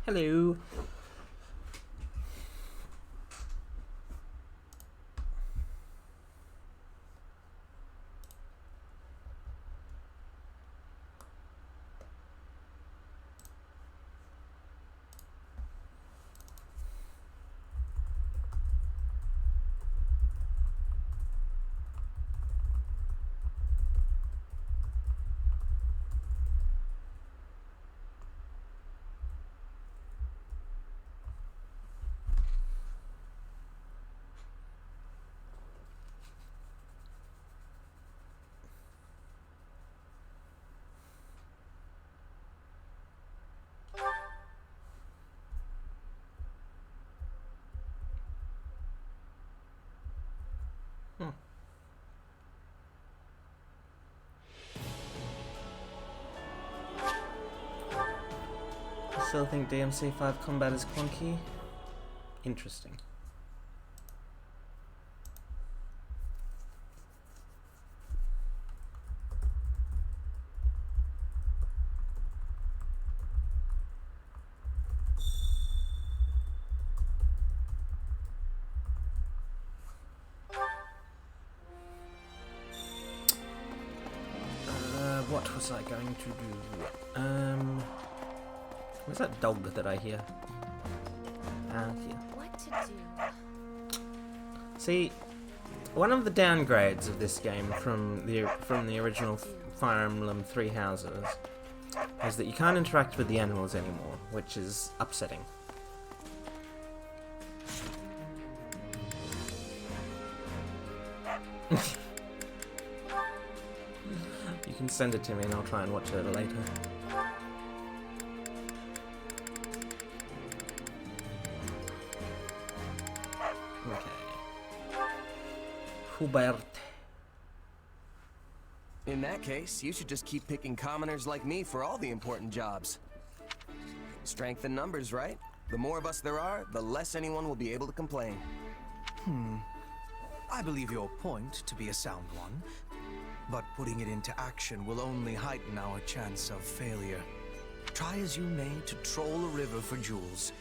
Hello. Hmm. I still think DMC5 combat is clunky. Interesting. What was I going to do? Where's that dog that I hear? Here. What to do? See, one of the downgrades of this game from the original Fire Emblem Three Houses is that you can't interact with the animals anymore, which is upsetting. You can send it to me and I'll try and watch it later. Okay. Hubert. In that case, you should just keep picking commoners like me for all the important jobs. Strength in numbers, right? The more of us there are, the less anyone will be able to complain. I believe your point to be a sound one, but putting it into action will only heighten our chance of failure. Try as you may to troll a river for jewels,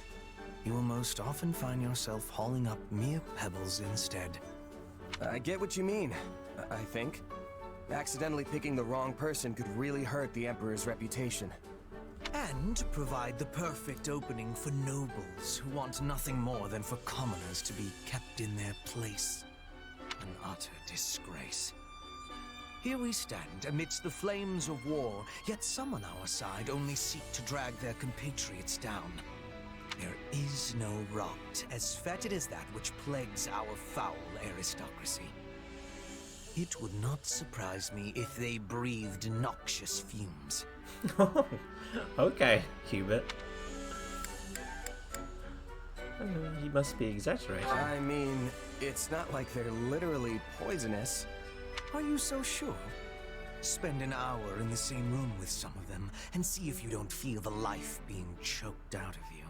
you will most often find yourself hauling up mere pebbles instead. I get what you mean, I think. Accidentally picking the wrong person could really hurt the Emperor's reputation. And provide the perfect opening for nobles who want nothing more than for commoners to be kept in their place. An utter disgrace. Here we stand amidst the flames of war, yet some on our side only seek to drag their compatriots down. There is no rot as fetid as that which plagues our foul aristocracy. It would not surprise me if they breathed noxious fumes. Okay, Hubert. He must be exaggerating. I mean, it's not like they're literally poisonous. Are you so sure? Spend an hour in the same room with some of them and see if you don't feel the life being choked out of you.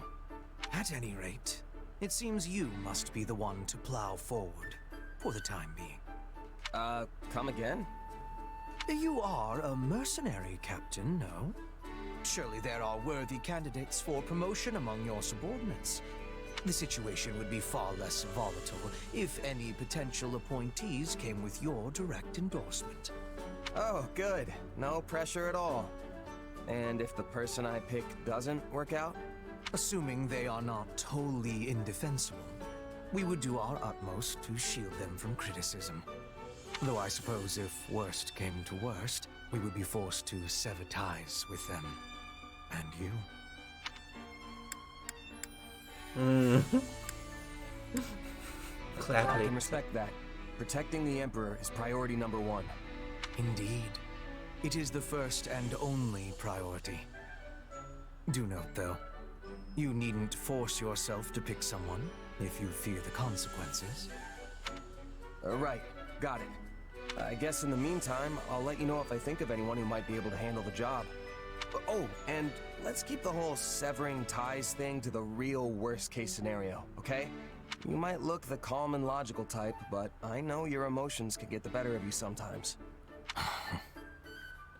At any rate, it seems you must be the one to plow forward, for the time being. Come again? You are a mercenary, Captain, no? Surely there are worthy candidates for promotion among your subordinates. The situation would be far less volatile if any potential appointees came with your direct endorsement. Oh, good. No pressure at all. And if the person I pick doesn't work out? Assuming they are not totally indefensible, we would do our utmost to shield them from criticism. Though I suppose if worst came to worst, we would be forced to sever ties with them. And you. I Gladly. can respect that. Protecting the Emperor is priority number one. Indeed. It is the first and only priority. Do note, though, you needn't force yourself to pick someone if you fear the consequences. Right, got it. I guess in the meantime, I'll let you know if I think of anyone who might be able to handle the job. Oh, and let's keep the whole severing ties thing to the real worst-case scenario, okay? You might look the calm and logical type, but I know your emotions can get the better of you sometimes.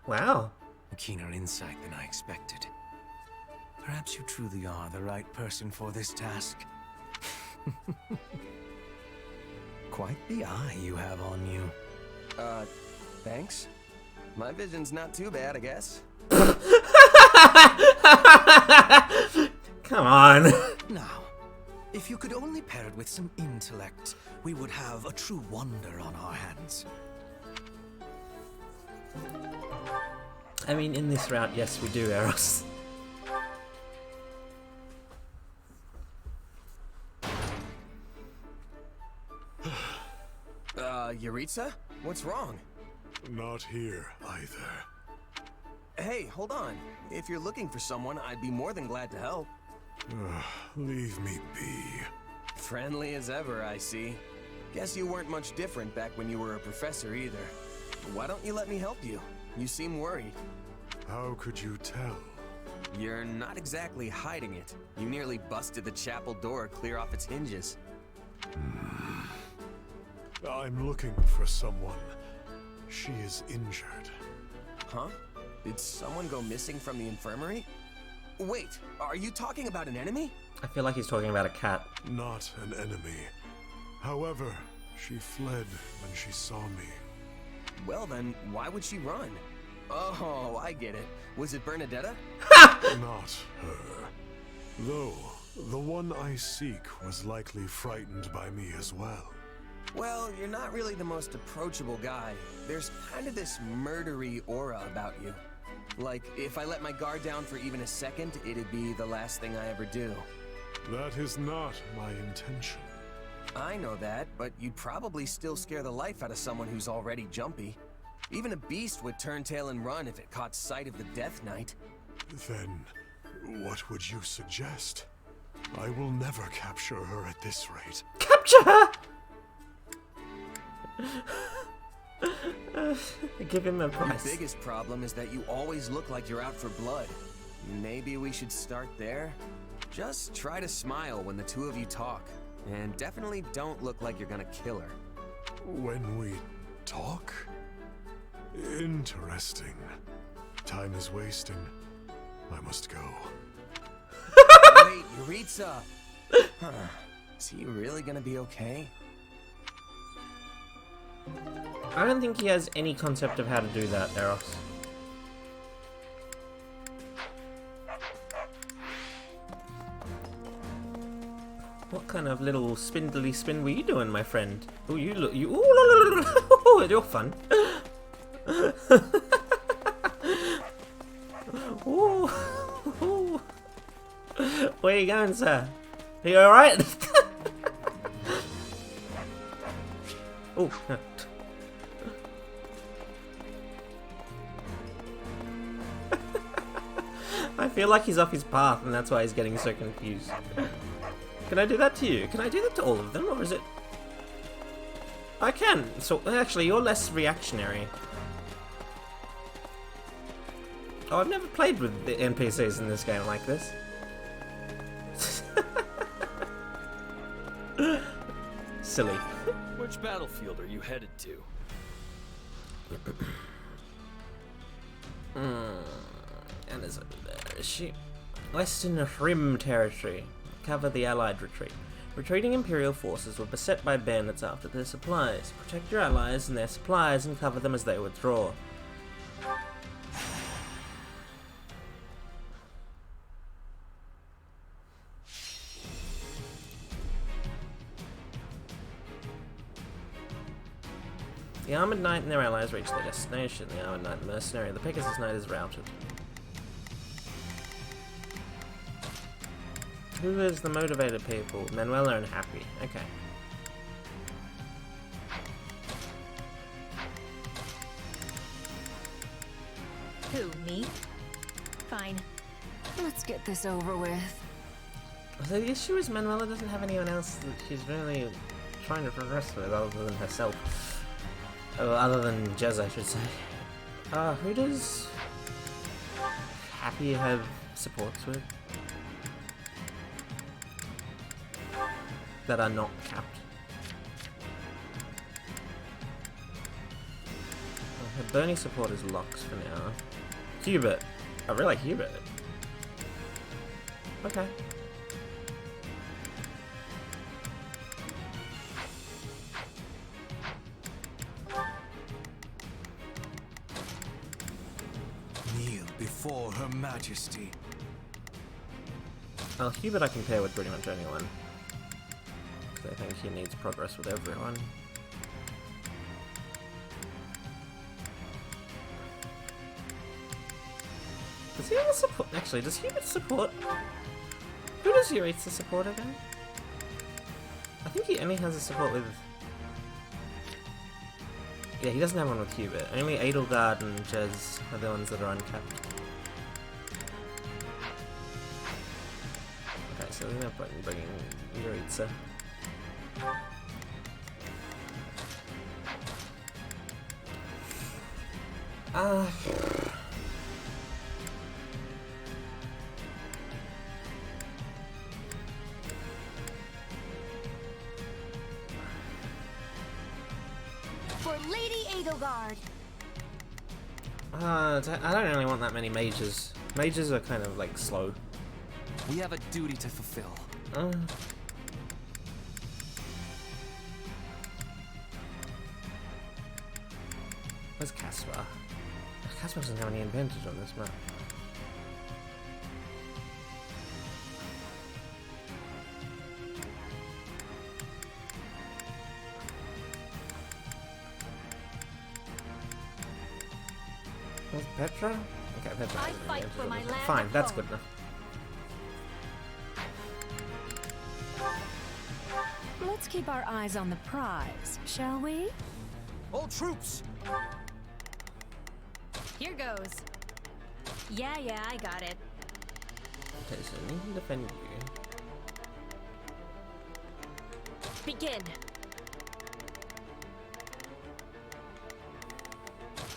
Wow. A keener insight than I expected. Perhaps you truly are the right person for this task. Quite the eye you have on you. Thanks. My vision's not too bad, I guess. Come on. Now, if you could only pair it with some intellect, we would have a true wonder on our hands. I mean, in this route, yes, we do, Eros. Yuritsa? What's wrong? Not here, either. Hey, hold on. If you're looking for someone, I'd be more than glad to help. Leave me be. Friendly as ever, I see. Guess you weren't much different back when you were a professor either. Why don't you let me help you? You seem worried. How could you tell? You're not exactly hiding it. You nearly busted the chapel door clear off its hinges. I'm looking for someone. She is injured. Huh? Did someone go missing from the infirmary? Wait, are you talking about an enemy? I feel like he's talking about a cat. Not an enemy. However, she fled when she saw me. Well then, why would she run? Oh, I get it. Was it Bernadetta? Not her. Though, the one I seek was likely frightened by me as well. Well, you're not really the most approachable guy. There's kind of this murdery aura about you. Like, if I let my guard down for even a second, it'd be the last thing I ever do. That is not my intention. I know that, but you'd probably still scare the life out of someone who's already jumpy. Even a beast would turn tail and run if it caught sight of the Death Knight. Then, what would you suggest? I will never capture her at this rate. Capture her! Give him a Your price. biggest problem is that you always look like you're out for blood. Maybe we should start there? Just try to smile when the two of you talk. And definitely don't look like you're gonna kill her. When we talk? Interesting. Time is wasting. I must go. Wait, Yuritsa! Huh. Is he really gonna be okay? I don't think he has any concept of how to do that, Eros. What kind of little spindly spin were you doing, my friend? Oh, you look, you, ooh, you're fun. Ooh, ooh. Where are you going, sir? Are you alright? Oh, no. I feel like he's off his path and that's why he's getting so confused. Can I do that to you? Can I do that to all of them, or is it... I can! So, actually, you're less reactionary. Oh, I've never played with the NPCs in this game like this. Silly. Which battlefield are you headed to? And is over there, is she? Western Rim territory. Cover the Allied retreat. Retreating Imperial forces were beset by bandits after their supplies. Protect your allies and their supplies and cover them as they withdraw. The Armored Knight and their allies reach their destination. The Armored Knight and the Mercenary. The Pegasus Knight is routed. Who is the motivated people? Manuela and Happy. Okay. Who, me? Fine. Let's get this over with. So the issue is Manuela doesn't have anyone else that she's really trying to progress with other than herself. Oh, other than Jez, I should say. Who does Happy have supports with? That are not capped. Her Bernie support is Locks for now. Hubert. I really like Hubert. Okay. Kneel before Her Majesty. Well, Hubert I can pair with pretty much anyone. Because I think he needs progress with everyone. Does he have a support? Actually, does Hubert support? Who does Yuritsa support again? I think he only has a support with... Yeah, he doesn't have one with Hubert. Only Edelgard and Jez are the ones that are uncapped. Okay, so there's no point in bringing Yuritsa. For Lady Edelgard. I don't really want that many mages. Mages are kind of like slow. We have a duty to fulfill. Where's Caspar? Caspar doesn't have any advantage on this map. Where's Petra? Okay, Petra. I has an fight advantage for on my this map. land Fine, of that's home. good enough. Let's keep our eyes on the prize, shall we? All troops! Here goes. Yeah, I got it. Okay, so I need to defend you. Begin.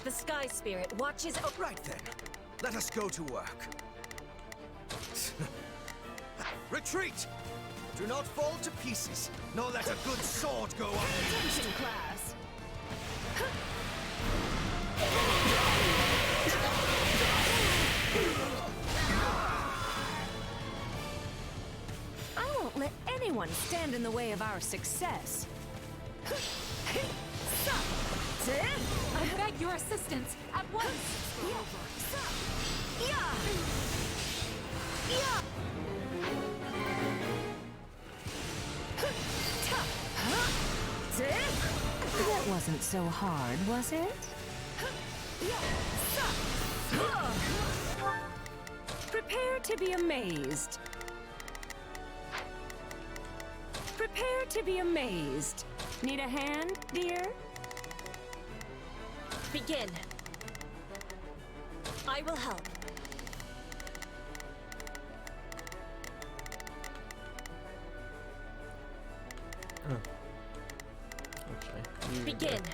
The Sky Spirit watches over. Right then, let us go to work. Retreat! Do not fall to pieces, nor let a good sword go unused. Attention, class. I won't let anyone stand in the way of our success. I beg your assistance at once. That wasn't so hard, was it? Prepare to be amazed. Prepare to be amazed. Need a hand, dear? Begin. I will help. Okay. you Begin. go.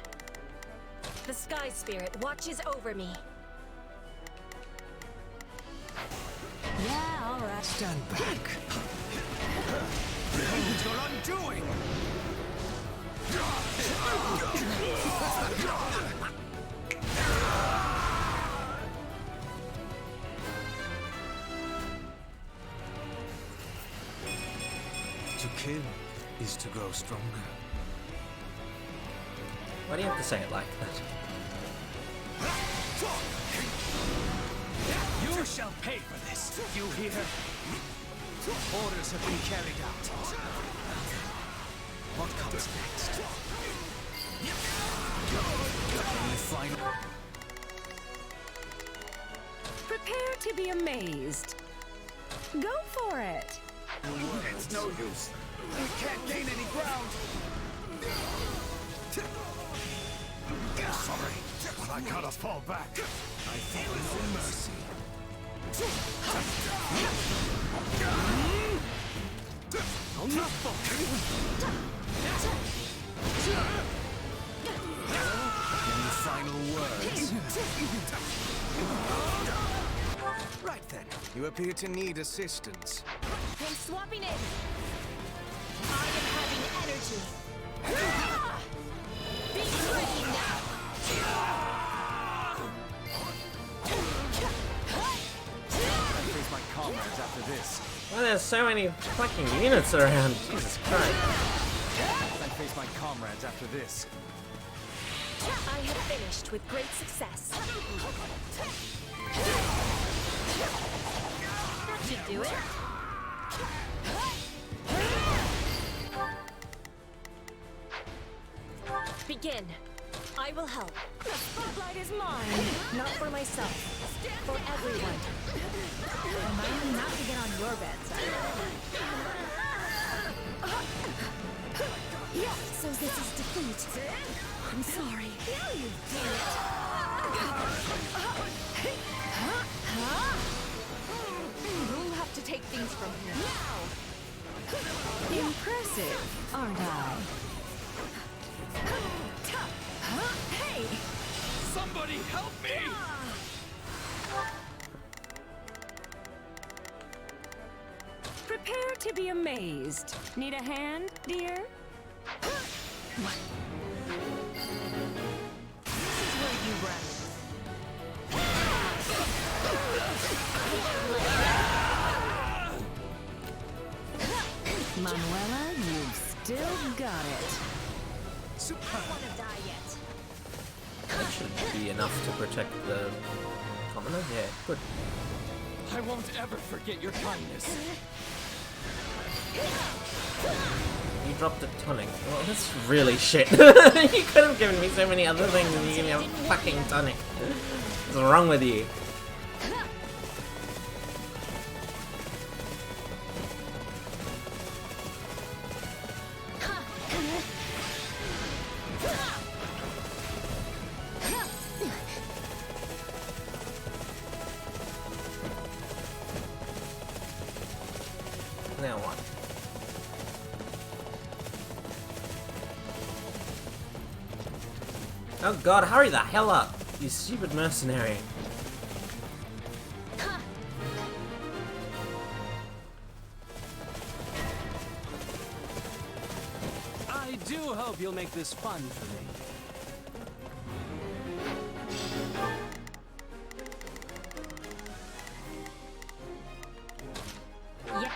The Sky Spirit watches over me. Yeah, all right. Stand back. Behold your undoing! To kill is to grow stronger. Why do you have to say it like that? You shall pay for this, you hear? Orders have been carried out. What comes next? Only final. Prepare to be amazed. Go for it. It's no use. We can't gain any ground. Sorry, but I gotta fall back. I feel no mercy. Any final words? Right then, you appear to need assistance. I'm swapping in. I am having energy. Be ready now. I face my comrades after this. Why there's so many fucking units around? Jesus Christ. I face my comrades after this. I have finished with great success. That should do it. Begin. I will help. The spotlight is mine. Not for myself. For everyone. Remind me not to get on your bed side. So this is defeat. I'm sorry. Now you did it. We'll have to take things from here. Impressive, aren't I? Hey! Somebody help me! Prepare to be amazed. Need a hand, dear? Manuela, you've still got it. I don't want to die yet. That should be enough to protect the commoner. Yeah, good. I won't ever forget your kindness. You dropped a tonic. Well, that's really shit. You could have given me so many other things and you gave me a fucking tonic. What's wrong with you? Now what? Oh god, hurry the hell up, you stupid mercenary. I do hope you'll make this fun for me. Yep.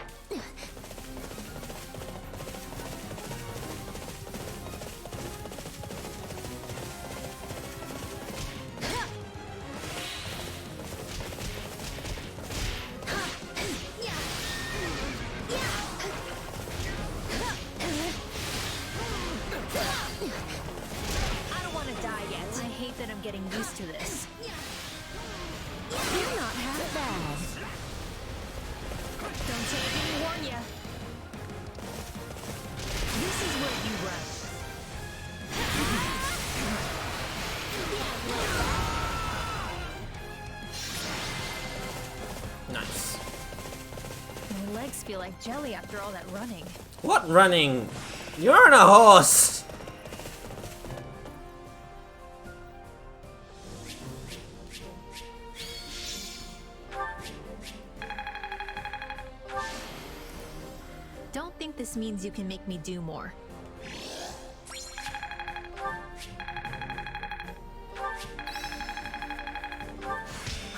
I don't want to die yet. I hate that I'm getting used to this. You're not half bad. Don't take me to warn ya. This is where you run. Nice. My legs feel like jelly after all that running. What running? You're on a horse! Don't think this means you can make me do more.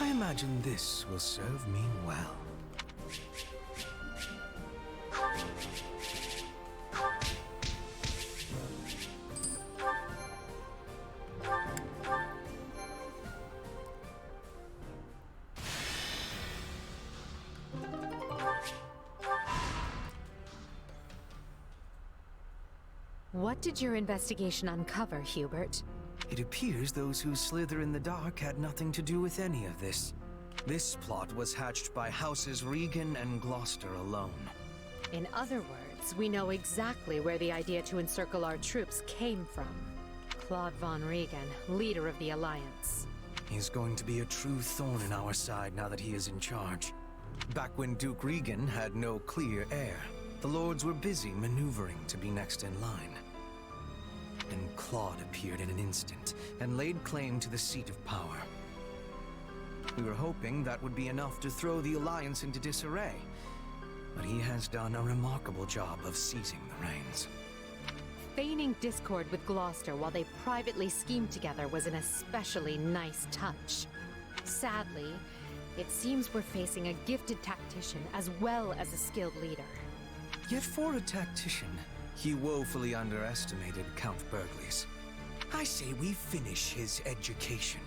I imagine this will serve me well. What did your investigation uncover, Hubert? It appears those who slither in the dark had nothing to do with any of this. This plot was hatched by Houses Regan and Gloucester alone. In other words, we know exactly where the idea to encircle our troops came from. Claude von Regan, leader of the Alliance. He's going to be a true thorn in our side now that he is in charge. Back when Duke Regan had no clear heir, the lords were busy maneuvering to be next in line. And Claude appeared in an instant and laid claim to the seat of power. We were hoping that would be enough to throw the Alliance into disarray, but he has done a remarkable job of seizing the reins. Feigning discord with Gloucester while they privately schemed together was an especially nice touch. Sadly, It seems we're facing a gifted tactician as well as a skilled leader. Yet for a tactician, he woefully underestimated Count Burgley's. I say we finish his education.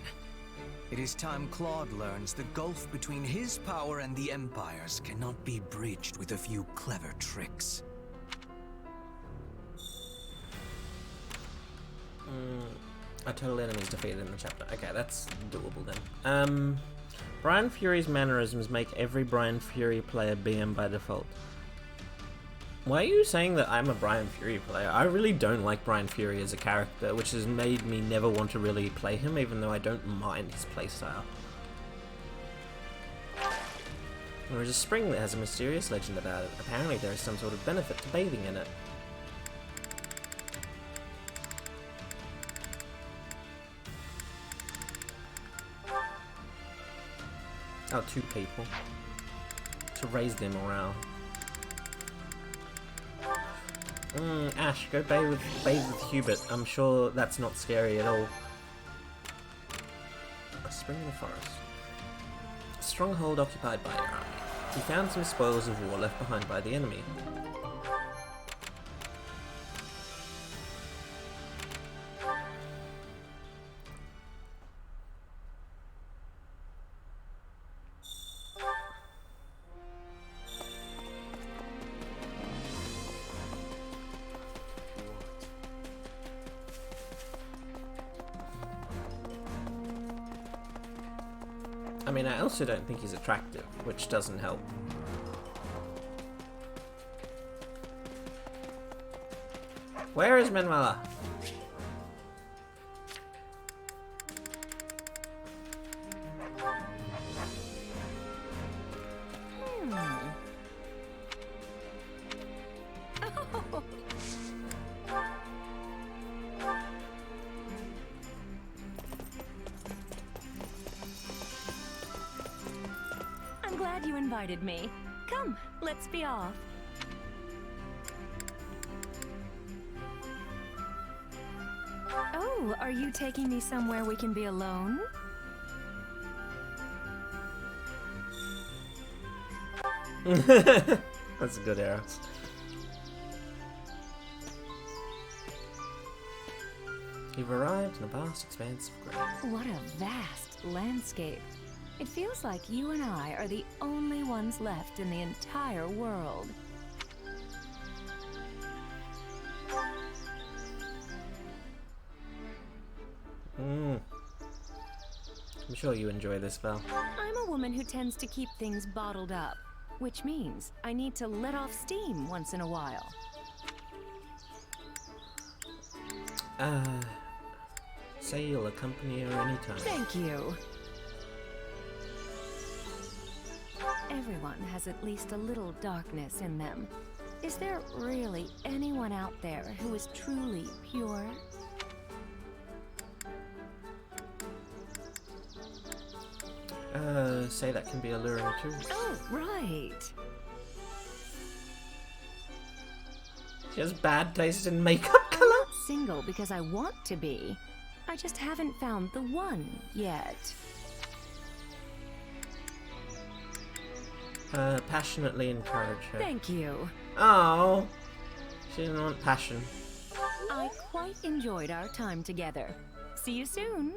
It is time Claude learns the gulf between his power and the Empire's cannot be bridged with a few clever tricks. A total enemy's defeated in the chapter. Okay, that's doable then. Brian Fury's mannerisms make every Brian Fury player BM by default. Why are you saying that I'm a Brian Fury player? I really don't like Brian Fury as a character, which has made me never want to really play him, even though I don't mind his playstyle. There is a spring that has a mysterious legend about it. Apparently there is some sort of benefit to bathing in it. Oh, 2 people. To raise their morale. Ash, go bathe with Hubert. I'm sure that's not scary at all. A spring in the forest. A stronghold occupied by your army. You found some spoils of war left behind by the enemy. I mean, I also don't think he's attractive, which doesn't help. Where is Manuela? I'm glad you invited me. Come, let's be off. Oh, are you taking me somewhere we can be alone? That's a good arrow. You've arrived in a vast expanse of green. What a vast landscape. It feels like you and I are the only ones left in the entire world. I'm sure you enjoy this, Val. I'm a woman who tends to keep things bottled up, which means I need to let off steam once in a while. Say you'll accompany her anytime. Thank you. Everyone has at least a little darkness in them. Is there really anyone out there who is truly pure? Say that can be alluring too. Oh, right. She has bad taste in makeup I'm color. not single because I want to be. I just haven't found the one yet. Passionately encourage her. Thank you. Oh, she didn't want passion. I quite enjoyed our time together. See you soon.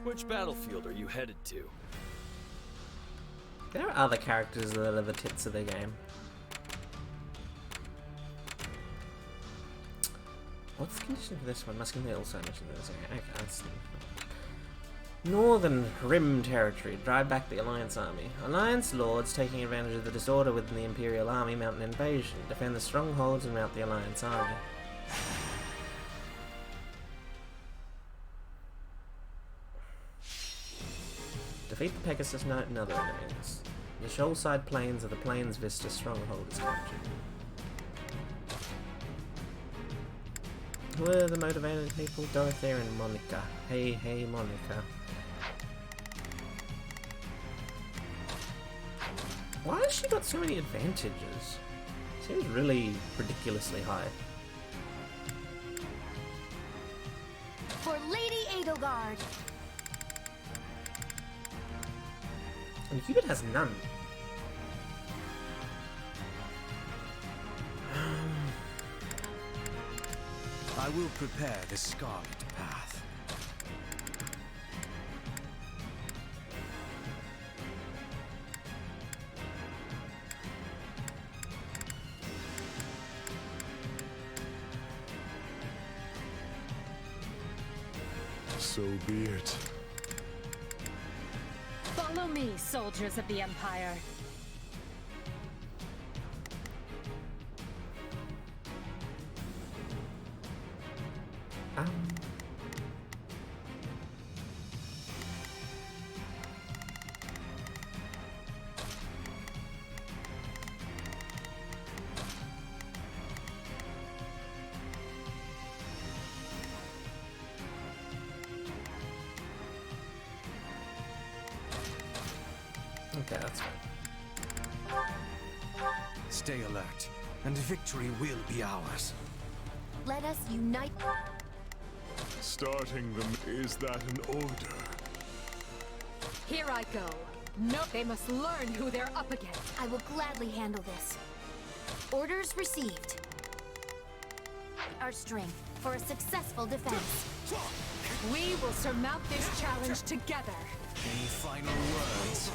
Which battlefield are you headed to? There are other characters that are the tits of the game. What's the condition for this one? Must contain also mention this. Okay, that's Northern Rim Territory. Drive back the Alliance Army. Alliance lords taking advantage of the disorder within the Imperial Army mount an invasion. Defend the strongholds and mount the Alliance Army. Defeat the Pegasus Knight and other enemies. The shoalside plains of the Plains Vista stronghold is captured. Who are the motivated people? Dorothea and Monica. Hey, hey, Monica. Why has she got so many advantages? Seems really ridiculously high. For Lady Edelgard. And Cupid has none. I will prepare the Scarlet path. So be it. Follow me, soldiers of the Empire. Okay, that's fine. Stay alert, and victory will be ours. Let us unite. Starting them, is that an order? Here I go. No, they must learn who they're up against. I will gladly handle this. Orders received. Our strength for a successful defense. We will surmount this challenge together. Any final words?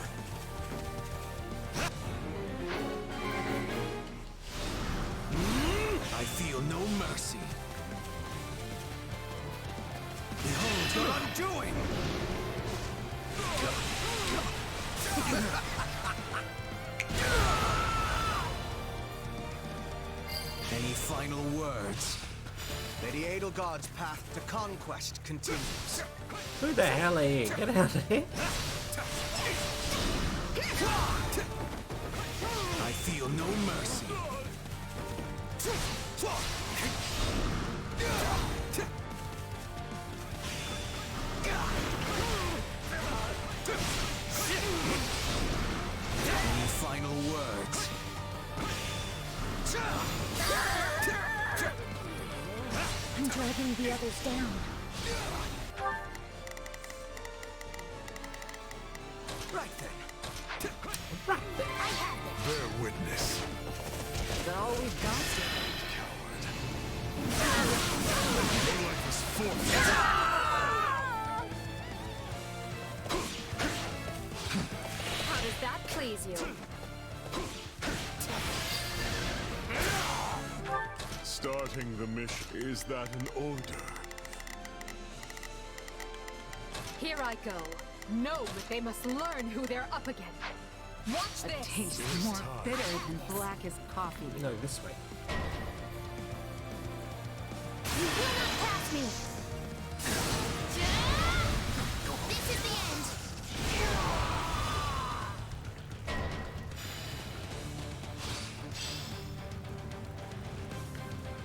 I feel no mercy. Behold your undoing! Any final words? Lady Edelgard's path to conquest continues. Who the hell are you? Get out of here. I feel no mercy. Any final words? I'm driving the others down. Right then. Bear witness. That's all we've got. Coward. Your life is forfeit. How does that please you? Starting the mission, is that an order? Here I go. Know that they must learn who they're up against. Watch this! Tastes more bitter than black as coffee. No, this way. You will not pass me! This is the end!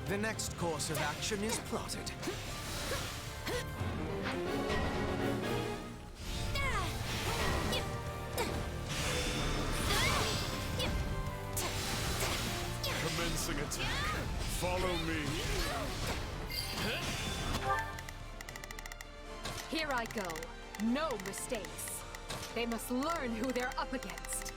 The next course of action is plotted. Commencing attack. Follow me. Here I go. No mistakes. They must learn who they're up against.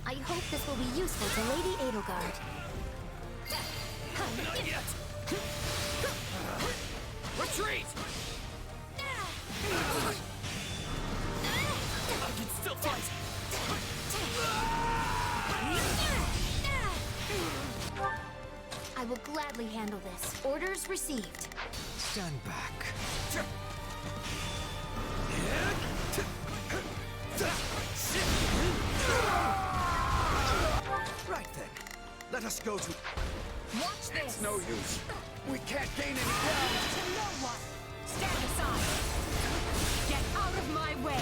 I hope this will be useful to Lady Edelgard. Not yet. Retreat! I can still fight. I will gladly handle this. Orders received. Stand back. Right then. Let us go to... Watch this! No use. We can't gain any ground. To no one! Stand aside! Get out of my way!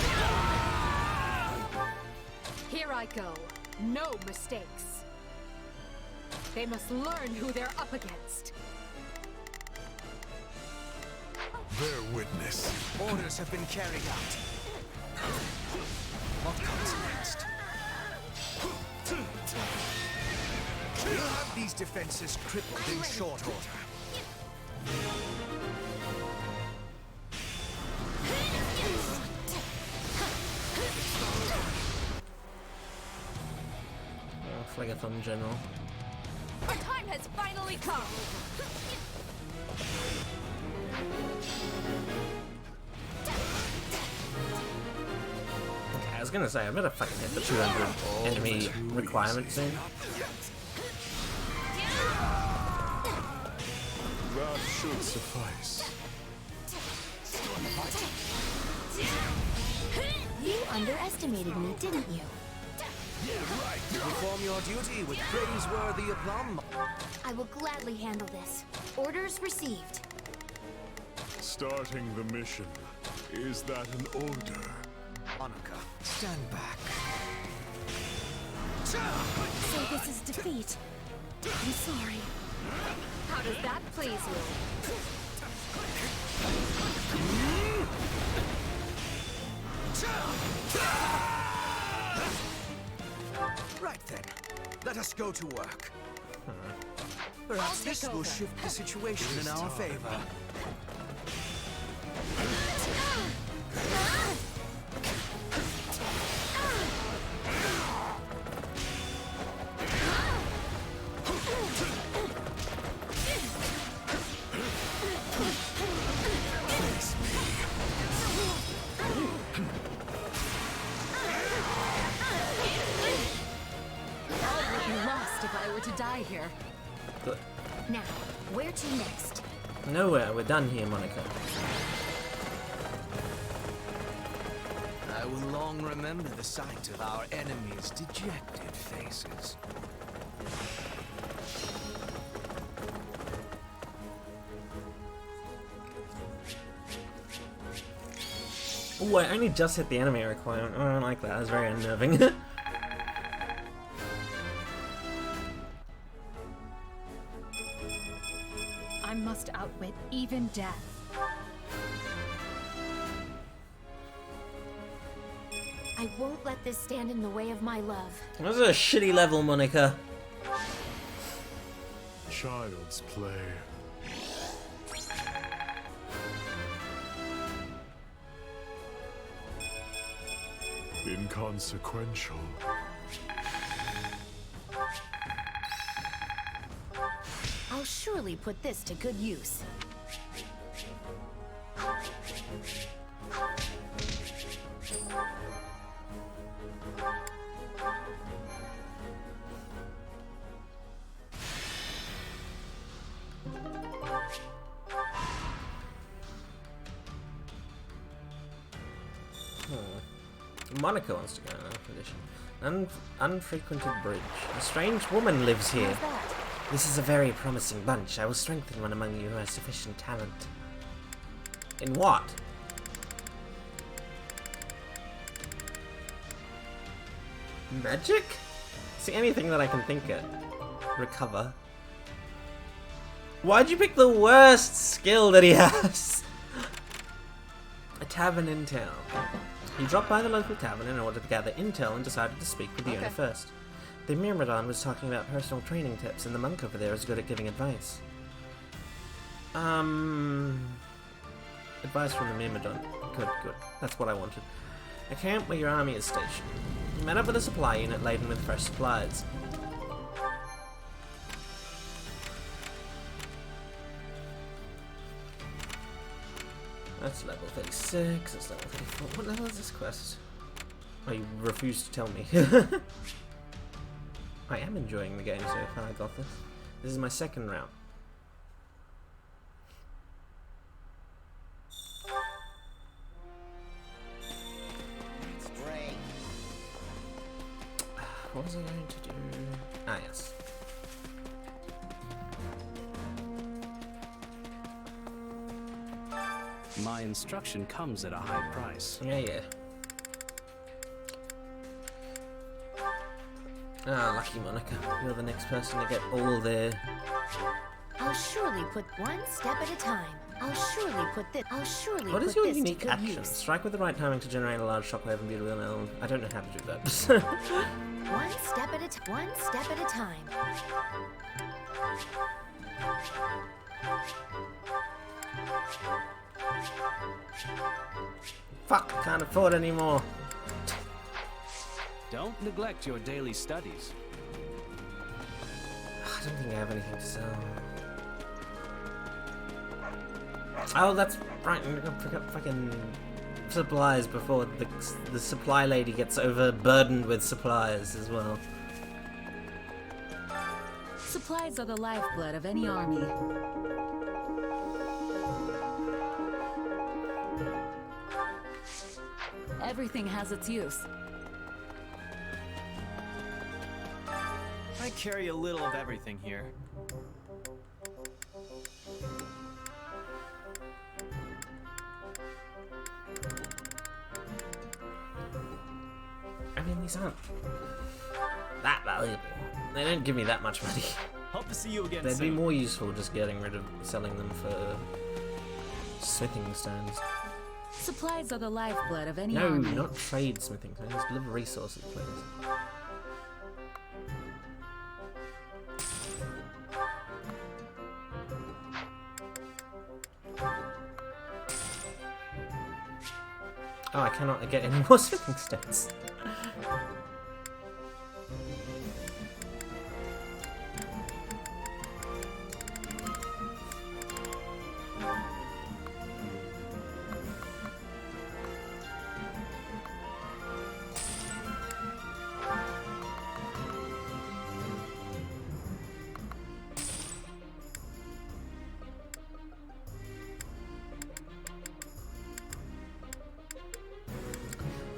Here I go. No mistakes. They must learn who they're up against. Bear witness. Orders have been carried out. What comes next? We'll have these defenses crippled in short order. Phlegethon General. Our time has finally come! Okay, I was gonna say, I better fucking hit the 200 enemy requirement soon. That should suffice. You underestimated me, didn't you? You perform your duty with praiseworthy aplomb. I will gladly handle this. Orders received. Starting the mission. Is that an order? Monica, stand back. So this is defeat. I'm sorry. How does that please you? Right then, let us go to work. Perhaps this will shift the situation in our favor. To die here. Good. Now, where to next? Nowhere, we're done here, Monica. I will long remember the sight of our enemies' dejected faces. Oh, I only just hit the enemy requirement. Oh, I don't like that. That was very unnerving. I must outwit even death. I won't let this stand in the way of my love. This is a shitty level, Monica. Child's play. Inconsequential. I'll surely put this to good use. Monica wants to go in that position. Unfrequented bridge. A strange woman lives here. How's that? This is a very promising bunch. I will strengthen one among you who has sufficient talent. In what? Magic? See, anything that I can think of. Recover. Why'd you pick the worst skill that he has? A tavern in town. He dropped by the local tavern in order to gather intel and decided to speak with the owner first. The Myrmidon was talking about personal training tips, and the monk over there is good at giving advice. Advice from the Myrmidon. Good, good. That's what I wanted. A camp where your army is stationed. You met up with a supply unit laden with fresh supplies. That's level 36, that's level 34. What level is this quest? Oh, you refuse to tell me. I am enjoying the game so far, I got this. This is my second round. What was I going to do? Ah, yes. My instruction comes at a high price. Yeah, yeah. Ah, lucky Monica. You're the next person to get all their... I'll surely put one step at a time. I'll surely put this. I'll surely What put is your this to unique good action? use. Strike with the right timing to generate a large shockwave and beautiful element. I don't know how to do that. One step at a time. One step at a time. Fuck, can't afford anymore. Don't neglect your daily studies. I don't think I have anything to sell. Oh, that's right. I forgot fucking supplies before the supply lady gets overburdened with supplies as well. Supplies are the lifeblood of any army. Everything has its use. I carry a little of everything here. I mean, these aren't that valuable. They don't give me that much money. Hope to see you again They'd be soon. more useful just getting rid of selling them for smithing stones. Supplies are the lifeblood of any No, army. not trade smithing stones. Deliver resources, please. Oh, I cannot get any more smithing stones.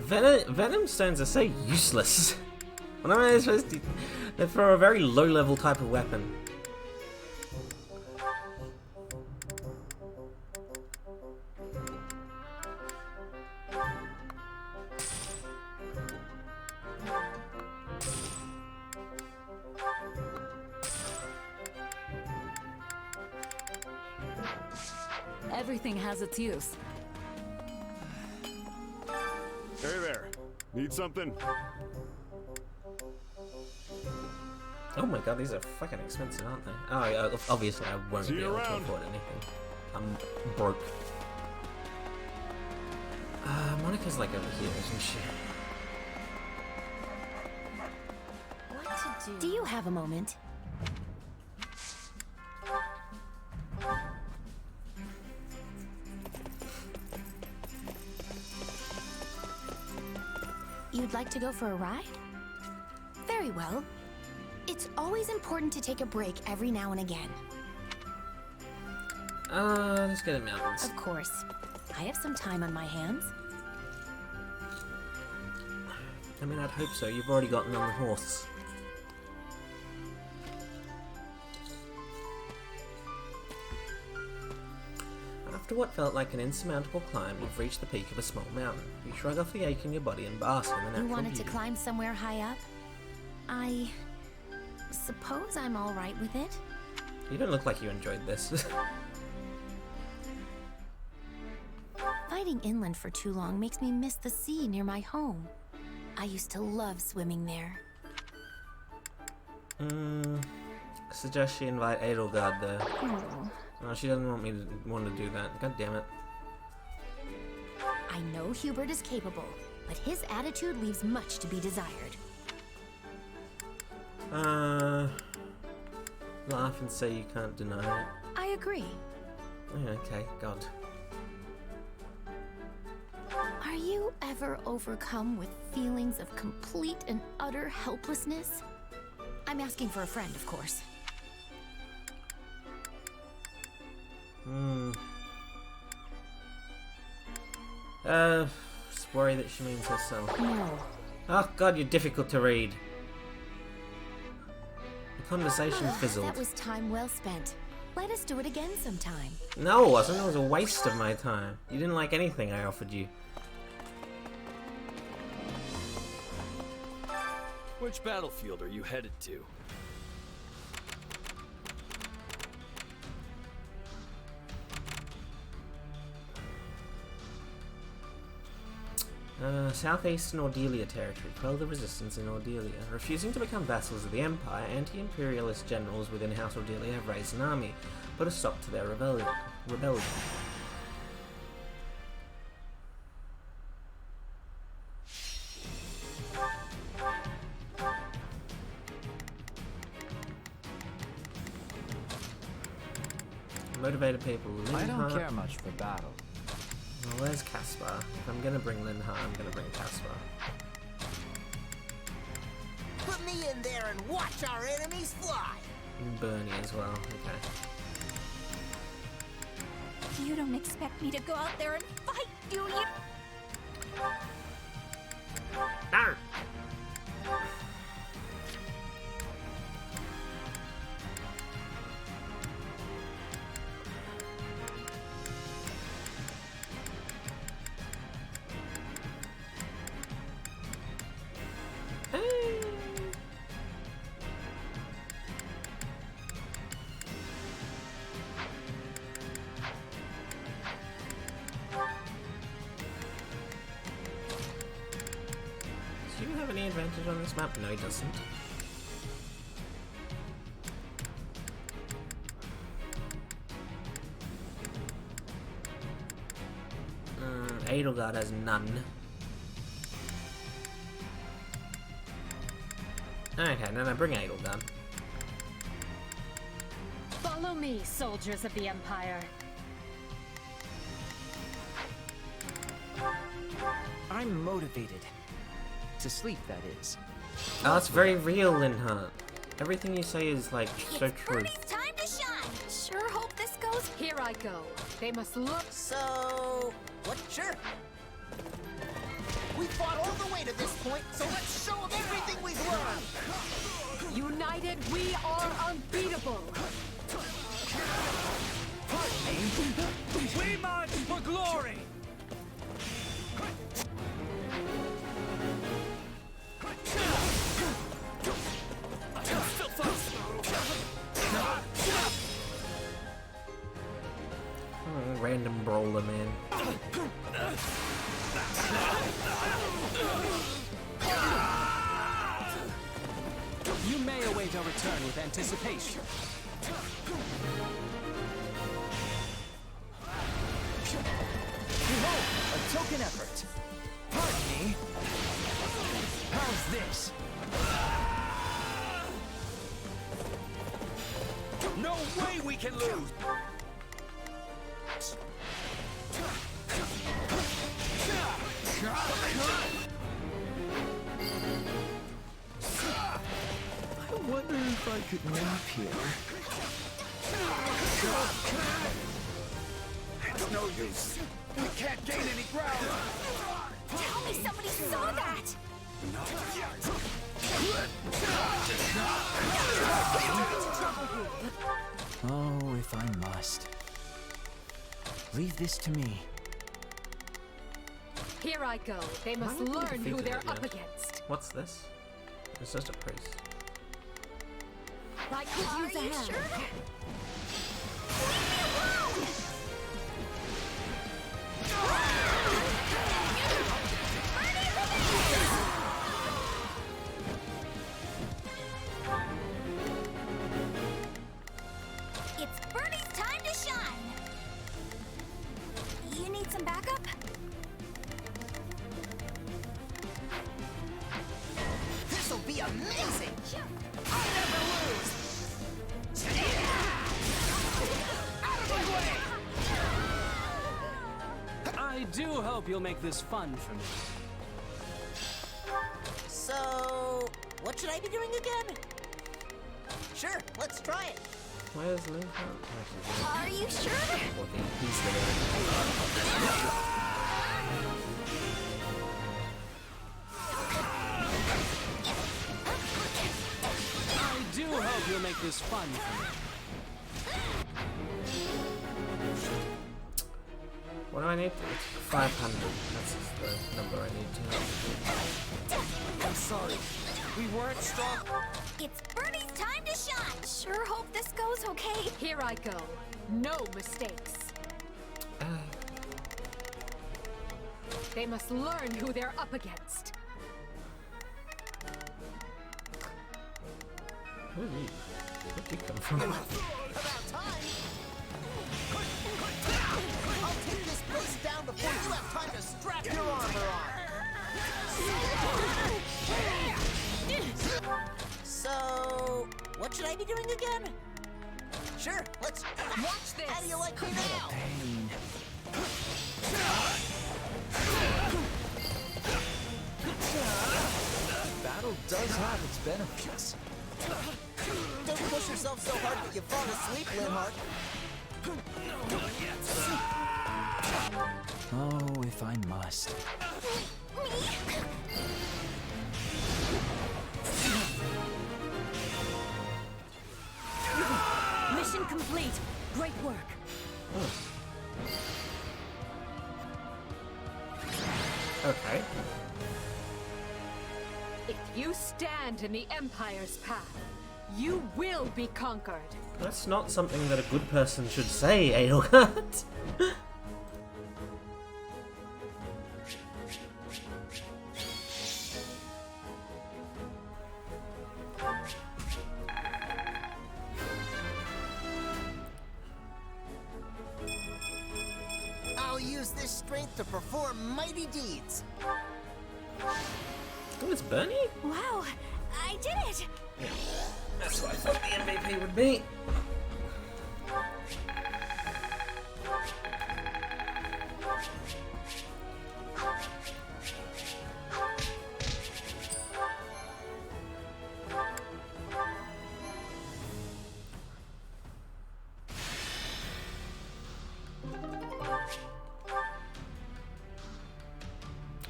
Venom stones are so useless. What am I supposed to... They're for a very low-level type of weapon. Everything has its use. Hey there. Need something? Oh my god, these are fucking expensive, aren't they? Oh, yeah, obviously I won't See be you able to around. afford anything. I'm broke. Monica's like over here, isn't she? What to do? Do you have a moment? You'd like to go for a ride? Very well. It's always important to take a break every now and again. Let's get in mountains. Of course. I have some time on my hands. I mean, I'd hope so. You've already gotten on the horse. After what felt like an insurmountable climb, you've reached the peak of a small mountain. You shrug off the ache in your body and bask in the natural You wanted to beauty. climb somewhere high up? I suppose I'm all right with it. You don't look like you enjoyed this. Fighting inland for too long makes me miss the sea near my home. I used to love swimming there. Suggest she invite Edelgard there. Oh, No, she doesn't want to do that. God damn it. I know Hubert is capable, but his attitude leaves much to be desired. Laugh and say you can't deny it. I agree. Yeah, okay, God. Are you ever overcome with feelings of complete and utter helplessness? I'm asking for a friend, of course. Just worry that she means herself. No. Oh God, you're difficult to read. The conversation fizzled. That was time well spent. Let us do it again sometime. No, it wasn't. It was a waste of my time. You didn't like anything I offered you. Which battlefield are you headed to? Southeastern Ordelia territory. Quell the resistance in Ordelia. Refusing to become vassals of the Empire, anti-imperialist generals within House Ordelia have raised an army, put a stop to their rebellion. Motivated people. I don't care much for battle. Well, where's Caspar? If I'm gonna bring Linhart, I'm gonna bring Caspar. Put me in there and watch our enemies fly! And Bernie as well, okay. You don't expect me to go out there and fight, do you? No! Do you have any advantage on this map? No, he doesn't. Edelgard has none. Okay, then I bring Edelgard. Follow me, soldiers of the Empire. I'm motivated. To sleep, that is. Oh, that's very real, Linhart. Everything you say is, like, so true. It's time to shine! Sure hope this goes... Here I go. They must look... So... what? Sure. We fought all the way to this point, so let's show them everything we've learned! United, we are unbeatable! We march for glory! Oh, random brawler, man. You may await our return with anticipation. Behold, a token effort. Pardon me. How's this? No way we can lose! I wonder if I could nap here. It's no use. We can't gain any ground. Tell me somebody saw that! Oh, if I must. Leave this to me. Here I go. They must learn who they're up against. What's this? It's just a priest. I could use a hand. Sure? Leave me alone! It's Bernie's time to shine! You need some backup? This'll be amazing! I'll never lose! Out of my way! I do hope you'll make this fun for me. So... what should I be doing again? Sure, let's try it. Where's Linhart? Are you sure? He's there. I do hope you'll make this fun for me. What do I need? 500. That's the number I need to. I'm sorry. We weren't strong. It's Bernie's time to shine! Sure hope this goes okay. Here I go. No mistakes. They must learn who they're up against. Who are you? Where'd you come from? About time! I'll take this place down before you have time to strap your armor on! So, what should I be doing again? Sure, let's... Watch this! How do you like me now? Pain. Battle does have its benefits. Don't push yourself so hard that you fall asleep, Linhardt. Oh, if I must. Mission complete. Great work. Okay. If you stand in the Empire's path, you will be conquered. That's not something that a good person should say, Edelgard. I'll use this strength to perform mighty deeds. Oh, it's Bernie? Wow, I did it! That's what I thought the MVP would be.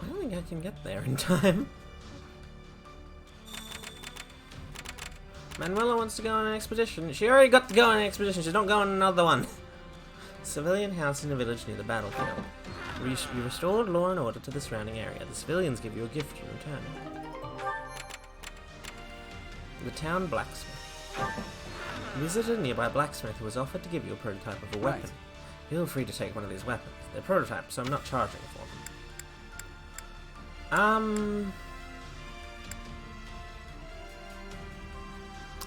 I don't think I can get there in time. Manuela wants to go on an expedition. She already got to go on an expedition. She don't go on another one. Civilian house in a village near the battlefield. You restored law and order to the surrounding area. The civilians give you a gift in return. The town blacksmith. You visited a nearby blacksmith who was offered to give you a prototype of a weapon. Right. Feel free to take one of these weapons. They're prototypes, so I'm not charging for them.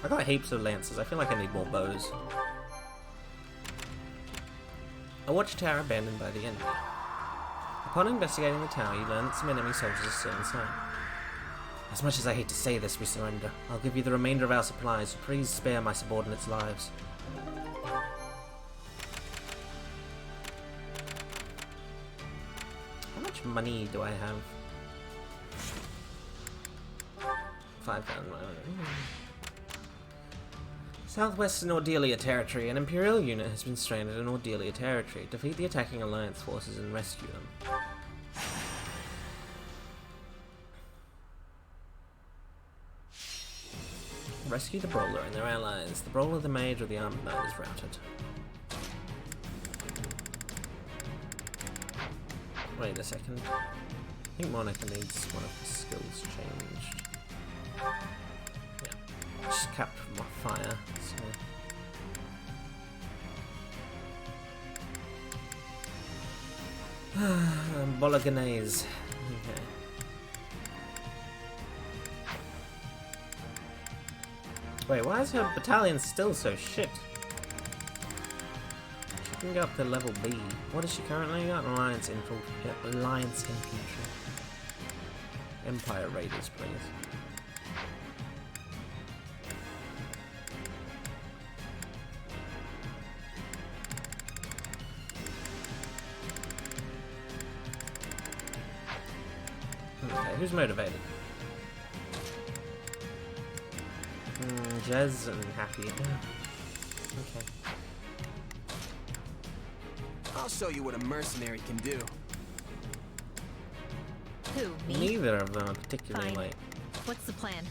I got heaps of lances. I feel like I need more bows. A watchtower abandoned by the enemy. Upon investigating the tower, you learn that some enemy soldiers are still inside. As much as I hate to say this, we surrender. I'll give you the remainder of our supplies, so please spare my subordinates' lives. How much money do I have? 5,000. Southwestern Ordelia Territory. An Imperial unit has been stranded in Ordelia Territory. Defeat the attacking Alliance forces and rescue them. Rescue the Brawler and their allies. The Brawler, the Mage, or the Armed Knight is routed. Wait a second. I think Monica needs one of the skills changed. Yeah. She's capped from my fire, so... Bolognese. Okay. Wait, why is her battalion still so shit? She can go up to level B. What is she currently got? Alliance Infantry. Alliance Infantry. Empire Raiders, please. Okay, who's motivated? Jez and Happy. Okay. I'll show you what a mercenary can do. Who, me? Neither of them are particularly Fine. late. What's the plan?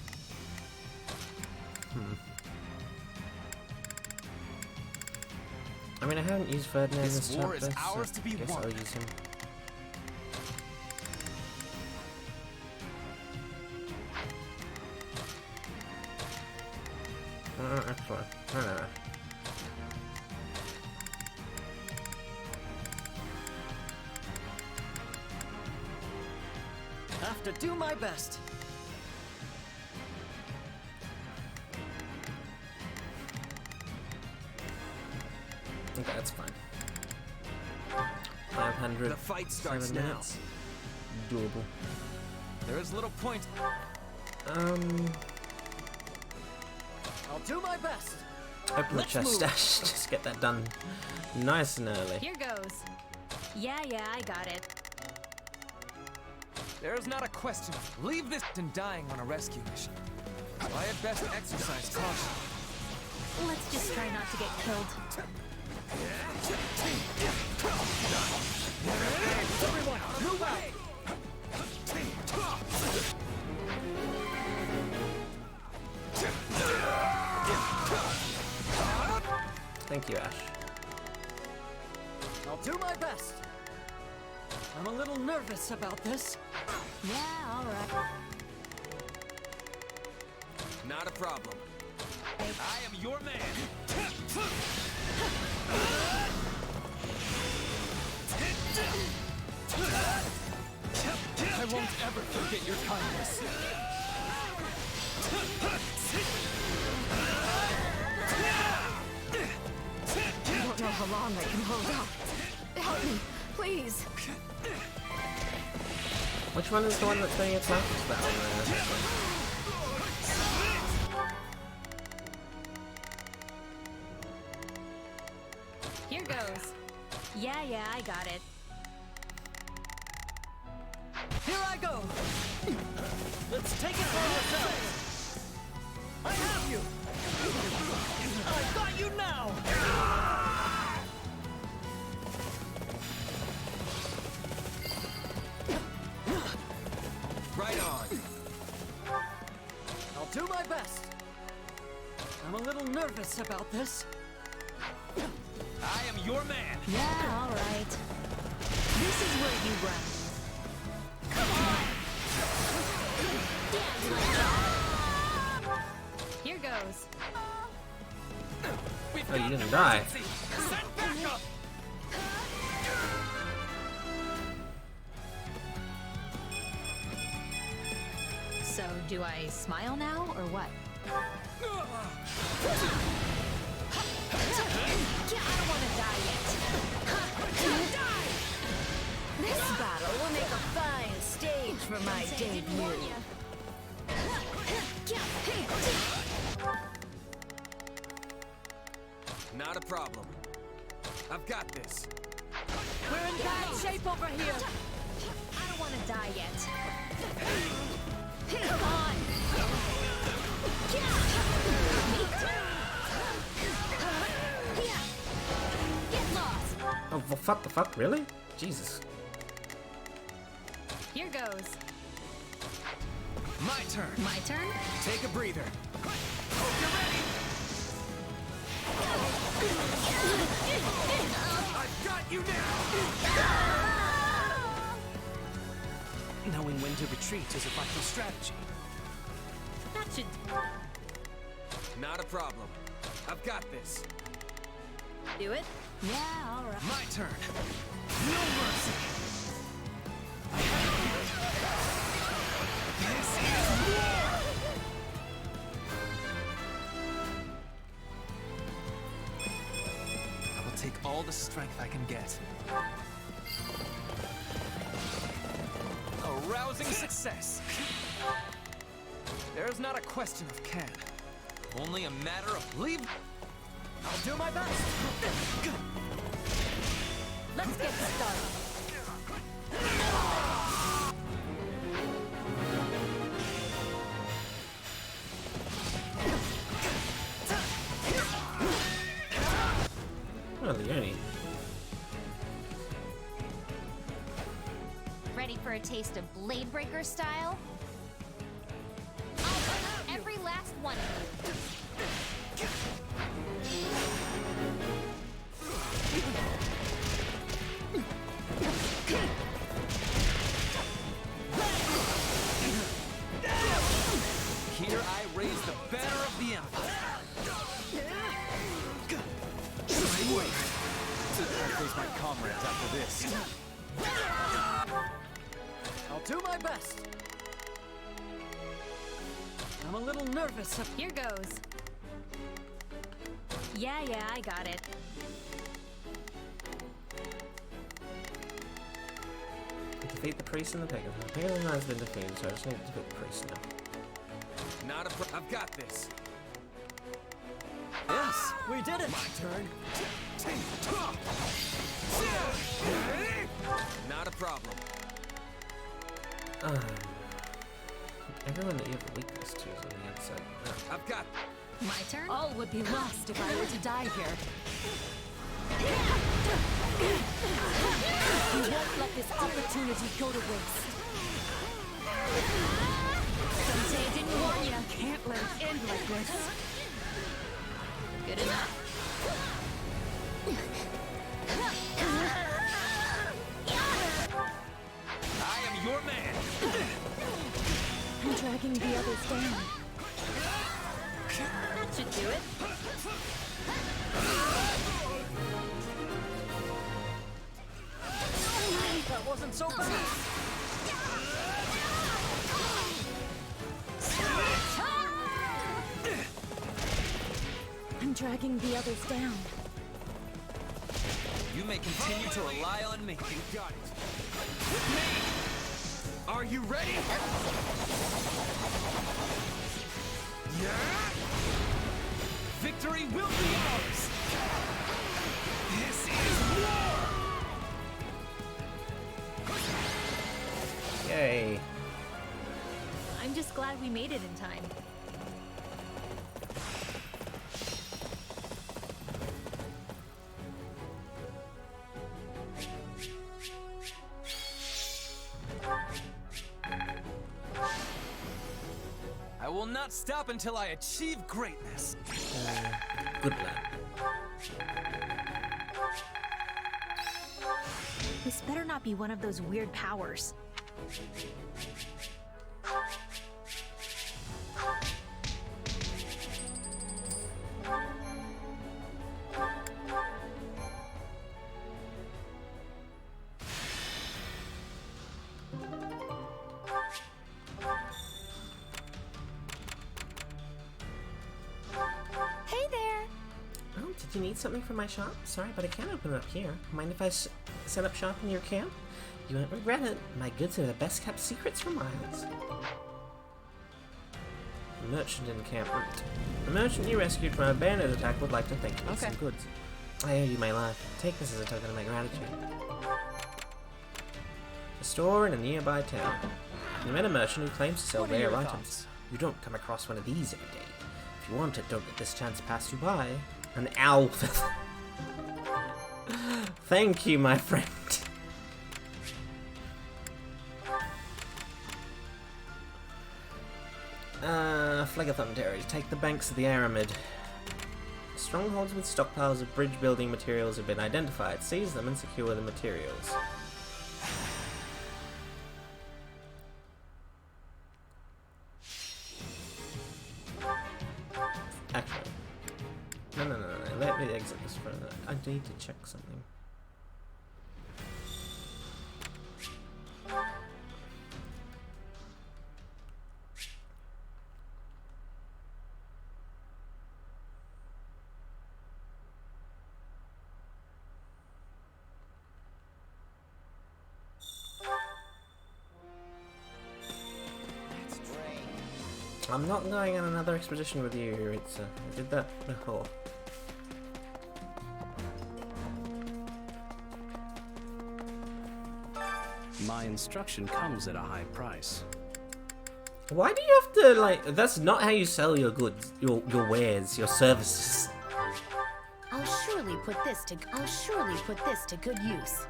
I mean, I haven't used Ferdinand This this war chapter, is ours so to be I guess won. I'll use him. Actually, no. have to do my best. Okay, that's fine. 500. The fight starts 7 now. minutes. Doable. There is little point. I'll do my best. open the chest stash. Just get that done nice and early. Here goes. Yeah, I got it. There is not a question. Leave this and dying on a rescue mission. I had best exercise caution. Let's just try not to get killed. Everyone, move out! Thank you, Ash. I'll do my best. I'm a little nervous about this. Yeah, alright. Not a problem. I am your man. I won't ever forget your kindness. I don't know how long I can hold out. Help me, please. Which one is the one that's doing its left? That one there. Here goes. Yeah, I got it. Here I go. Let's take it for ourselves. I have you. I've got you now. Right on. I'll do my best. I'm a little nervous about this. I am your man. Yeah, alright. This is where you run. Here goes. Oh, you didn't die. Send back up. So, do I smile now, or what? I don't want to die yet. This battle will make a fine stage for my debut. Not a problem. I've got this. We're in bad shape over here. I don't want to die yet. Come on. Get lost. Oh, well, fuck the fuck, really? Jesus. Here goes. My turn. My turn? Take a breather. Hope you're ready. I've got you now. Knowing when to retreat is a vital strategy. That should... Not a problem. I've got this. do it. Yeah, alright. My turn. No mercy. This is war. I will take all the strength I can get. A rousing success. There is not a question of can. Only a matter of leave. I'll do my best. Let's get started. Oh, the Yoni. Ready for a taste of Blade Breaker style? I'll hurt every last one of you. Here I raise the banner of the Empire. Try wait. I'll face my comrades after this. I'll I'll do my best. I'm a little nervous. Here goes. Yeah, I got it. Defeat the priest and the pagan. The pagan has been defeated, so I just need to defeat the priest now. Not a I've got this. Yes, we did it. My turn. Not a problem. Everyone that you have a weakness to is on the outside. I've got. My turn? All would be lost if I were to die here. You won't let this opportunity go to waste. Sensei didn't warn you. Can't let it end like this. Good enough. I am your man. I'm dragging the others down. That should do it. That wasn't so bad. I'm dragging the others down. You may continue to rely on me. You got it. With me. Are you ready? Yeah. Victory will be ours! This is war. Yay! I'm just glad we made it in time. I will not stop until I achieve greatness. Good lad. This better not be one of those weird powers. Hey there! Oh, did you need something from my shop? Sorry, but I can't open it up here. Mind if I set up shop in your camp? You won't regret it. My goods are the best kept secrets for miles. The merchant encampment. The merchant you rescued from a bandit attack would like to thank you for some goods. I owe you my life. Take this as a token of my gratitude. A store in a nearby town. You met a merchant who claims to sell rare items. You don't come across one of these every day. If you want it, don't let this chance pass you by. An owl feather. Thank you, my friend. Phlegethon Terrors. Take the banks of the Aramid. Strongholds with stockpiles of bridge building materials have been identified. Seize them and secure the materials. Actually. No. Let me exit this for a minute. I need to check something. I'm not going on another expedition with you, Yuritsu. I did that before. My instruction comes at a high price. Why do you have to, like, that's not how you sell your goods, your wares, your services. I'll surely put this to good use.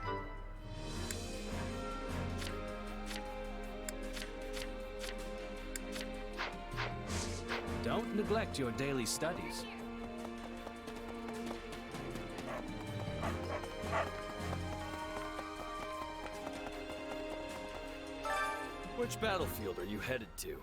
Don't neglect your daily studies. Which battlefield are you headed to?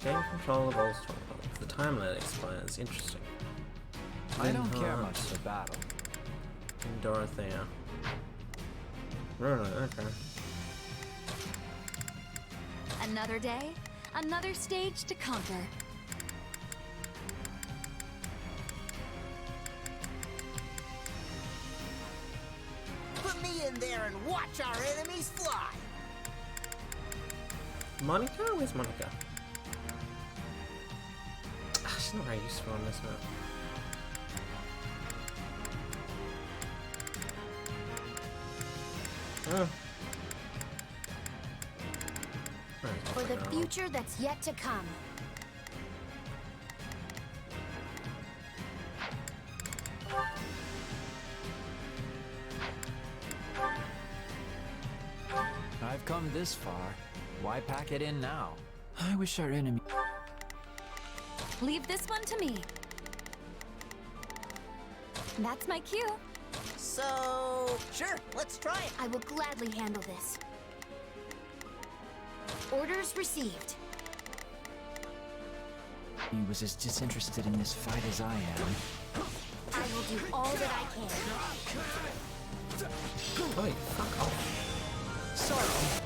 Gain control of all strongholds. The time limit expires. Interesting. I don't care much for battle. And Dorothea. Really? Okay. Another day, another stage to conquer. Put me in there and watch our enemies fly. Monica? Where's Monica? Ah, she's not very useful on this map. Oh. For the future that's yet to come. I've come this far. Why pack it in now? I wish our enemy... Leave this one to me. That's my cue. So, sure, let's try it. I will gladly handle this. Orders received. He was as disinterested in this fight as I am. I will do all that I can. Wait, fuck off. Sorry.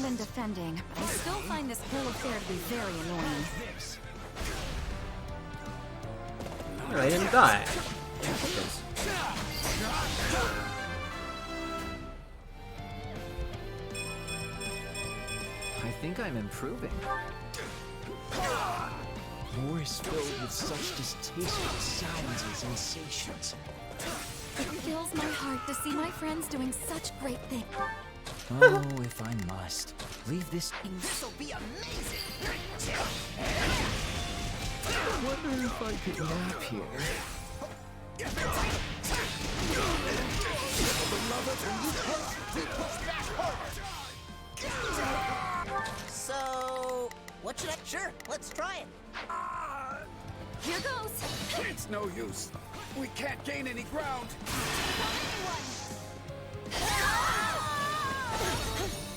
Than defending, but I still find this whole affair to be very annoying. No, they didn't die. I think I'm improving. War is filled with such distasteful sounds and sensations. It fills my heart to see my friends doing such great things. Oh, if I must. Leave this... This'll be amazing! Wonder if I could nap here. So, what should I... Sure, let's try it. Here goes. It's no use. We can't gain any ground.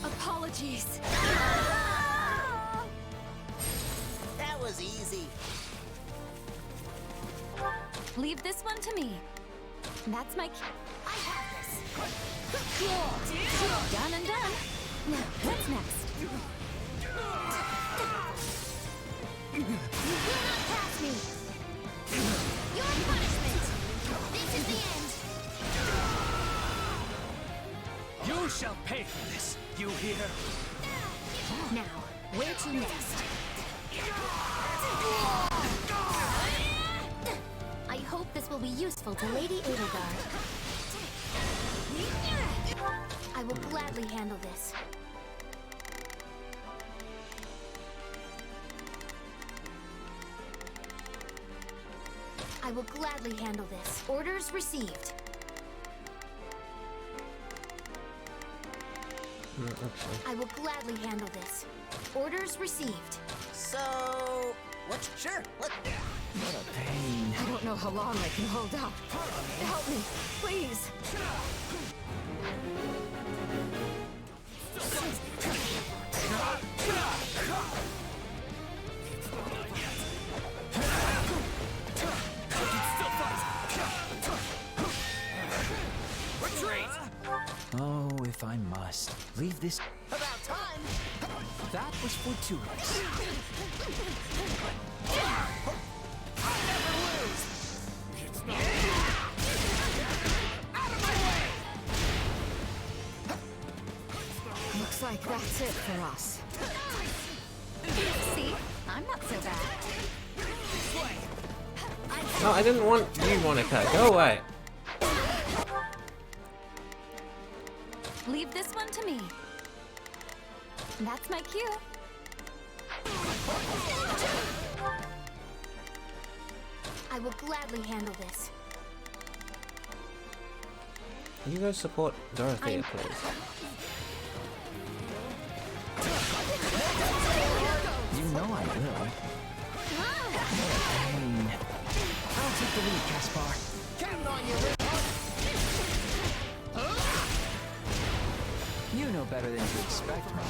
Apologies. That was easy. Leave this one to me. That's my cue. I have this. Done and done. Now, what's next? You will not pass me. Your punishment. This is the end. You shall pay for this. You hear? Now, where to next? I hope this will be useful to Lady Edelgard. I will gladly handle this. I will gladly handle this. Orders received. I will gladly handle this. Orders received. So, what? Sure, what? What a pain. I don't know how long I can hold out. Help me, please. Oh, if I must. Leave this... About time! That was fortuitous. I never lose! Out of my way! Looks like that's it for us. See? I'm not so bad. No, I didn't want you, Monica. Go away. Leave this one to me. That's my cue. I will gladly handle this. You go support Dorothea, please. You know I will. Pain. I'll take the lead, Caspar. Counting on you, You know better than to expect much.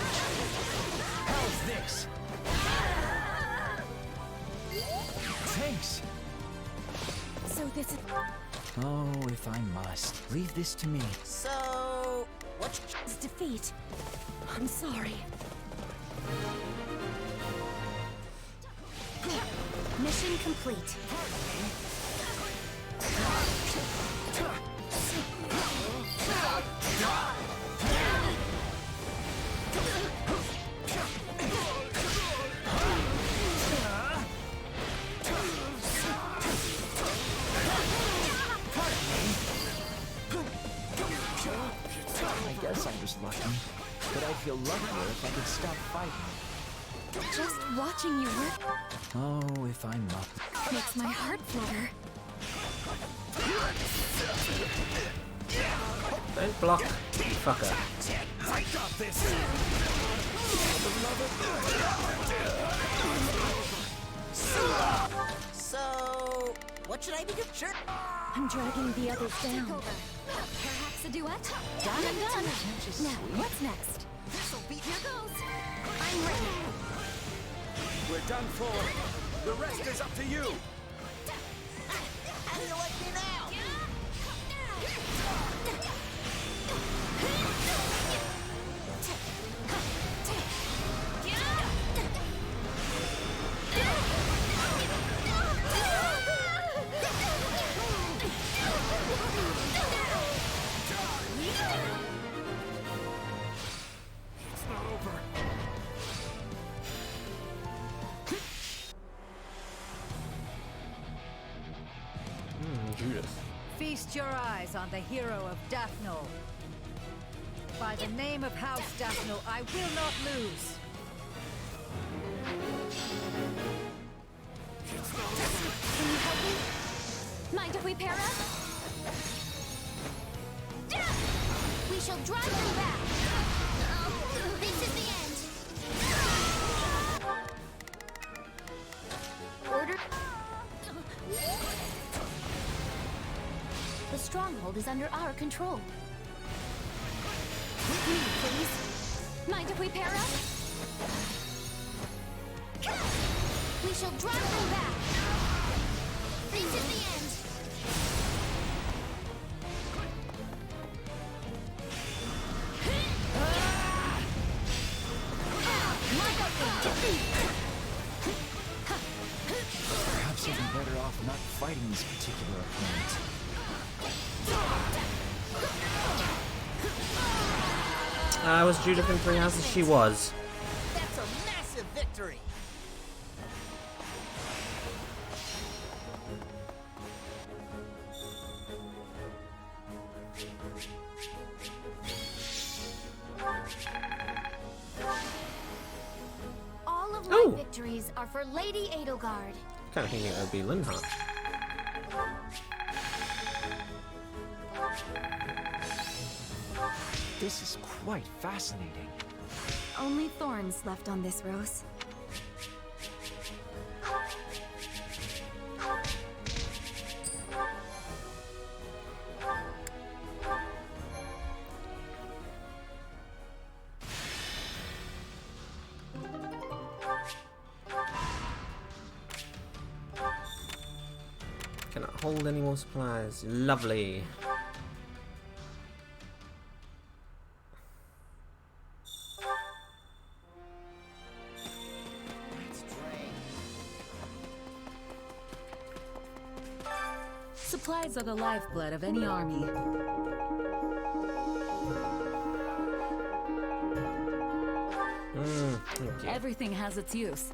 How's this? Thanks. So this is... Oh, if I must. Leave this to me. So, what's defeat. I'm sorry. Mission complete. I guess I was lucky, but I'd feel luckier if I could stop fighting. Just watching you work Oh, if I must. makes my heart flutter. Don't block, fucker. I got this. So, what should I be doing? Sure. I'm dragging the others down. Perhaps a duet? Done and done. Now, what's next? This'll be Here goes. I'm ready. We're done for. The rest is up to you. How do you like me now? It's not over. Judith. Feast your eyes on the hero of Daphno. By the name of House Daphno, I will not lose. Can you help me? Mind if we pair up? We shall drive them back. This is the end. Order. The stronghold is under our control. With me, please. Mind if we pair up? We shall drive them back. This is the end. Perhaps I'd be better off not fighting this particular opponent. Was Judith in 3 houses? She was. That's a massive victory. All of my victories are for Lady Edelgard. Kind of thinking it would be Linhardt. This is quite fascinating. Only thorns left on this rose. Cannot hold any more supplies. Lovely. Supplies are the lifeblood of any army. Thank you. Everything has its use.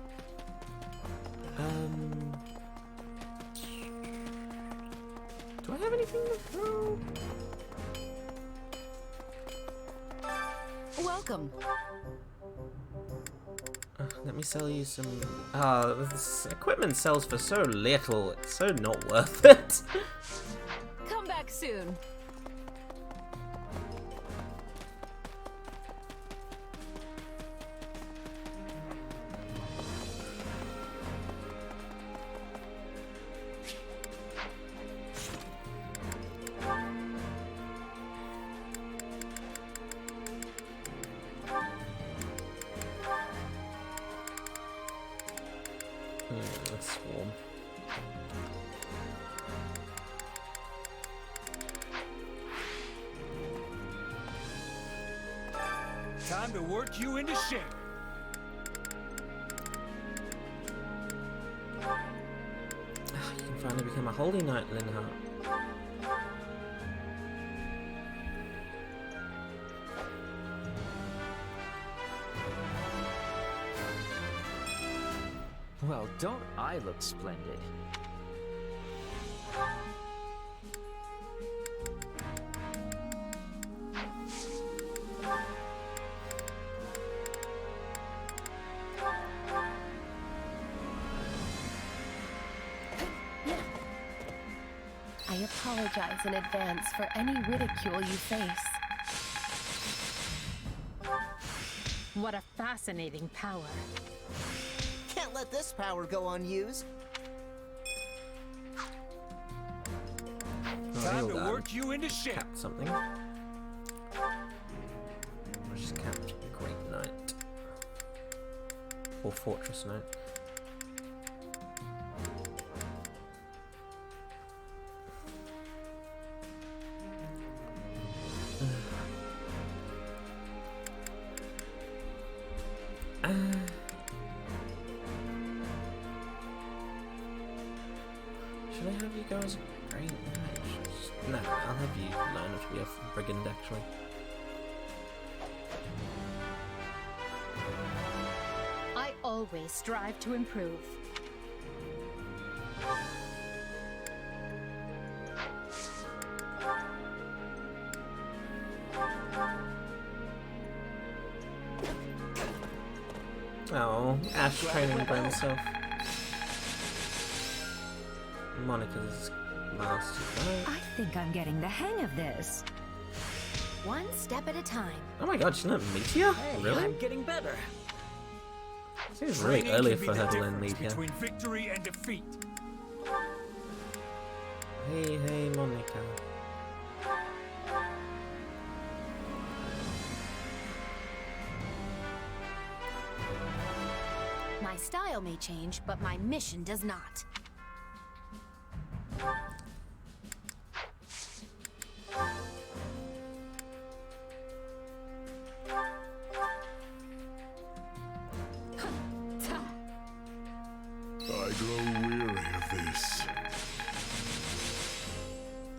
Do I have anything to throw? welcome. Let me sell you some. This equipment sells for so little. It's so not worth it. Come back soon. Let's swarm. Time to work you into shape. You can finally become a holy knight, Linhardt. Well, don't I look splendid? I apologize in advance for any ridicule you face. What a fascinating power. Can't let this power go unused. Time to work you into shape. Cap something. Or just cap Great Knight. Or Fortress Knight. Should I have you go as a Great Knight? No, I'll have you learn how to be a brigand, actually. I always strive to improve. Oh, Ash training by himself. Monica's master. I think I'm getting the hang of this. One step at a time. Oh my god, she learned Meteor? Hey, Really? I'm getting better. Seems really Training early can be for the her to learn difference Meteor. between victory and defeat. Hey, Monica. My style may change, but my mission does not. I grow weary of this.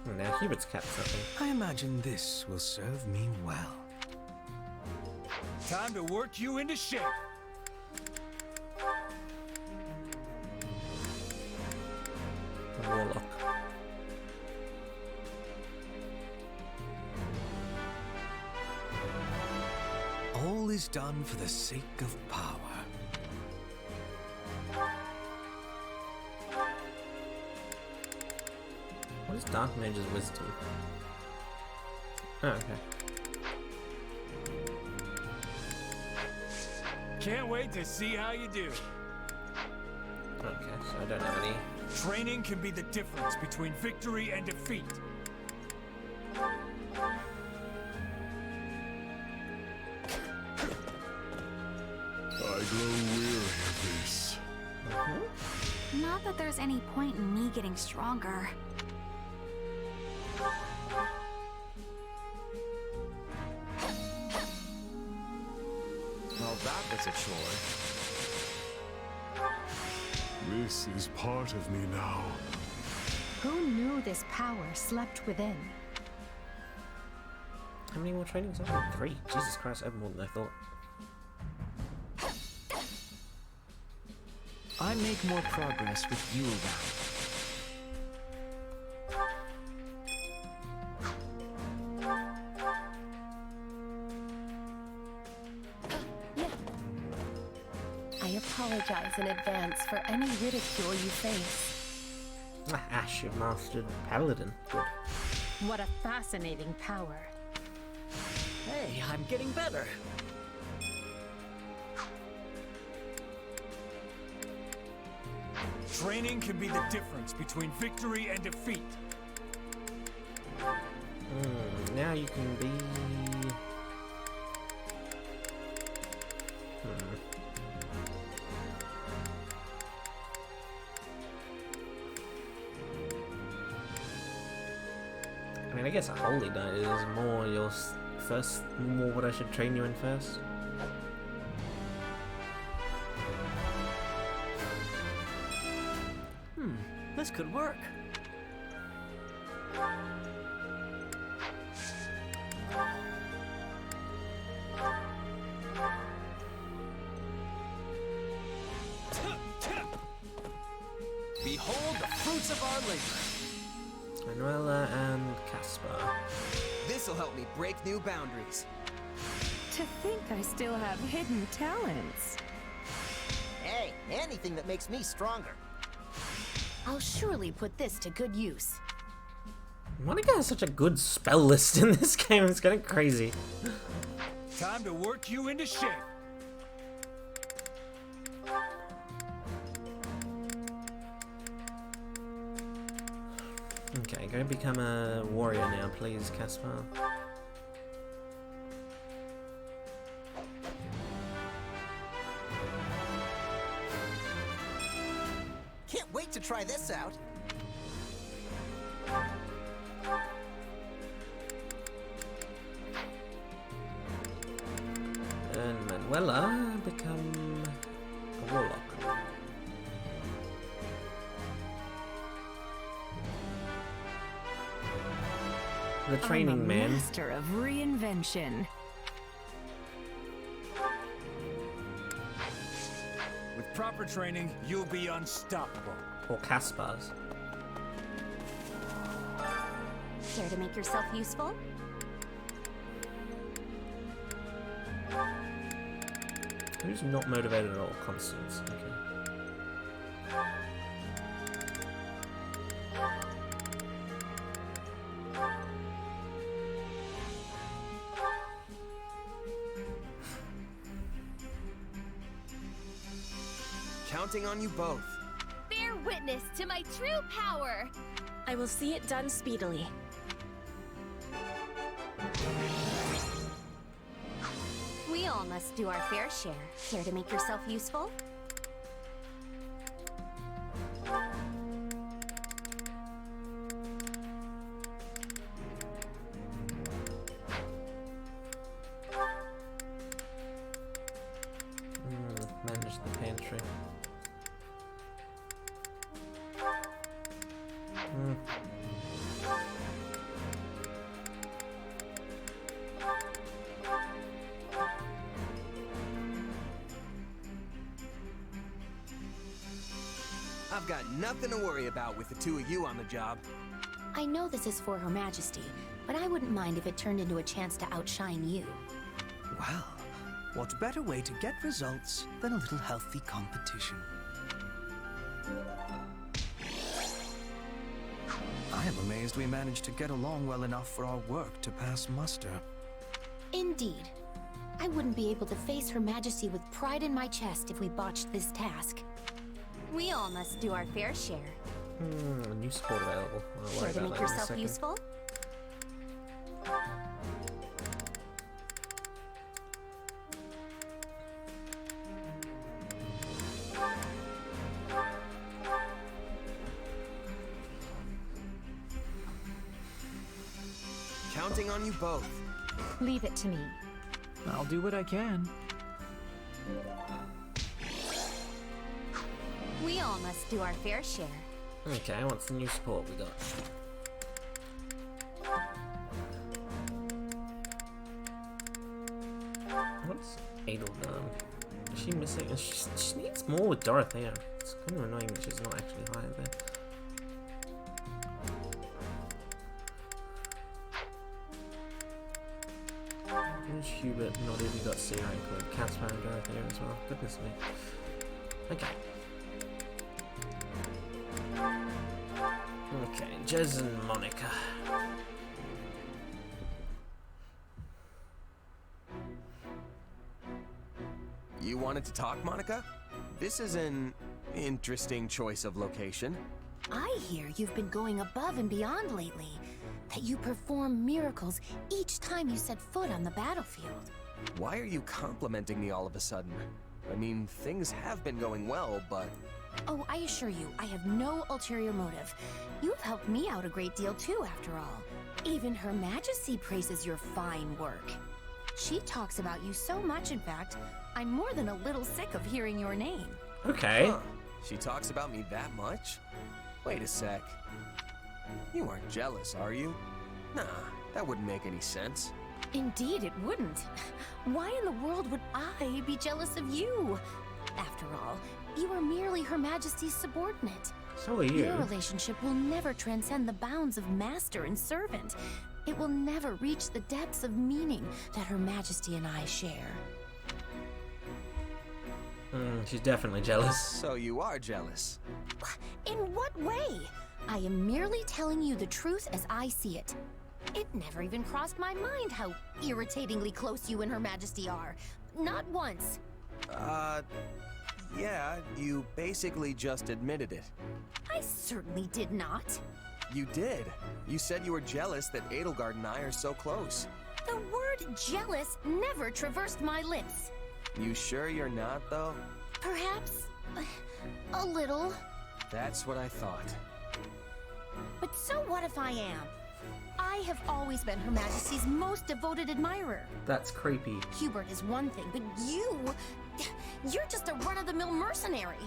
Oh, now Hubert's capped something. I imagine this will serve me well. Time to work you into shape. A Warlock. All is done for the sake of power. What is Dark Mage's wisdom? Oh, okay. Can't wait to see how you do. Okay, so I don't have any. Training can be the difference between victory and defeat. I grow weary of this. Not that there's any point in me getting stronger. Well, that was a chore. This is part of me now. Who knew this power slept within? How many more trainings are there? 3. Jesus Christ, I have more than I thought. I make more progress with you around. apologize in advance for any ridicule you face. Ash, you've mastered Paladin. Good. What a fascinating power. Hey, I'm getting better. Training can be the difference between victory and defeat. Now you can be... I mean, I guess a Holy Knight is more your more what I should train you in first. This could work. Behold the fruits of our labor. Manuela and Caspar. This'll help me break new boundaries. To think I still have hidden talents. Hey, anything that makes me stronger. I'll surely put this to good use. Monica has such a good spell list in this game, it's getting crazy. Time to work you into shape. Okay, go become a warrior now, please, Caspar. Can't wait to try this out. And Manuela become a warlock. The training I'm a man. Master of reinvention. With proper training, you'll be unstoppable. Or Caspar's. Care to make yourself useful? Who's not motivated at all? Constance. Okay. Counting on you both. Bear witness to my true power. I will see it done speedily. We all must do our fair share. Care to make yourself useful? Manage the pantry. I've got nothing to worry about with the two of you on the job. I know this is for Her Majesty, but I wouldn't mind if it turned into a chance to outshine you. Well, what better way to get results than a little healthy competition? I am amazed we managed to get along well enough for our work to pass muster. Indeed. I wouldn't be able to face Her Majesty with pride in my chest if we botched this task. We all must do our fair share. New support available. I'll worry Care to about make that in a yourself second. useful? Counting on you both. Leave it to me. I'll do what I can. We all must do our fair share. Okay, what's the new support we got? What's Adelgard? Is she missing? She needs more with Dorothea. It's kind of annoying that she's not actually higher there. Where's Hubert not even got C rank with Caspar and Dorothea as well? Goodness me. Okay. Okay, Jez and Monica. You wanted to talk, Monica? This is an interesting choice of location. I hear you've been going above and beyond lately. That you perform miracles each time you set foot on the battlefield. Why are you complimenting me all of a sudden? I mean, things have been going well, but... Oh, I assure you, I have no ulterior motive. You've helped me out a great deal too, after all. Even Her Majesty praises your fine work. She talks about you so much, in fact, I'm more than a little sick of hearing your name. Okay. Huh. She talks about me that much? Wait a sec. You aren't jealous, are you? Nah, that wouldn't make any sense. Indeed, it wouldn't. Why in the world would I be jealous of you? After all, you are merely Her Majesty's subordinate. So are you. Your relationship will never transcend the bounds of master and servant. It will never reach the depths of meaning that Her Majesty and I share. She's definitely jealous. So you are jealous. In what way? I am merely telling you the truth as I see it. It never even crossed my mind how irritatingly close you and Her Majesty are. Not once. Yeah, you basically just admitted it. I certainly did not. You did. You said you were jealous that Edelgard and I are so close. The word jealous never traversed my lips. You sure you're not, though? Perhaps a little. That's what I thought. But so what if I am? I have always been Her Majesty's most devoted admirer. That's creepy. Hubert is one thing, but you're just a run-of-the-mill mercenary.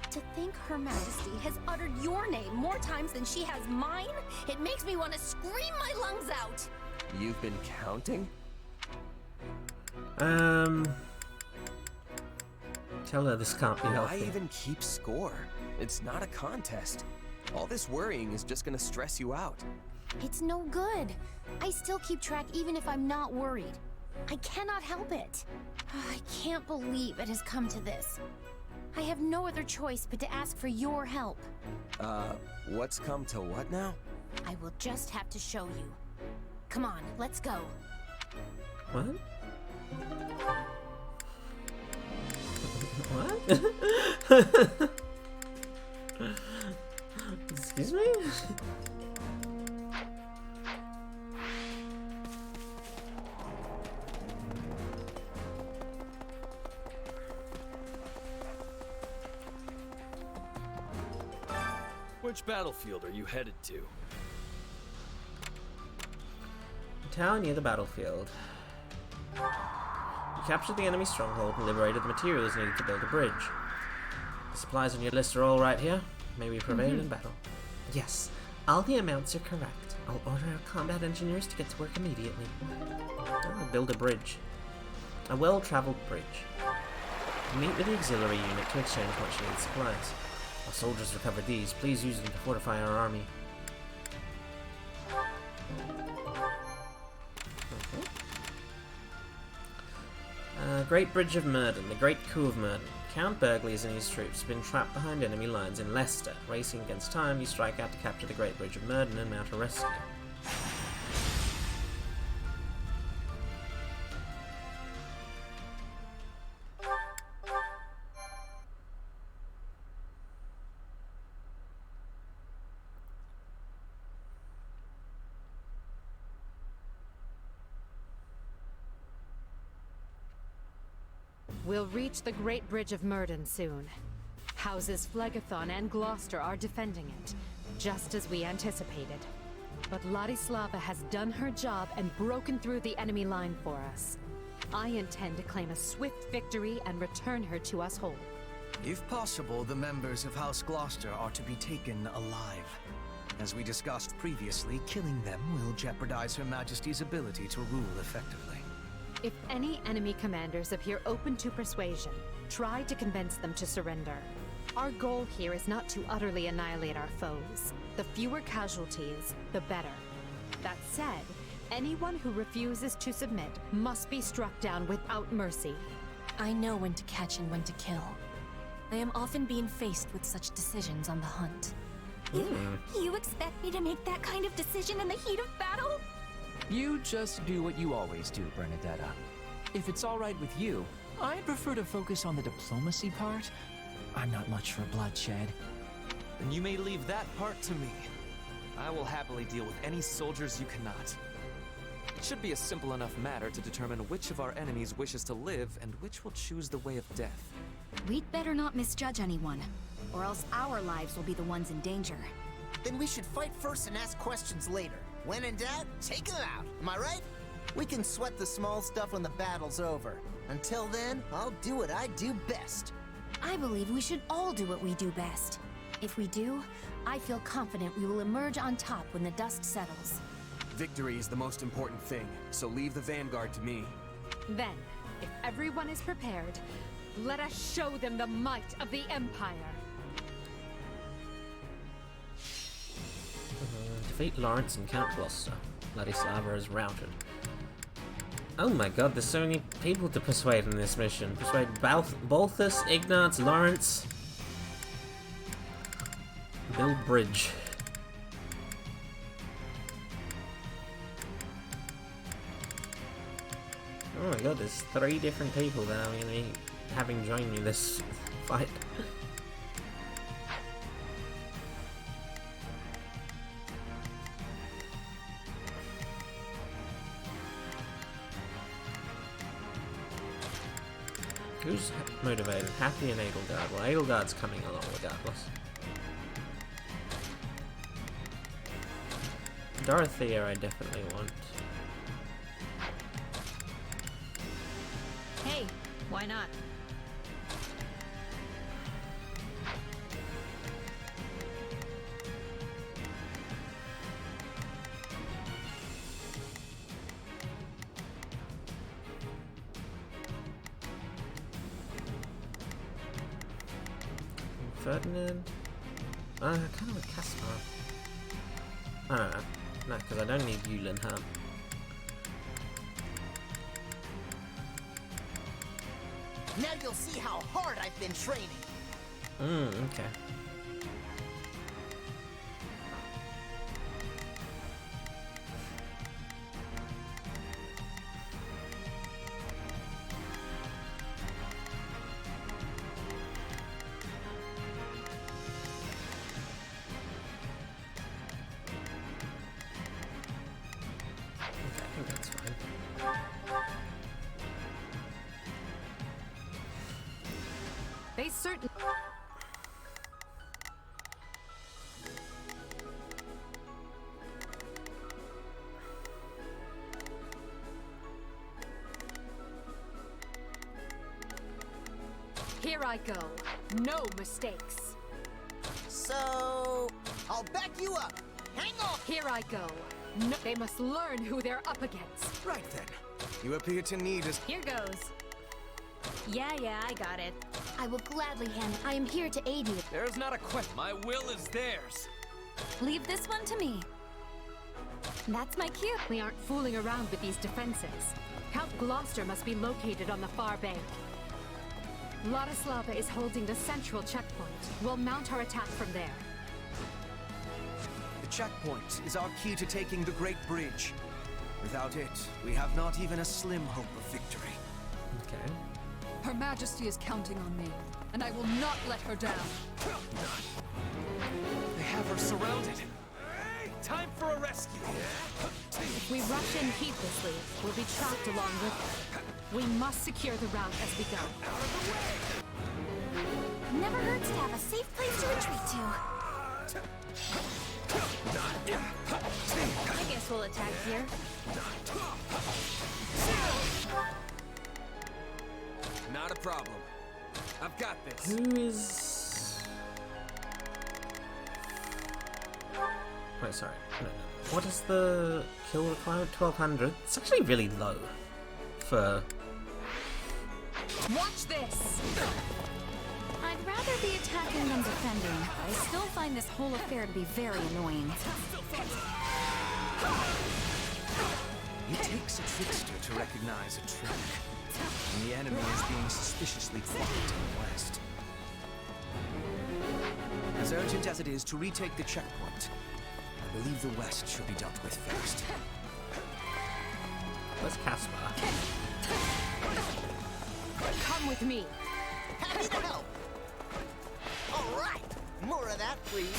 To think Her Majesty has uttered your name more times than she has mine, it makes me want to scream my lungs out. You've been counting? Tell her this can't be healthy. Why even keep score? It's not a contest. All this worrying is just gonna stress you out. It's no good. I still keep track even if I'm not worried. I cannot help it. I can't believe it has come to this. I have no other choice but to ask for your help. What's come to what now? I will just have to show you. Come on, let's go. What? What? Excuse me? Which battlefield are you headed to? A town near the battlefield. You captured the enemy stronghold and liberated the materials needed to build a bridge. The supplies on your list are all right here. May we prevail in battle. Yes, all the amounts are correct. I'll order our combat engineers to get to work immediately. Build a bridge. A well-traveled bridge. Meet with the auxiliary unit to exchange much needed supplies. Our soldiers recovered these. Please use them to fortify our army. Great Bridge of Murden, the Great Coup of Murden. Count Burgleys and his troops have been trapped behind enemy lines in Leicester. Racing against time, you strike out to capture the Great Bridge of Murden and mount a rescue. We'll reach the Great Bridge of Murden soon. Houses Phlegethon and Gloucester are defending it, just as we anticipated. But Ladislava has done her job and broken through the enemy line for us. I intend to claim a swift victory and return her to us whole. If possible, the members of House Gloucester are to be taken alive. As we discussed previously, killing them will jeopardize Her Majesty's ability to rule effectively. If any enemy commanders appear open to persuasion, try to convince them to surrender. Our goal here is not to utterly annihilate our foes. The fewer casualties, the better. That said, anyone who refuses to submit must be struck down without mercy. I know when to catch and when to kill. I am often being faced with such decisions on the hunt. You expect me to make that kind of decision in the heat of battle? You just do what you always do, Bernadetta. If it's all right with you, I'd prefer to focus on the diplomacy part. I'm not much for bloodshed. Then you may leave that part to me. I will happily deal with any soldiers you cannot. It should be a simple enough matter to determine which of our enemies wishes to live and which will choose the way of death. We'd better not misjudge anyone, or else our lives will be the ones in danger. Then we should fight first and ask questions later. When in doubt, take them out. Am I right? We can sweat the small stuff when the battle's over. Until then, I'll do what I do best. I believe we should all do what we do best. If we do, I feel confident we will emerge on top when the dust settles. Victory is the most important thing, so leave the vanguard to me. Then, if everyone is prepared, let us show them the might of the Empire. Defeat Lawrence and Count Gloucester. Ladislava is routed. Oh my god, there's so many people to persuade in this mission. Persuade Balthus, Ignatz, Lawrence, build bridge. Oh my god, there's 3 different people that I'm going to be having join me this fight. Who's motivated? Happy and Edelgard. Well, Edelgard's coming along regardless. Dorothea I definitely want. Hey, why not? Ferdinand? Kind of with Caspar. I don't know. No, because I don't need Yulin Hunt. Now you'll see how hard I've been training. Okay. I think that's fine. They certainly... Here I go. No mistakes. So, I'll back you up. Hang on! Here I go. No, they must learn who they're up against. Right then. You appear to need us. Here goes. Yeah, I got it. I will gladly hand. I am here to aid you. There's not a question. My will is theirs. Leave this one to me. That's my cue. We aren't fooling around with these defenses. Count Gloucester must be located on the far bank. Ladislava is holding the central checkpoint. We'll mount our attack from there. The checkpoint is our key to taking the Great Bridge. Without it, we have not even a slim hope of victory. Okay. Her Majesty is counting on me, and I will not let her down. They have her surrounded. Time for a rescue. If we rush in heedlessly, we'll be trapped along with her. We must secure the route as we go. Never hurts to have a safe place to retreat to. I guess we'll attack here. Not a problem. I've got this. Who is... Wait, sorry. No. What is the kill requirement? 1200? It's actually really low for... Watch this! I'd rather be attacking than defending, but I still find this whole affair to be very annoying. It takes a trickster to recognize a trick. And the enemy is being suspiciously quiet in the west. As urgent as it is to retake the checkpoint, I believe the West should be dealt with first. Where's Caspar? Come with me. Happy to help. All right, more of that, please.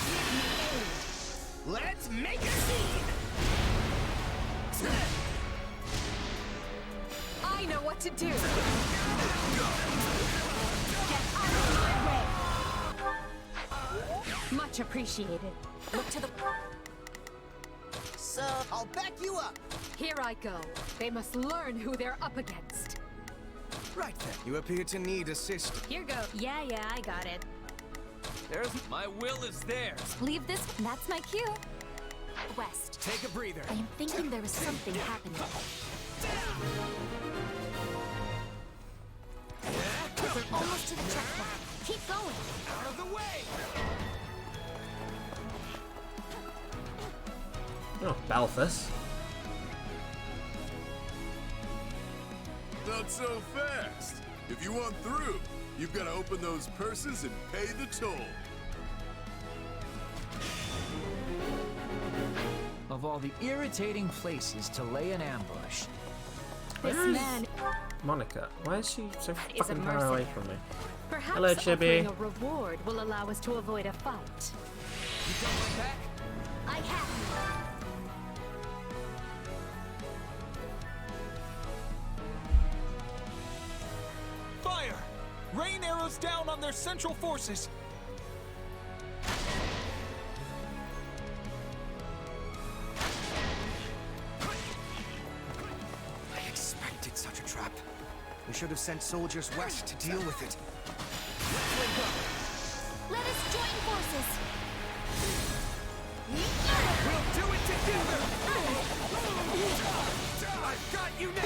Let's make a scene. I know what to do. Get out of my way. Much appreciated. Look to the... So, I'll back you up. Here I go. They must learn who they're up against. Right then. You appear to need assistance. Here go. Yeah, I got it. There's my will is theirs. Leave this. That's my cue. West. Take a breather. I am thinking there is something happening. We're almost to the checkpoint. Keep going. Out of the way! Oh, Balthus. Not so fast. If you want through, you've got to open those purses and pay the toll. Of all the irritating places to lay an ambush. This Where is man Monica? Why is she so is a fucking far away mercenary. from me? Perhaps Hello, Chibi. offering a reward will allow us to avoid a fight. You got my back? I have Fire! Rain arrows down on their central forces! I expected such a trap. We should have sent soldiers west to deal with it. Let us join forces. We'll do it together! I've got you now!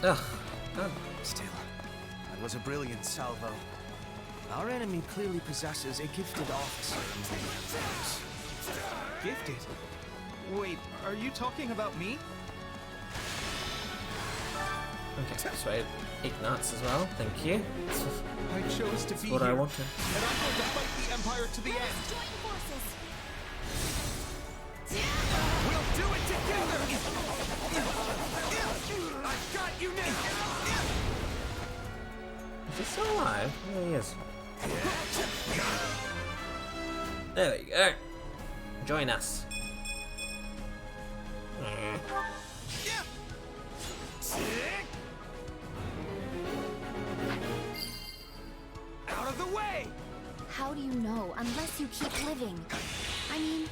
Ugh. Oh. Still, that was a brilliant salvo. Our enemy clearly possesses a gifted officer. Gifted? Wait, are you talking about me? Okay, persuade Ignatz as well. Thank you. I chose to That's be what I here, wanted. and I'm going to fight the Empire to the end. Join forces. We'll do it together! I've got you now! Is he still alive? Yeah, he is. There we go. Join us. Out of the way! How do you know unless you keep living? I mean,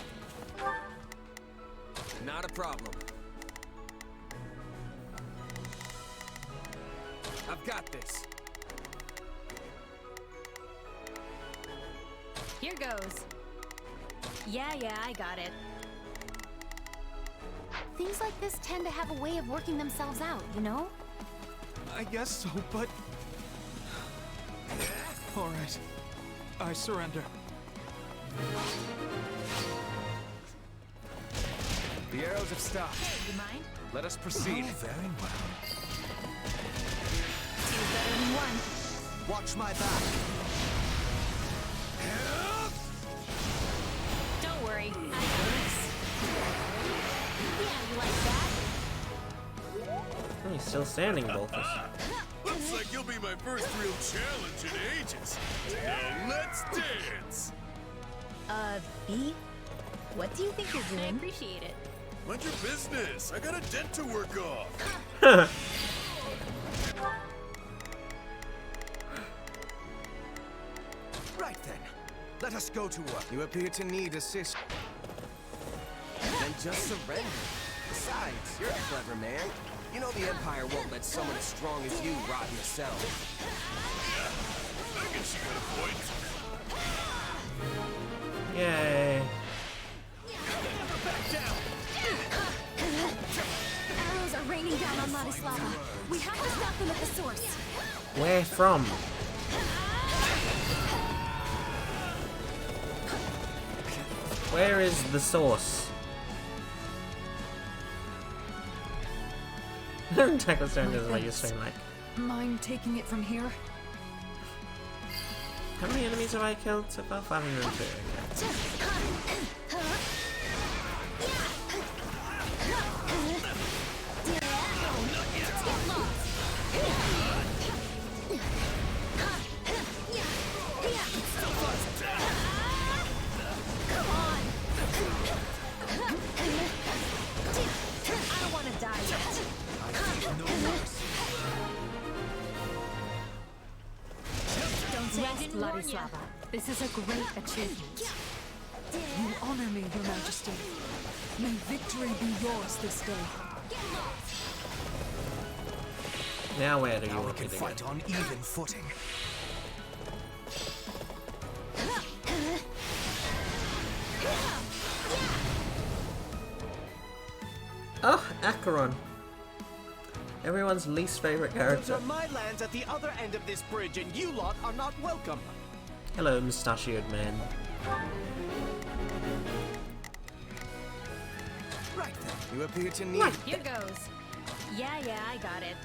Not a problem. I've got this. Here goes. Yeah, I got it. things like this tend to have a way of working themselves out, you know? I guess so, but... Alright. I surrender. The arrows have stopped. Hey, you mind? Let us proceed. Oh, very well. Two better than one. Watch my back. Don't worry, I got this. Yeah, you like that? Oh, he's still standing, Balthus. Looks like you'll be my first real challenge in ages. Now let's dance. B? What do you think you're I doing? appreciate it. Mind your business. I got a dent to work off. Right then. Let us go to work. You appear to need assist. Then just surrender. Besides, you're a clever man. You know the Empire won't let someone as strong as you rot in a cell. I guess you got a point. Yay. Arrows are raining down on Ladislava. We have to stop them at the source. Where from? Where is the source? Tackle stone is what you're saying, like. Mind taking it from here? How many enemies have I killed so far? 502. I don't want to die yet. Rest, Vladislava. This is a great achievement. You honor me, Your Majesty. May victory be yours this day. Now where do you Now we want me can to fight go? on even footing. Oh, Acheron. Everyone's least favorite Those character. are my lands at the other end of this bridge, and you lot are not welcome. Hello, mustachioed man. Right then, you appear to need... Here goes. Yeah, I got it.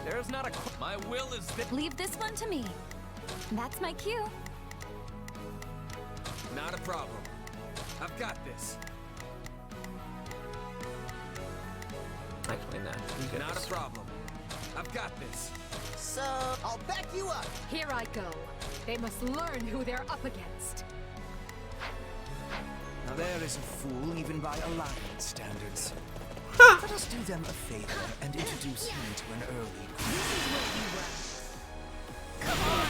There's not a... My will is... Leave this one to me. That's my cue. Not a problem. I've got this. Actually, no. You get Not this. a problem. I've got this. So, I'll back you up. Here I go. They must learn who they're up against. Now there is a fool even by Alliance standards. Let us do them a favor and introduce him to an early group. Come on.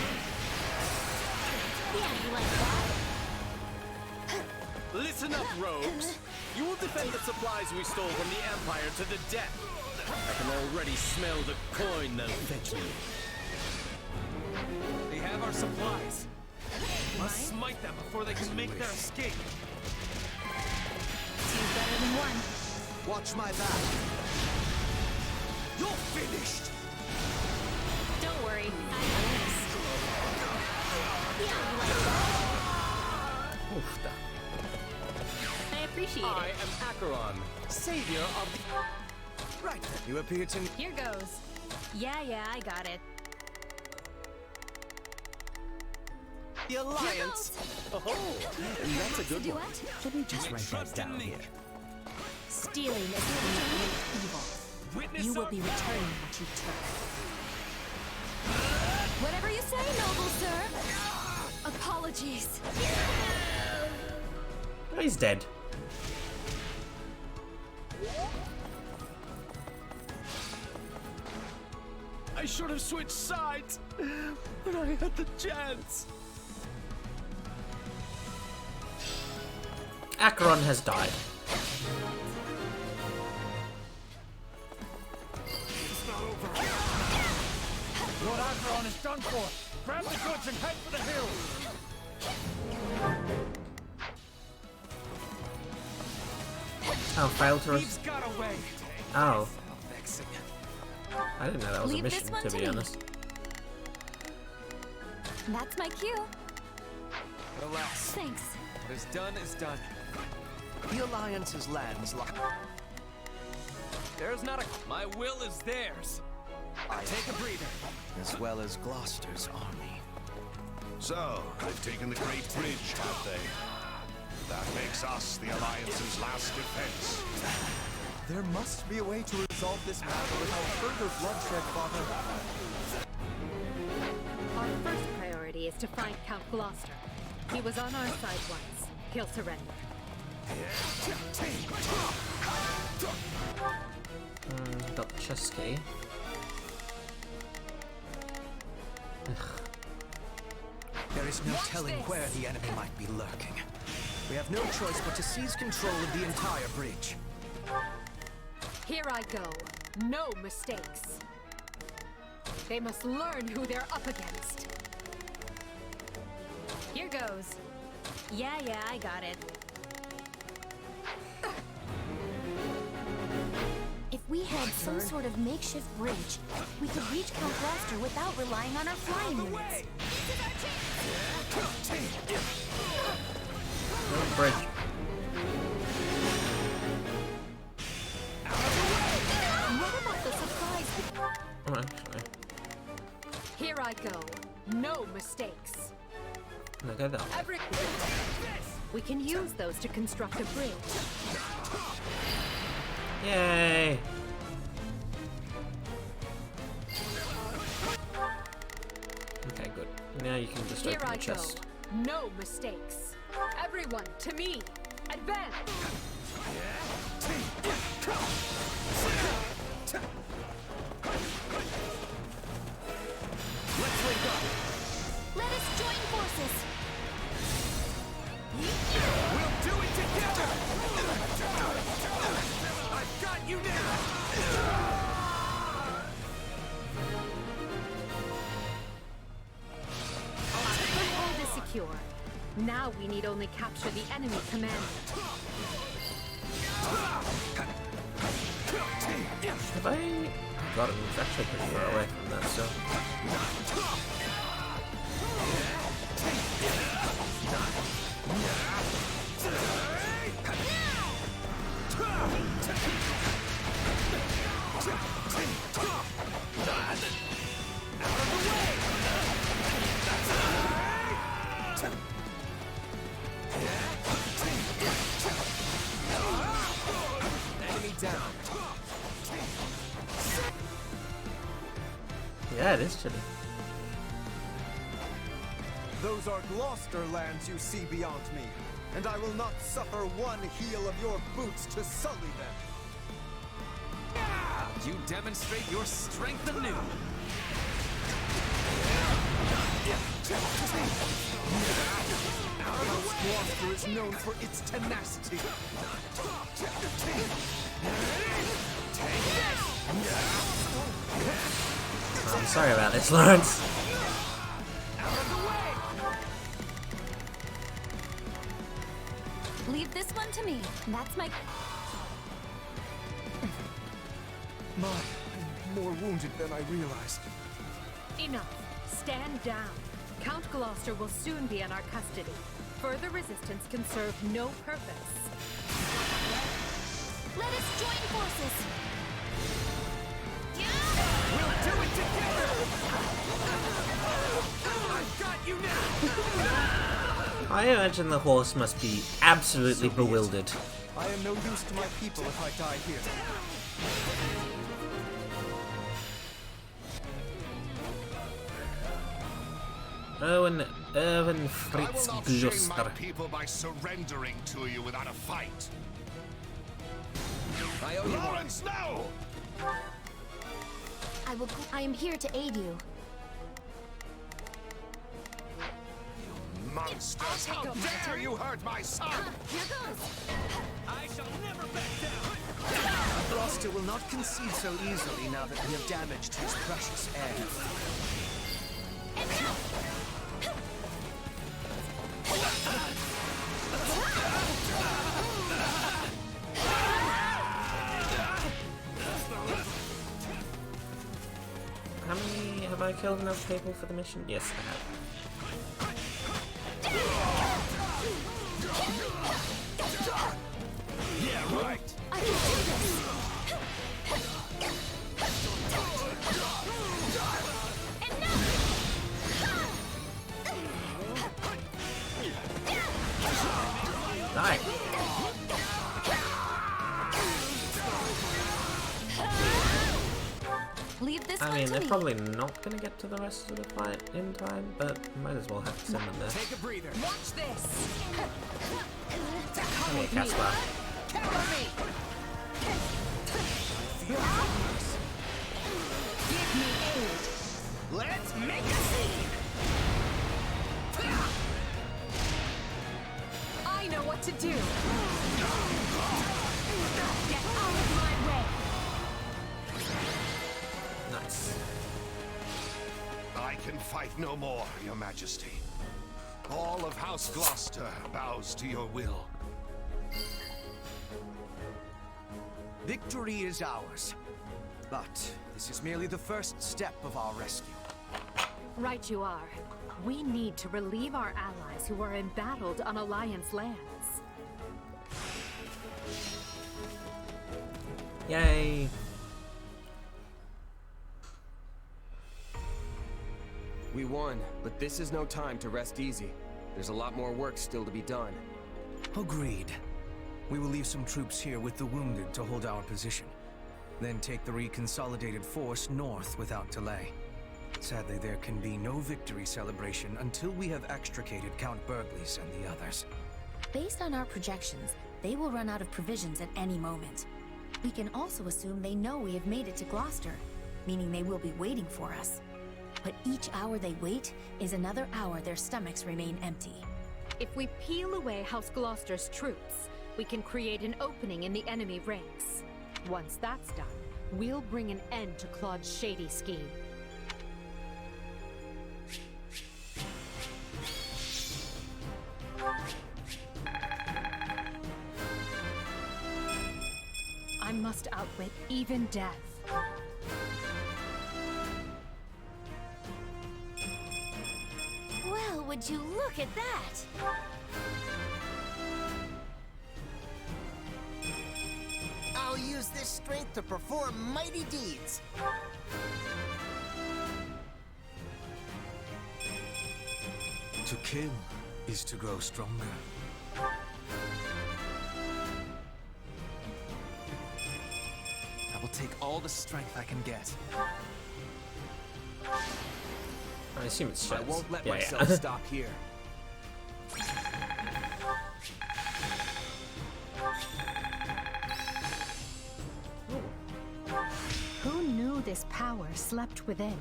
Yeah, you like that? Listen up, rogues. You will defend the supplies we stole from the Empire to the death. I can already smell the coin they'll fetch me. They have our supplies. Must smite them before they can make their escape. Two's better than one. Watch my back. You're finished. Don't worry, I got this. Yeah, you like that? Oof, da. I appreciate I it. am Acheron, savior of the... Right then, you appear to... Here goes. Yeah, I got it. The Alliance. Oh, that's a good Do one. it? Let me just write that down here. Stealing is great evil. Witness You will our- be returning what you took. Whatever you say, noble sir. Apologies. Oh, he's dead. I should have switched sides when I had the chance. Acheron has died. Lord Acheron is done for. Grab the goods and head for the hills. Oh, failed to... He's got away. Oh. Vexing. I didn't know that was Leave a this mission, one to to be me. honest. That's my cue. Alas, Thanks. what is done is done. The Alliance's lands lie... There's not a... My will is theirs. Take a breather. as well as Gloucester's army. So, they've taken the Great Bridge, have they? That makes us the Alliance's last defense. There must be a way to resolve this matter without further bloodshed, Father. Our first priority is to find Count Gloucester. He was on our side once. He'll surrender. Got the chest key. There is no telling where the enemy might be lurking. We have no choice but to seize control of the entire bridge. Here I go. No mistakes. They must learn who they're up against. Here goes. Yeah, I got it. If we had some sort of makeshift bridge, we could reach Count Gloucester without relying on our flying units. Bridge. Here I go. No mistakes. No, go that way. We can use those to construct a bridge. Yay! Okay, good. Now you can just Here open I the chest. go. No mistakes. Everyone, to me. Advance. Let's link up. Let us join forces. We'll do it together. I've got you now. Foothold is secure. Now we need only capture the enemy commander. Have I got him? He's actually pretty far away from that, so. Enemy down. Yeah, it is chilly. Those are Gloucester lands you see beyond me, and I will not suffer one heel of your boots to sully them. You demonstrate your strength anew. House Gloucester is known for its tenacity. I'm sorry about this, Lawrence. Leave this one to me. That's my... I'm more wounded than I realized. Enough. Stand down. Count Gloucester will soon be in our custody. Further resistance can serve no purpose. Let us join forces. We'll do it together. I've got you now. I imagine the horse must be absolutely bewildered. I am no use to my people if I die here. I Erwin will Fritz not shame my Gloucester. people by surrendering to you without a fight. I owe you one. Lawrence, no! I am here to aid you. Monsters, how dare you hurt my son! Here goes. I shall never back down. Gloucester will not concede so easily now that we have damaged his precious heir. How many have I killed enough people for the mission? Yes, I have. Yeah, right. I can do this. Die. Leave this I one mean, to they're me. probably not gonna get to the rest of the fight in time, but might as well have send them there. Take a breather. Watch this. Come here, Casper. Give me aid. Let's make a scene. I know what to do. Get out of my way. Nice. I can fight no more, Your Majesty. All of House Gloucester bows to your will. Victory is ours. But this is merely the first step of our rescue. Right you are. We need to relieve our allies who are embattled on Alliance lands. Yay! We won, but this is no time to rest easy. There's a lot more work still to be done. Agreed. We will leave some troops here with the wounded to hold our position. Then take the reconsolidated force north without delay. Sadly, there can be no victory celebration until we have extricated Count Burgley's and the others. Based on our projections, they will run out of provisions at any moment. We can also assume they know we have made it to Gloucester, meaning they will be waiting for us. But each hour they wait is another hour their stomachs remain empty. If we peel away House Gloucester's troops, we can create an opening in the enemy ranks. Once that's done, we'll bring an end to Claude's shady scheme. I must outwit even death. Well, would you look at that? I'll use this strength to perform mighty deeds. To kill is to grow stronger. I will take all the strength I can get. I assume it's I Sheds. won't let Yeah, myself yeah. stop here. Who knew this power slept within?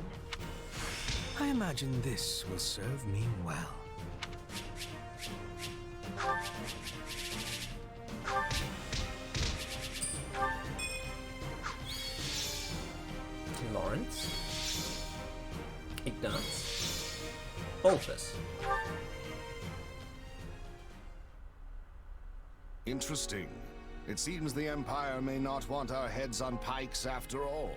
I imagine this will serve me well. Lawrence. Ignatz. Boltus. Interesting. It seems the Empire may not want our heads on pikes after all.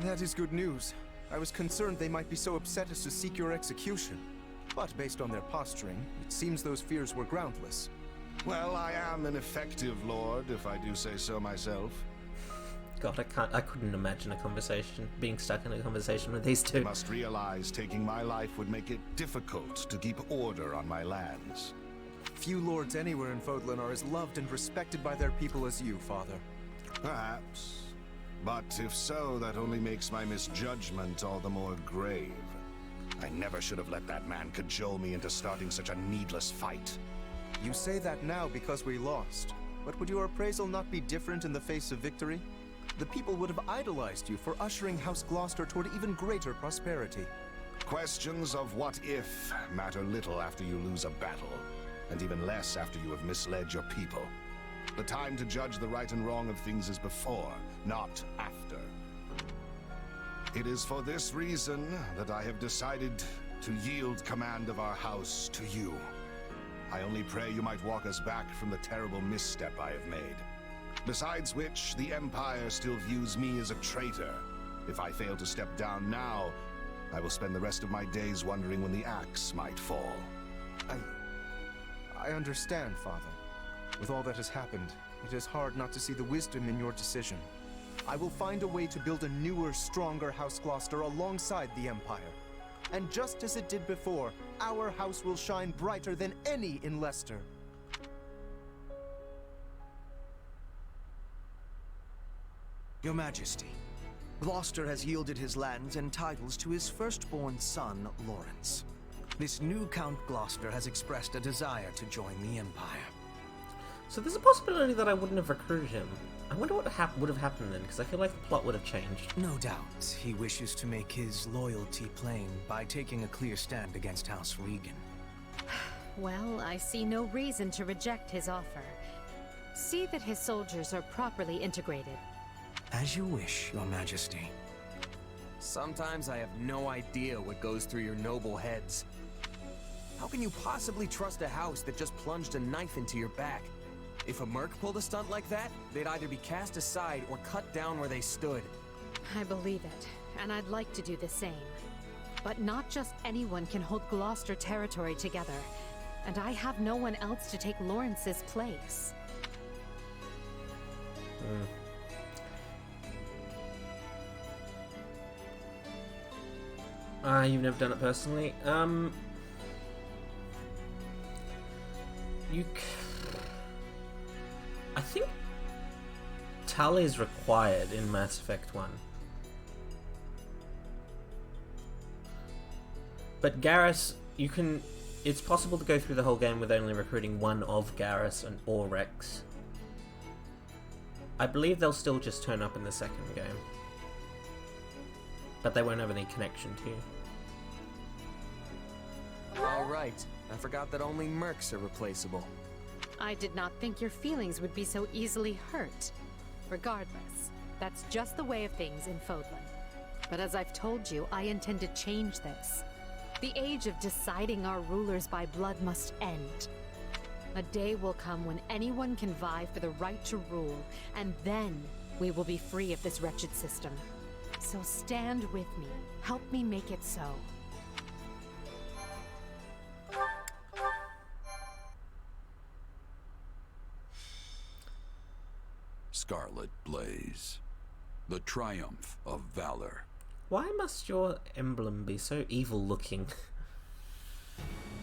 That is good news. I was concerned they might be so upset as to seek your execution. But based on their posturing, it seems those fears were groundless. Well, I am an effective lord, if I do say so myself. God, I couldn't imagine being stuck in a conversation with these two. You must realize taking my life would make it difficult to keep order on my lands. Few lords anywhere in Fodlan are as loved and respected by their people as you, Father. Perhaps. But if so, that only makes my misjudgment all the more grave. I never should have let that man cajole me into starting such a needless fight. You say that now because we lost. But would your appraisal not be different in the face of victory? The people would have idolized you for ushering House Gloucester toward even greater prosperity. Questions of what if matter little after you lose a battle, and even less after you have misled your people. The time to judge the right and wrong of things is before, not after. It is for this reason that I have decided to yield command of our house to you. I only pray you might walk us back from the terrible misstep I have made. Besides which, the Empire still views me as a traitor. If I fail to step down now, I will spend the rest of my days wondering when the axe might fall. I understand, Father. With all that has happened, it is hard not to see the wisdom in your decision. I will find a way to build a newer, stronger House Gloucester alongside the Empire. And just as it did before, our house will shine brighter than any in Leicester. Your Majesty, Gloucester has yielded his lands and titles to his firstborn son, Lawrence. This new Count Gloucester has expressed a desire to join the Empire. So there's a possibility that I wouldn't have recruited him. I wonder what would have happened then, because I feel like the plot would have changed. No doubt, he wishes to make his loyalty plain by taking a clear stand against House Regan. Well, I see no reason to reject his offer. See that his soldiers are properly integrated. As you wish, Your Majesty. Sometimes I have no idea what goes through your noble heads. How can you possibly trust a house that just plunged a knife into your back? If a merc pulled a stunt like that, they'd either be cast aside or cut down where they stood. I believe it, and I'd like to do the same. But not just anyone can hold Gloucester territory together, and I have no one else to take Lawrence's place. You've never done it personally? I think Tal is required in Mass Effect 1. But Garrus, it's possible to go through the whole game with only recruiting one of Garrus or Rex. I believe they'll still just turn up in the second game. But they won't have any connection to you. Alright, I forgot that only mercs are replaceable. I did not think your feelings would be so easily hurt. Regardless, that's just the way of things in Fodlan. But as I've told you, I intend to change this. The age of deciding our rulers by blood must end. A day will come when anyone can vie for the right to rule, and then we will be free of this wretched system. So stand with me. Help me make it so. Scarlet Blaze, the triumph of valor. Why must your emblem be so evil looking?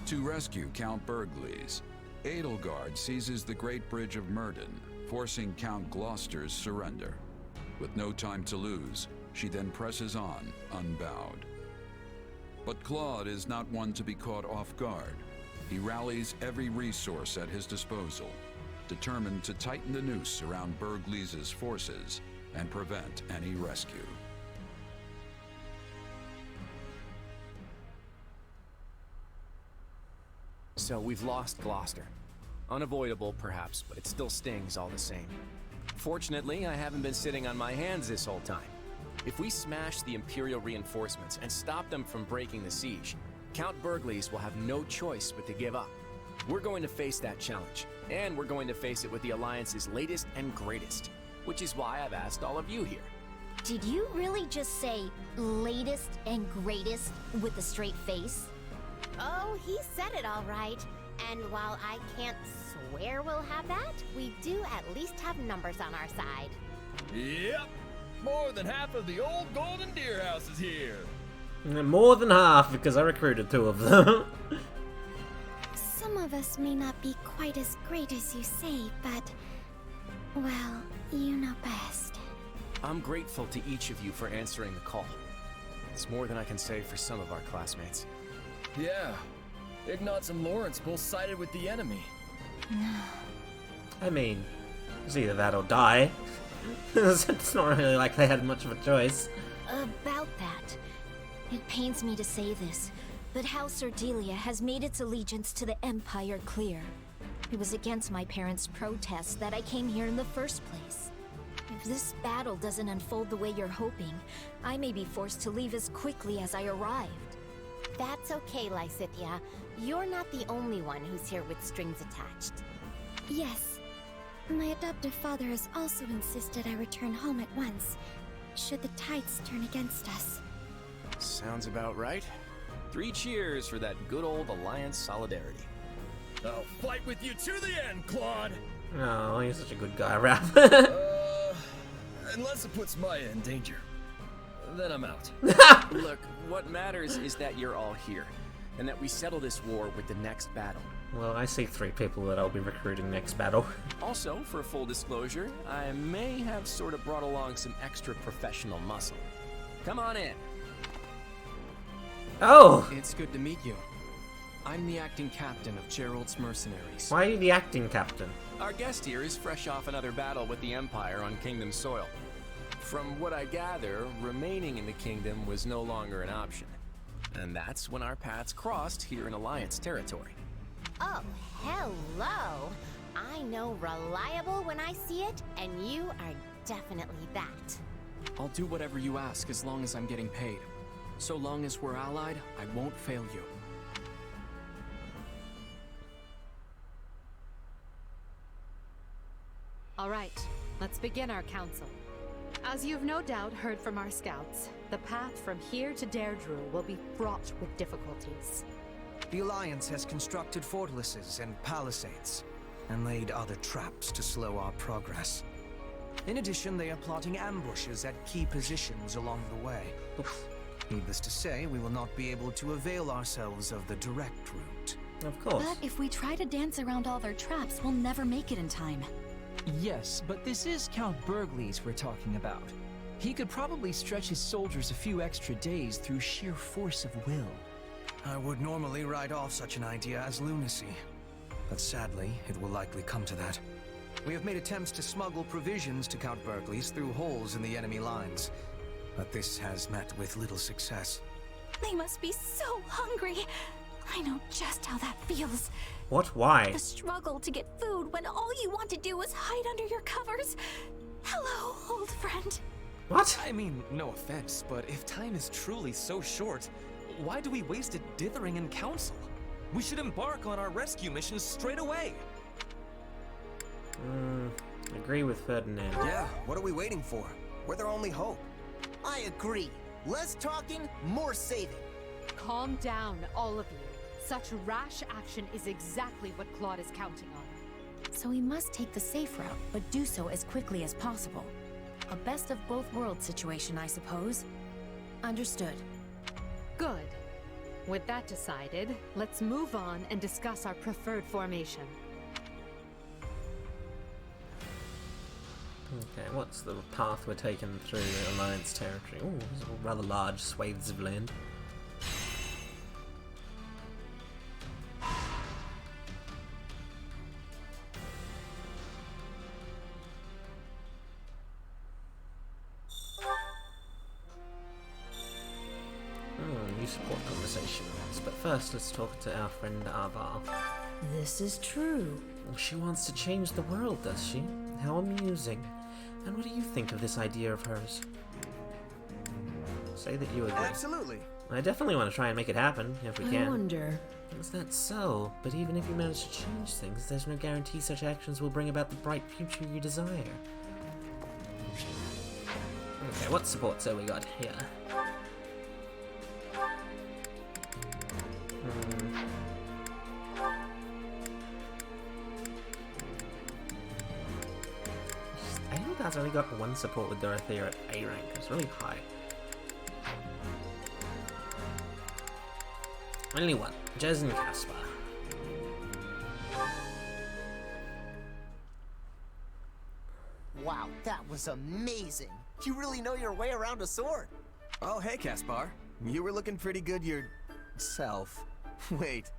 To rescue Count Burgleys, Edelgard seizes the Great Bridge of Myrden, forcing Count Gloucester's surrender. With no time to lose, she then presses on, unbowed. But Claude is not one to be caught off guard. He rallies every resource at his disposal, determined to tighten the noose around Burgleys' forces and prevent any rescue. So we've lost Gloucester. Unavoidable, perhaps, but it still stings all the same. Fortunately, I haven't been sitting on my hands this whole time. If we smash the Imperial reinforcements and stop them from breaking the siege, Count Burgleys will have no choice but to give up. We're going to face that challenge, and we're going to face it with the Alliance's latest and greatest, which is why I've asked all of you here. Did you really just say latest and greatest with a straight face? Oh, he said it all right. And while I can't swear we'll have that, we do at least have numbers on our side. Yep. More than half of the old Golden Deer House is here. More than half, because I recruited 2 of them. Some of us may not be quite as great as you say, but... well, you know best. I'm grateful to each of you for answering the call. It's more than I can say for some of our classmates. Yeah. Ignatz and Lawrence both sided with the enemy. I mean, it's either that or die. It's not really like they had much of a choice. About that, it pains me to say this, but House Ordelia has made its allegiance to the Empire clear. It was against my parents' protest that I came here in the first place. If this battle doesn't unfold the way you're hoping, I may be forced to leave as quickly as I arrived. That's okay, Lysithia. You're not the only one who's here with strings attached. Yes. My adoptive father has also insisted I return home at once, should the tides turn against us. Sounds about right. 3 cheers for that good old Alliance solidarity. I'll fight with you to the end, Claude! Oh, he's such a good guy, Raph. Unless it puts Maya in danger. Then I'm out. Look, what matters is that you're all here, and that we settle this war with the next battle. Well, I see 3 people that I'll be recruiting next battle. Also, for full disclosure, I may have sort of brought along some extra professional muscle. Come on in. Oh! It's good to meet you. I'm the acting captain of Gerald's mercenaries. Why are you the acting captain? Our guest here is fresh off another battle with the Empire on Kingdom soil. From what I gather, remaining in the Kingdom was no longer an option. And that's when our paths crossed here in Alliance territory. Oh, hello! I know reliable when I see it, and you are definitely that. I'll do whatever you ask as long as I'm getting paid. So long as we're allied, I won't fail you. All right, let's begin our council. As you've no doubt heard from our scouts, the path from here to Deirdre will be fraught with difficulties. The Alliance has constructed fortresses and palisades, and laid other traps to slow our progress. In addition, they are plotting ambushes at key positions along the way. Needless to say, we will not be able to avail ourselves of the direct route. Of course. But if we try to dance around all their traps, we'll never make it in time. Yes, but this is Count Burgley's we're talking about. He could probably stretch his soldiers a few extra days through sheer force of will. I would normally write off such an idea as lunacy, but sadly, it will likely come to that. We have made attempts to smuggle provisions to Count Burgley's through holes in the enemy lines, but this has met with little success. They must be so hungry. I know just how that feels. What? Why? The struggle to get food when all you want to do is hide under your covers. Hello, old friend. What? I mean, no offense, but if time is truly so short, why do we waste it dithering in council? We should embark on our rescue mission straight away. Agree with Ferdinand. Yeah, what are we waiting for? We're their only hope. I agree. Less talking, more saving. Calm down, all of you. Such rash action is exactly what Claude is counting on. So we must take the safe route, but do so as quickly as possible. A best of both worlds situation, I suppose. Understood. Good. With that decided, let's move on and discuss our preferred formation. Okay, what's the path we're taking through Alliance territory? Ooh, these are rather large swathes of land. New support conversations. But first, let's talk to our friend Avar. This is true. She wants to change the world, does she? How amusing. And what do you think of this idea of hers? Say that you agree. Absolutely. I definitely want to try and make it happen, if we can. I wonder. Is that so? But even if you manage to change things, there's no guarantee such actions will bring about the bright future you desire. Okay, what supports have we got here? Edelgard's only got one support with Dorothea at A rank. It's really high. Only one. Jez and Caspar. Wow, that was amazing. You really know your way around a sword. Oh, hey, Caspar. You were looking pretty good yourself. Wait,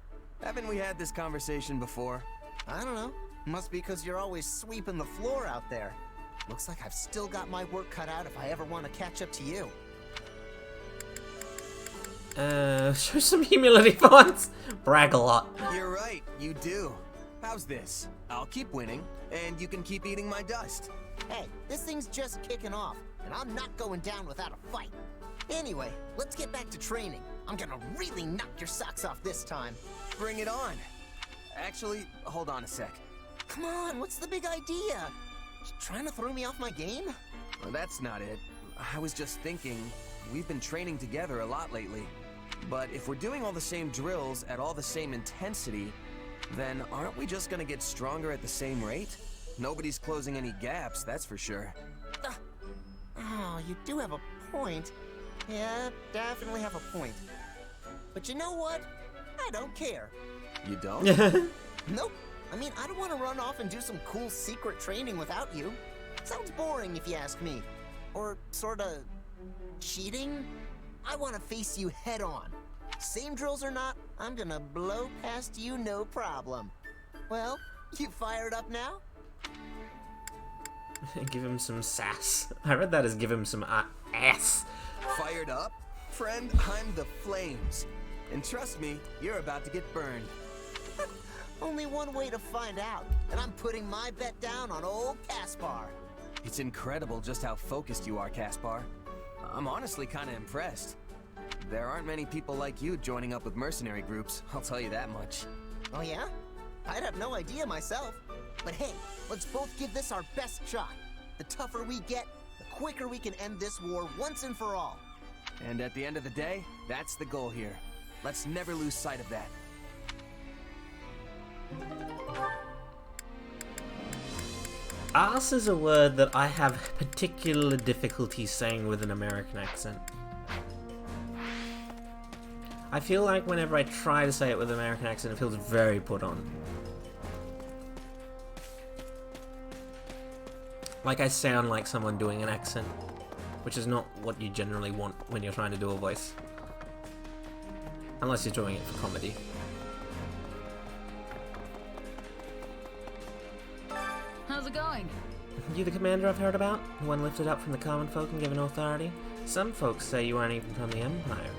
haven't we had this conversation before? I don't know. Must be because you're always sweeping the floor out there. Looks like I've still got my work cut out if I ever want to catch up to you. Show some humility for once. Brag a lot. You're right, you do. How's this? I'll keep winning, and you can keep eating my dust. Hey, this thing's just kicking off, and I'm not going down without a fight. Anyway, let's get back to training. I'm gonna really knock your socks off this time. Bring it on. Actually, hold on a sec. Come on, what's the big idea? Trying to throw me off my game? Well, that's not it. I was just thinking, we've been training together a lot lately. But if we're doing all the same drills at all the same intensity, then aren't we just gonna get stronger at the same rate? Nobody's closing any gaps, that's for sure. Oh, you do have a point. Yeah, definitely have a point. But you know what? I don't care. You don't? Nope. I mean, I don't want to run off and do some cool secret training without you. Sounds boring if you ask me. Or sorta cheating? I want to face you head on. Same drills or not, I'm gonna blow past you no problem. Well, you fired up now? Give him some sass. I read that as give him some ass. Fired up? Friend, I'm the flames. And trust me, you're about to get burned. Only one way to find out, and I'm putting my bet down on old Caspar. It's incredible just how focused you are, Caspar. I'm honestly kind of impressed. There aren't many people like you joining up with mercenary groups, I'll tell you that much. Oh yeah? I'd have no idea myself. But hey, let's both give this our best shot. The tougher we get, the quicker we can end this war once and for all. And at the end of the day, that's the goal here. Let's never lose sight of that. Ass is a word that I have particular difficulty saying with an American accent. I feel like whenever I try to say it with an American accent, it feels very put on. Like I sound like someone doing an accent, which is not what you generally want when you're trying to do a voice. Unless you're doing it for comedy. How's it going? You the commander I've heard about? The one lifted up from the common folk and given authority? Some folks say you aren't even from the Empire.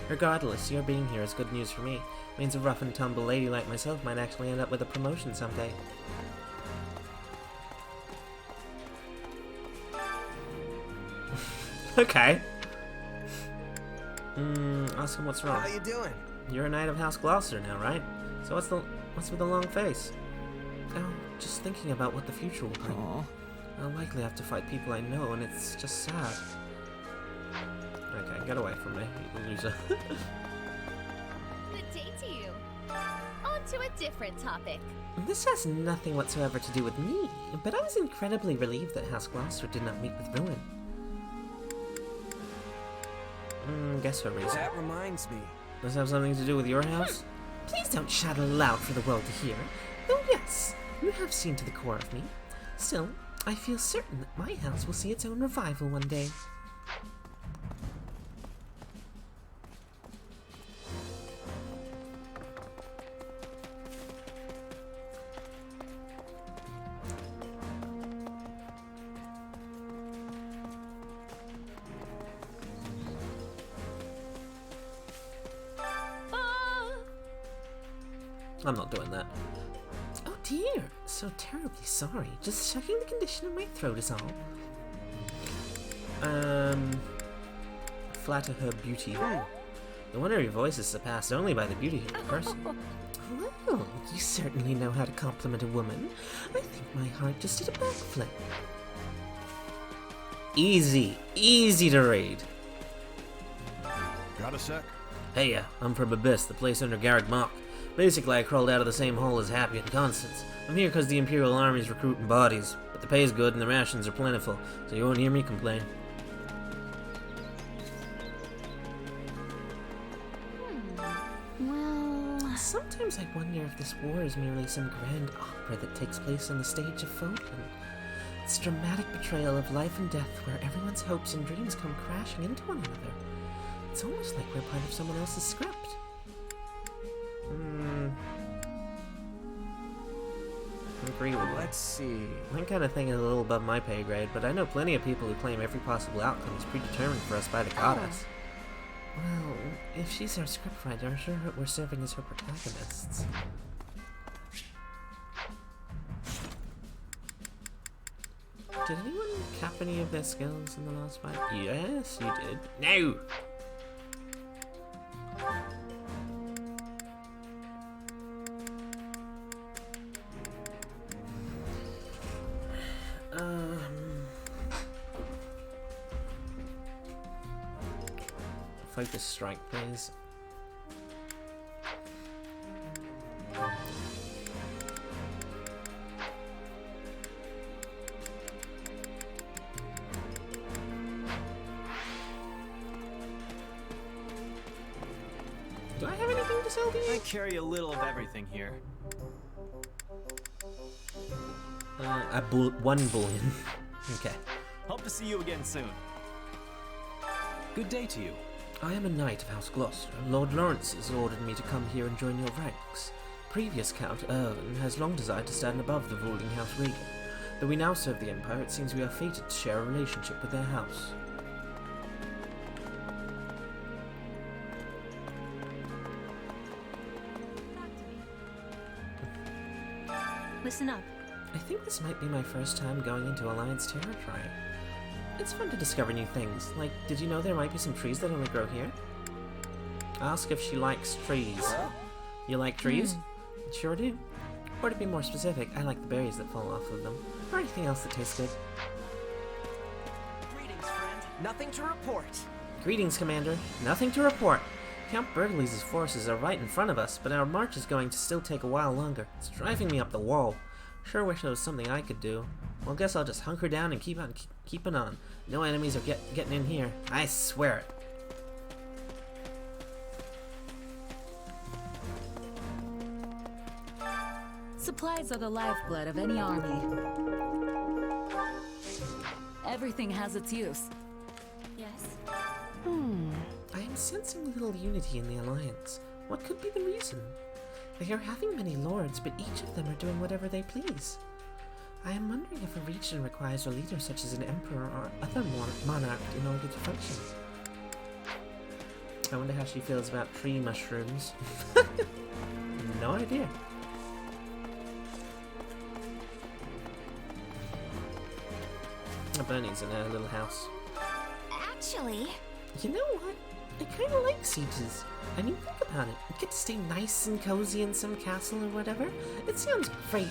Regardless, your being here is good news for me. Means a rough and tumble lady like myself might actually end up with a promotion someday. Okay. Ask him what's wrong. How you doing? You're a knight of House Gloucester now, right? So what's with the long face? Oh, just thinking about what the future will bring. Aww. I'll likely have to fight people I know, and it's just sad. Okay, get away from me, you loser. Good day to you. On to a different topic. This has nothing whatsoever to do with me, but I was incredibly relieved that House Gloucester did not meet with ruin. Guess her reason. That reminds me. Does this have something to do with your house? Please don't shout aloud for the world to hear. Though yes, you have seen to the core of me. Still, I feel certain that my house will see its own revival one day. I'm not doing that. Oh dear, so terribly sorry. Just checking the condition of my throat is all. Flatter her beauty. No wonder your voice is surpassed only by the beauty of your person. Well, you certainly know how to compliment a woman. I think my heart just did a backflip. Easy. Easy to read. Got a sec? Hey, I'm from Abyss, the place under Garrick Mock. Basically, I crawled out of the same hole as Happy and Constance. I'm here because the Imperial Army's recruiting bodies, but the pay's good and the rations are plentiful, so you won't hear me complain. Well... Sometimes I wonder if this war is merely some grand opera that takes place on the stage of Fodlan. It's a dramatic portrayal of life and death where everyone's hopes and dreams come crashing into one another. It's almost like we're part of someone else's script. Agree with you. Let's see. That kind of thing is a little above my pay grade, but I know plenty of people who claim every possible outcome is predetermined for us by the goddess. Well, if she's our scriptwriter, I'm sure we're serving as her protagonists. Did anyone cap any of their skills in the last fight? Yes, you did. No! Focus strike, please. Do I have anything to sell to you? I carry a little of everything here. One bullion. Okay. Hope to see you again soon. Good day to you. I am a knight of House Gloucester. Lord Lawrence has ordered me to come here and join your ranks. Previous Count Erwin has long desired to stand above the ruling House Regan. Though we now serve the Empire, it seems we are fated to share a relationship with their house. Listen up. I think this might be my first time going into Alliance territory. It's fun to discover new things. Like, did you know there might be some trees that only grow here? Ask if she likes trees. You like trees? Sure do. Or to be more specific, I like the berries that fall off of them. Or anything else that tastes good. Greetings, friend. Nothing to report. Greetings, Commander. Nothing to report. Count Burgley's forces are right in front of us, but our march is going to still take a while longer. It's driving me up the wall. Sure wish there was something I could do. Well, guess I'll just hunker down and keeping on. No enemies are getting in here. I swear it. Supplies are the lifeblood of any army. Everything has its use. Yes? I am sensing little unity in the Alliance. What could be the reason? They are having many lords, but each of them are doing whatever they please. I am wondering if a region requires a leader such as an emperor or other monarch in order to function. I wonder how she feels about tree mushrooms. No idea. Bernie's in her little house. Actually... You know what? I kind of like sieges. I mean, think about it. You get to stay nice and cozy in some castle or whatever. It sounds great.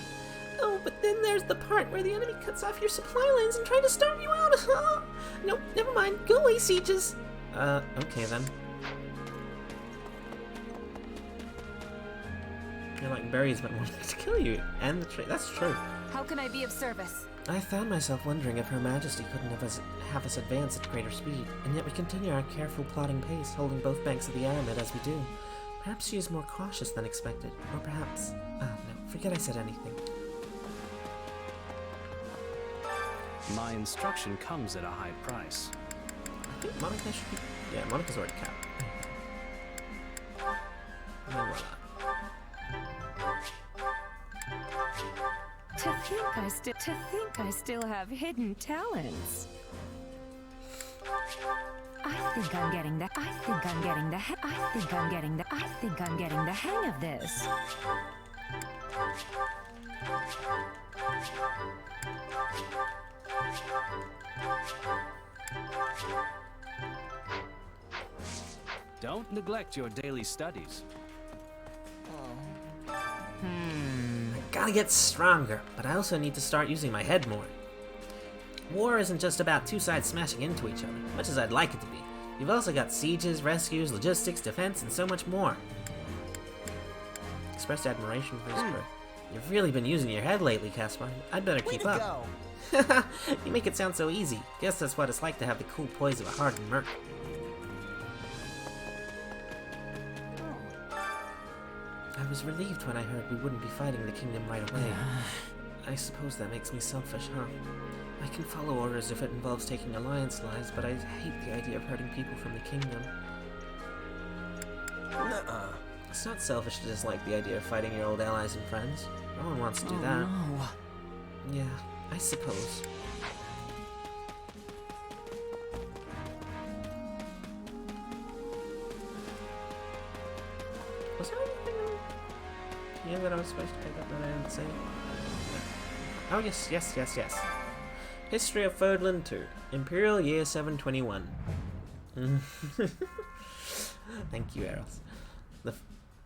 Oh, but then there's the part where the enemy cuts off your supply lines and tries to starve you out. Nope, never mind. Go away, sieges. Okay then. You're like berries but wanting to kill you. And the tree. That's true. How can I be of service? I found myself wondering if Her Majesty couldn't have us advance at greater speed, and yet we continue our careful plodding pace, holding both banks of the Aramid as we do. Perhaps she is more cautious than expected, or perhaps... no, forget I said anything. My instruction comes at a high price. I think Monica should be... Yeah, Monica's already capped. And then voila. To think I still have hidden talents. I think I'm getting the hang of this. Don't neglect your daily studies. I gotta get stronger, but I also need to start using my head more. War isn't just about two sides smashing into each other, much as I'd like it to be. You've also got sieges, rescues, logistics, defense, and so much more. Expressed admiration for his growth. You've really been using your head lately, Caspar. I'd better keep up. You make it sound so easy. Guess that's what it's like to have the cool poise of a hardened merc. I was relieved when I heard we wouldn't be fighting the kingdom right away. I suppose that makes me selfish, huh? I can follow orders if it involves taking alliance lives, but I hate the idea of hurting people from the kingdom. Nuh-uh. It's not selfish to dislike the idea of fighting your old allies and friends. No one wants to do that. No. Yeah, I suppose. Was there anything here that I was supposed to pick up that I didn't see? No. Oh, yes. History of Ferdland 2. Imperial Year 721. Thank you, Eros.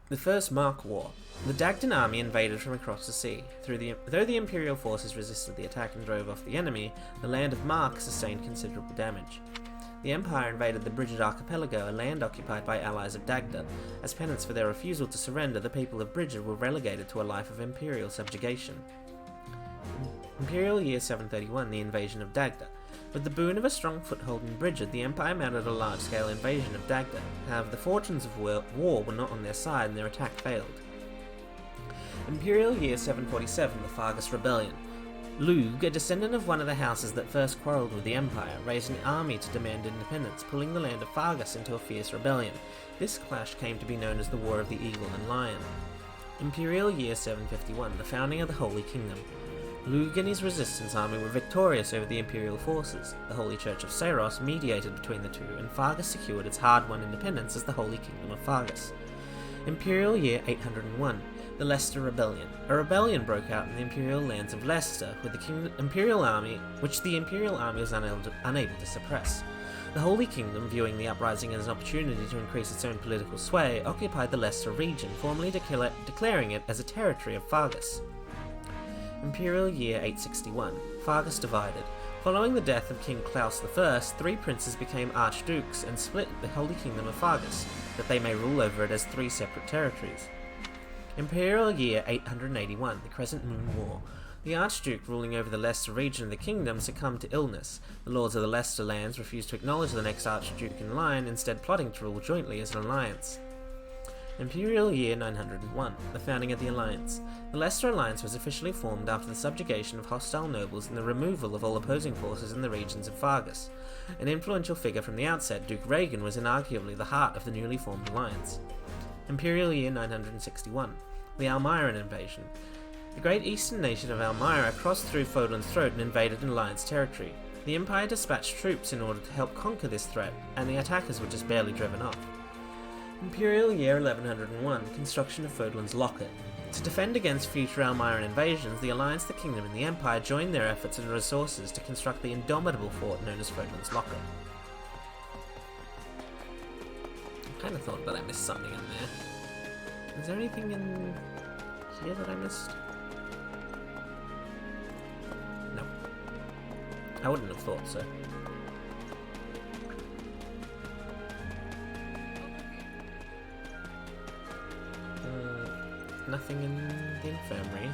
The First Mark War. The Dagdan army invaded from across the sea. Though the Imperial forces resisted the attack and drove off the enemy, the land of Mark sustained considerable damage. The Empire invaded the Brigid Archipelago, a land occupied by allies of Dagda. As penance for their refusal to surrender, the people of Brigid were relegated to a life of imperial subjugation. Imperial Year 731, the invasion of Dagda. With the boon of a strong foothold in Brigid, the Empire mounted a large-scale invasion of Dagda. However, the fortunes of war were not on their side and their attack failed. Imperial Year 747, the Fargus Rebellion. Lug, a descendant of one of the houses that first quarrelled with the Empire, raised an army to demand independence, pulling the land of Fargus into a fierce rebellion. This clash came to be known as the War of the Eagle and Lion. Imperial Year 751, the founding of the Holy Kingdom. Lug and his resistance army were victorious over the Imperial forces. The Holy Church of Saros mediated between the two, and Fargus secured its hard-won independence as the Holy Kingdom of Fargus. Imperial Year 801, the Leicester Rebellion. A rebellion broke out in the Imperial lands of Leicester, which the Imperial army was unable to suppress. The Holy Kingdom, viewing the uprising as an opportunity to increase its own political sway, occupied the Leicester region, formally declaring it as a territory of Fargus. Imperial Year 861. Fargus divided. Following the death of King Claus I, 3 princes became archdukes and split the Holy Kingdom of Fargus, that they may rule over it as 3 separate territories. Imperial Year 881. The Crescent Moon War. The Archduke ruling over the Leicester region of the kingdom succumbed to illness. The lords of the Leicester lands refused to acknowledge the next Archduke in line, instead plotting to rule jointly as an alliance. Imperial Year 901, the founding of the Alliance. The Leicester Alliance was officially formed after the subjugation of hostile nobles and the removal of all opposing forces in the regions of Fargus. An influential figure from the outset, Duke Reagan was inarguably the heart of the newly formed alliance. Imperial Year 961, the Almiran invasion. The great eastern nation of Almira crossed through Fodlan's throat and invaded an alliance territory. The Empire dispatched troops in order to help conquer this threat, and the attackers were just barely driven off. Imperial Year 1101, construction of Fodlan's Locket. To defend against future Almiran invasions, the Alliance, the Kingdom, and the Empire joined their efforts and resources to construct the indomitable fort known as Fodlan's Locket. I kind of thought that I missed something in there. Is there anything in here that I missed? No. I wouldn't have thought so. Nothing in the infirmary.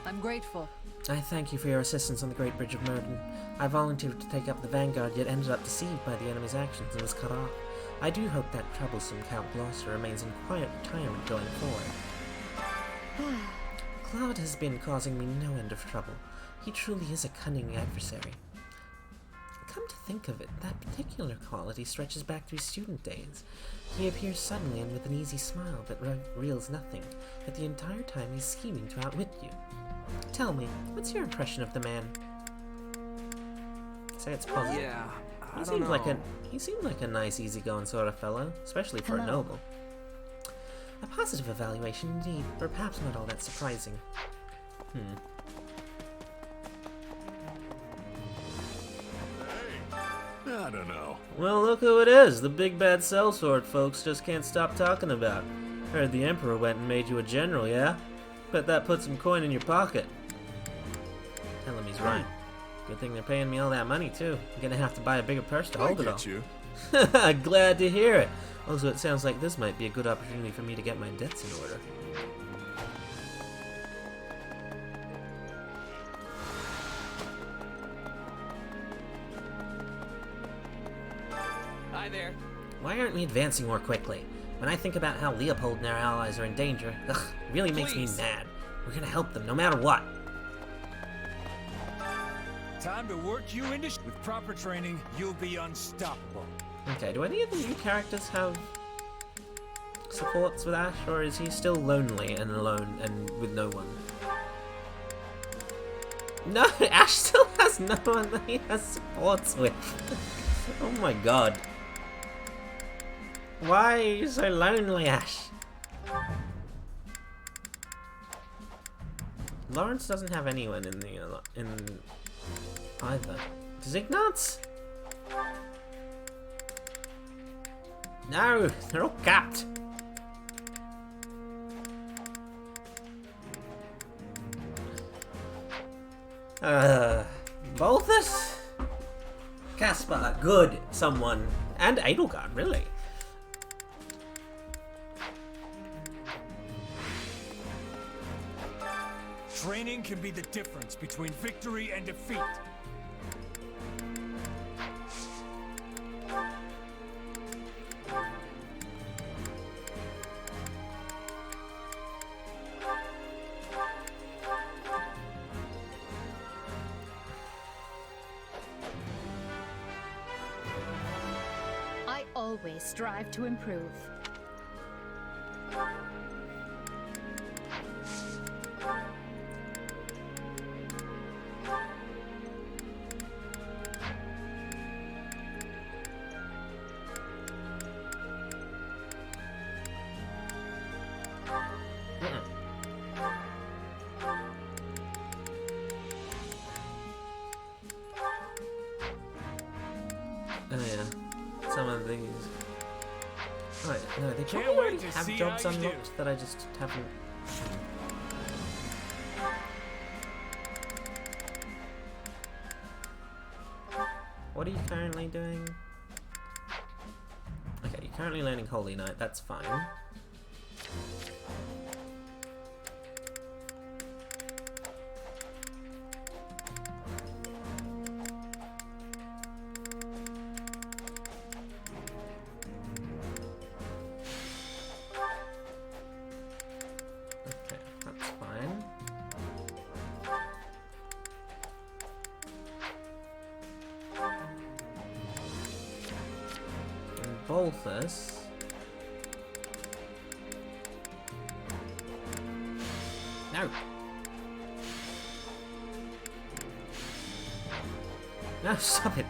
I'm grateful. I thank you for your assistance on the Great Bridge of Murden. I volunteered to take up the vanguard, yet ended up deceived by the enemy's actions and was cut off. I do hope that troublesome Count Gloucester remains in quiet retirement going forward. Cloud has been causing me no end of trouble. He truly is a cunning adversary. Come to think of it, that particular quality stretches back to his student days. He appears suddenly and with an easy smile that reveals nothing, yet the entire time he's scheming to outwit you. Tell me, what's your impression of the man? Say it's positive. Yeah, I He don't know. seemed like a nice, easygoing sort of fellow, especially for a noble. A positive evaluation indeed, but perhaps not all that surprising. I don't know. Well, look who it is, the big bad sellsword folks just can't stop talking about. Heard the Emperor went and made you a general, yeah? Bet that put some coin in your pocket. Tell him he's right. Good thing they're paying me all that money, too. I'm gonna have to buy a bigger purse to hold it all. You. Glad to hear it. Also, it sounds like this might be a good opportunity for me to get my debts in order. Hi there. Why aren't we advancing more quickly? When I think about how Leopold and our allies are in danger, ugh, it really makes me mad. We're gonna help them no matter what. Time to work you into with proper training, you'll be unstoppable. Okay, do any of the new characters have supports with Ash, or is he still lonely and alone and with no one? No, Ash still has no one that he has supports with. Oh my god. Why are you so lonely, Ash? Lawrence doesn't have anyone in the either. Does Ignatz? No, they're all capped. Balthus? Caspar, good, someone. And Edelgard, really. Training can be the difference between victory and defeat. I always strive to improve. Oh yeah, some of these. Oh yeah, no, they Can't probably wait already to have see jobs how you do. unlocked that I just haven't. What are you currently doing? Okay, you're currently learning Holy Knight, that's fine. Balthus. No. No, stop it.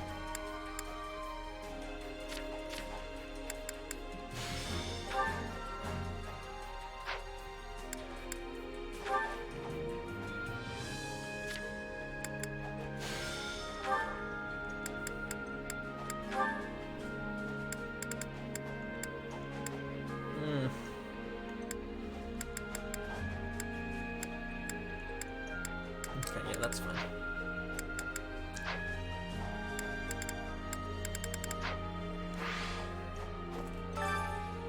Okay, yeah, that's fine.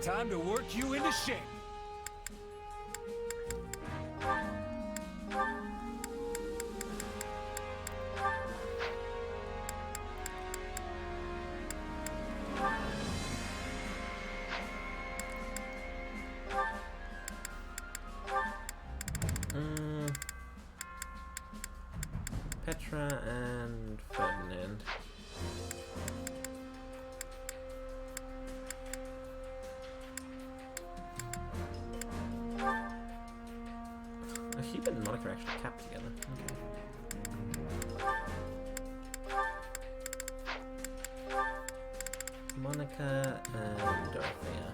Time to work you into shape. Petra and Ferdinand. Oh, Hubert and Monica are actually capped together. Okay. Monica and Dorothea.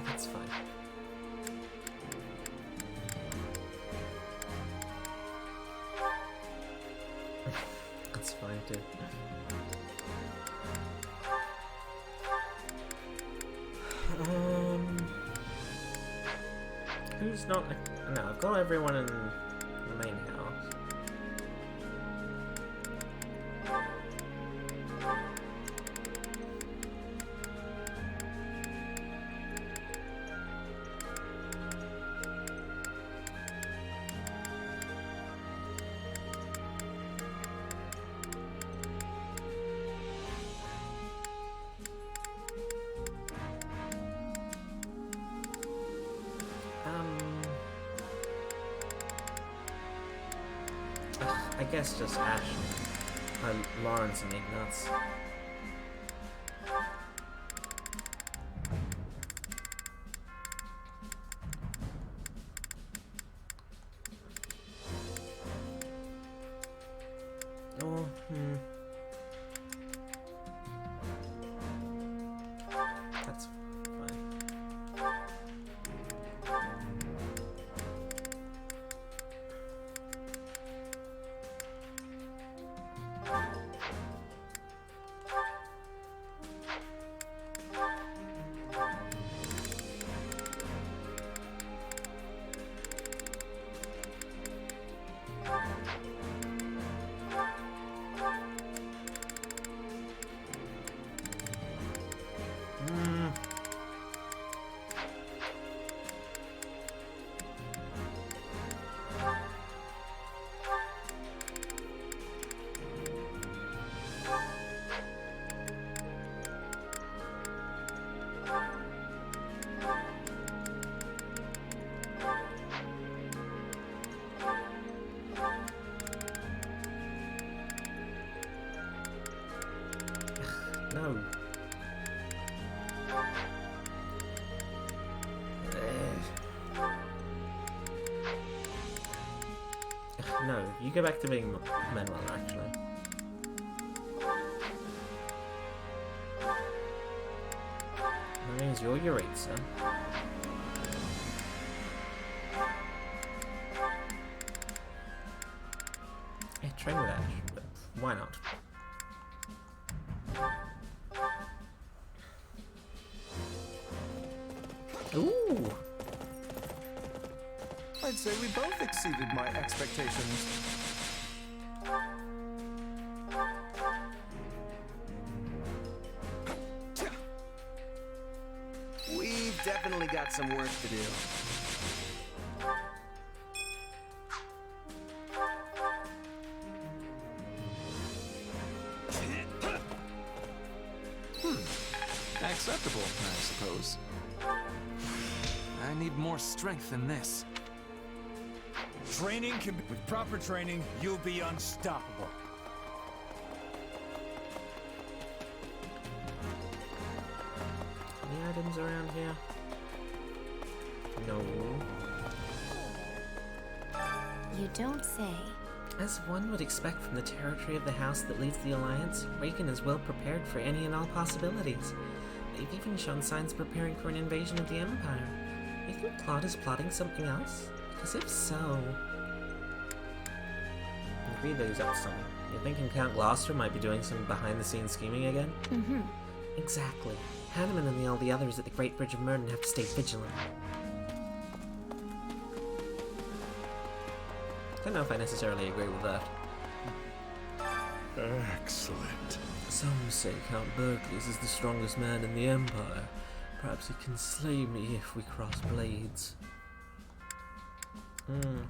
That's fine. That's fine too. Who's not? No, I've got everyone in the main house. I guess just Ash, Lawrence and Ignatz. Oh, That's fine. No. No, you go back to being Manuel, actually. That means you're Yuritsa. Yeah, train with Ash, but why not? Ooh! I'd say we both exceeded my expectations. We've definitely got some work to do. Acceptable. I suppose. I need more strength than this. Training can be... With proper training, you'll be unstoppable. Any items around here? No. You don't say. As one would expect from the territory of the house that leads the Alliance, Reagan is well prepared for any and all possibilities. They've even shown signs of preparing for an invasion of the Empire. You think Claude is plotting something else? Because if so... I agree that he's up to something. You're thinking Count Gloucester might be doing some behind-the-scenes scheming again? Mm-hmm. Exactly. Hanneman and all the others at the Great Bridge of Murden have to stay vigilant. I don't know if I necessarily agree with that. Excellent. Some say Count Berkeley's is the strongest man in the Empire. Perhaps he can slay me if we cross blades.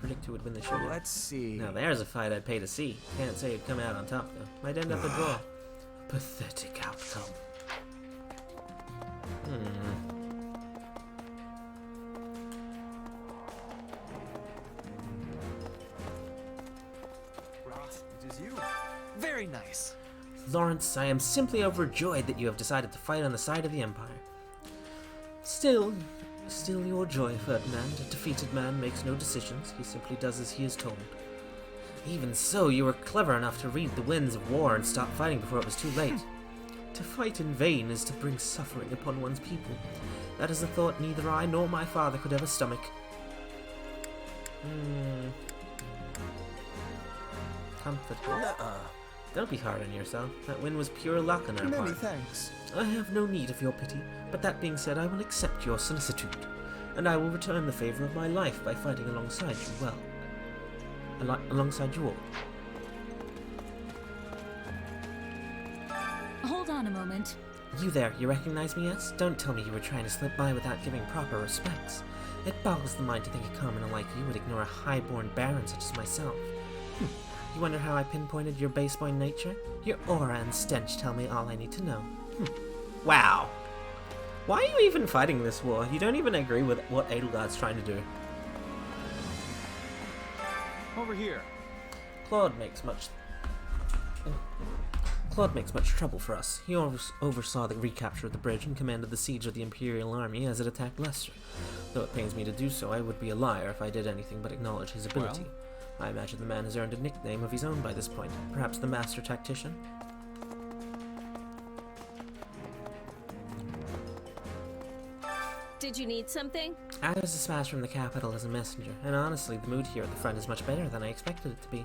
Predict who would win the shootout. Let's see. Now there's a fight I'd pay to see. Can't say it'd come out on top though. Might end up a draw. A pathetic outcome. It is you. Very nice. Lawrence, I am simply overjoyed that you have decided to fight on the side of the Empire. Still your joy, Ferdinand. A defeated man makes no decisions. He simply does as he is told. Even so, you were clever enough to read the winds of war and stop fighting before it was too late. To fight in vain is to bring suffering upon one's people. That is a thought neither I nor my father could ever stomach. Comfort here. Don't be hard on yourself. That win was pure luck on our part. Many thanks. I have no need of your pity, but that being said, I will accept your solicitude, and I will return the favor of my life by fighting alongside you alongside you all. Hold on a moment. You there, you recognize me, yes? Don't tell me you were trying to slip by without giving proper respects. It boggles the mind to think a commoner like you would ignore a high-born baron such as myself. You wonder how I pinpointed your base-born nature? Your aura and stench tell me all I need to know. Wow. Why are you even fighting this war? You don't even agree with what Edelgard's trying to do. Over here. Claude makes much trouble for us. He oversaw the recapture of the bridge and commanded the siege of the Imperial Army as it attacked Leicester. Though it pains me to do so, I would be a liar if I did anything but acknowledge his ability. I imagine the man has earned a nickname of his own by this point. Perhaps the Master Tactician? Did you need something? I was dispatched from the capital as a messenger, and honestly, the mood here at the front is much better than I expected it to be.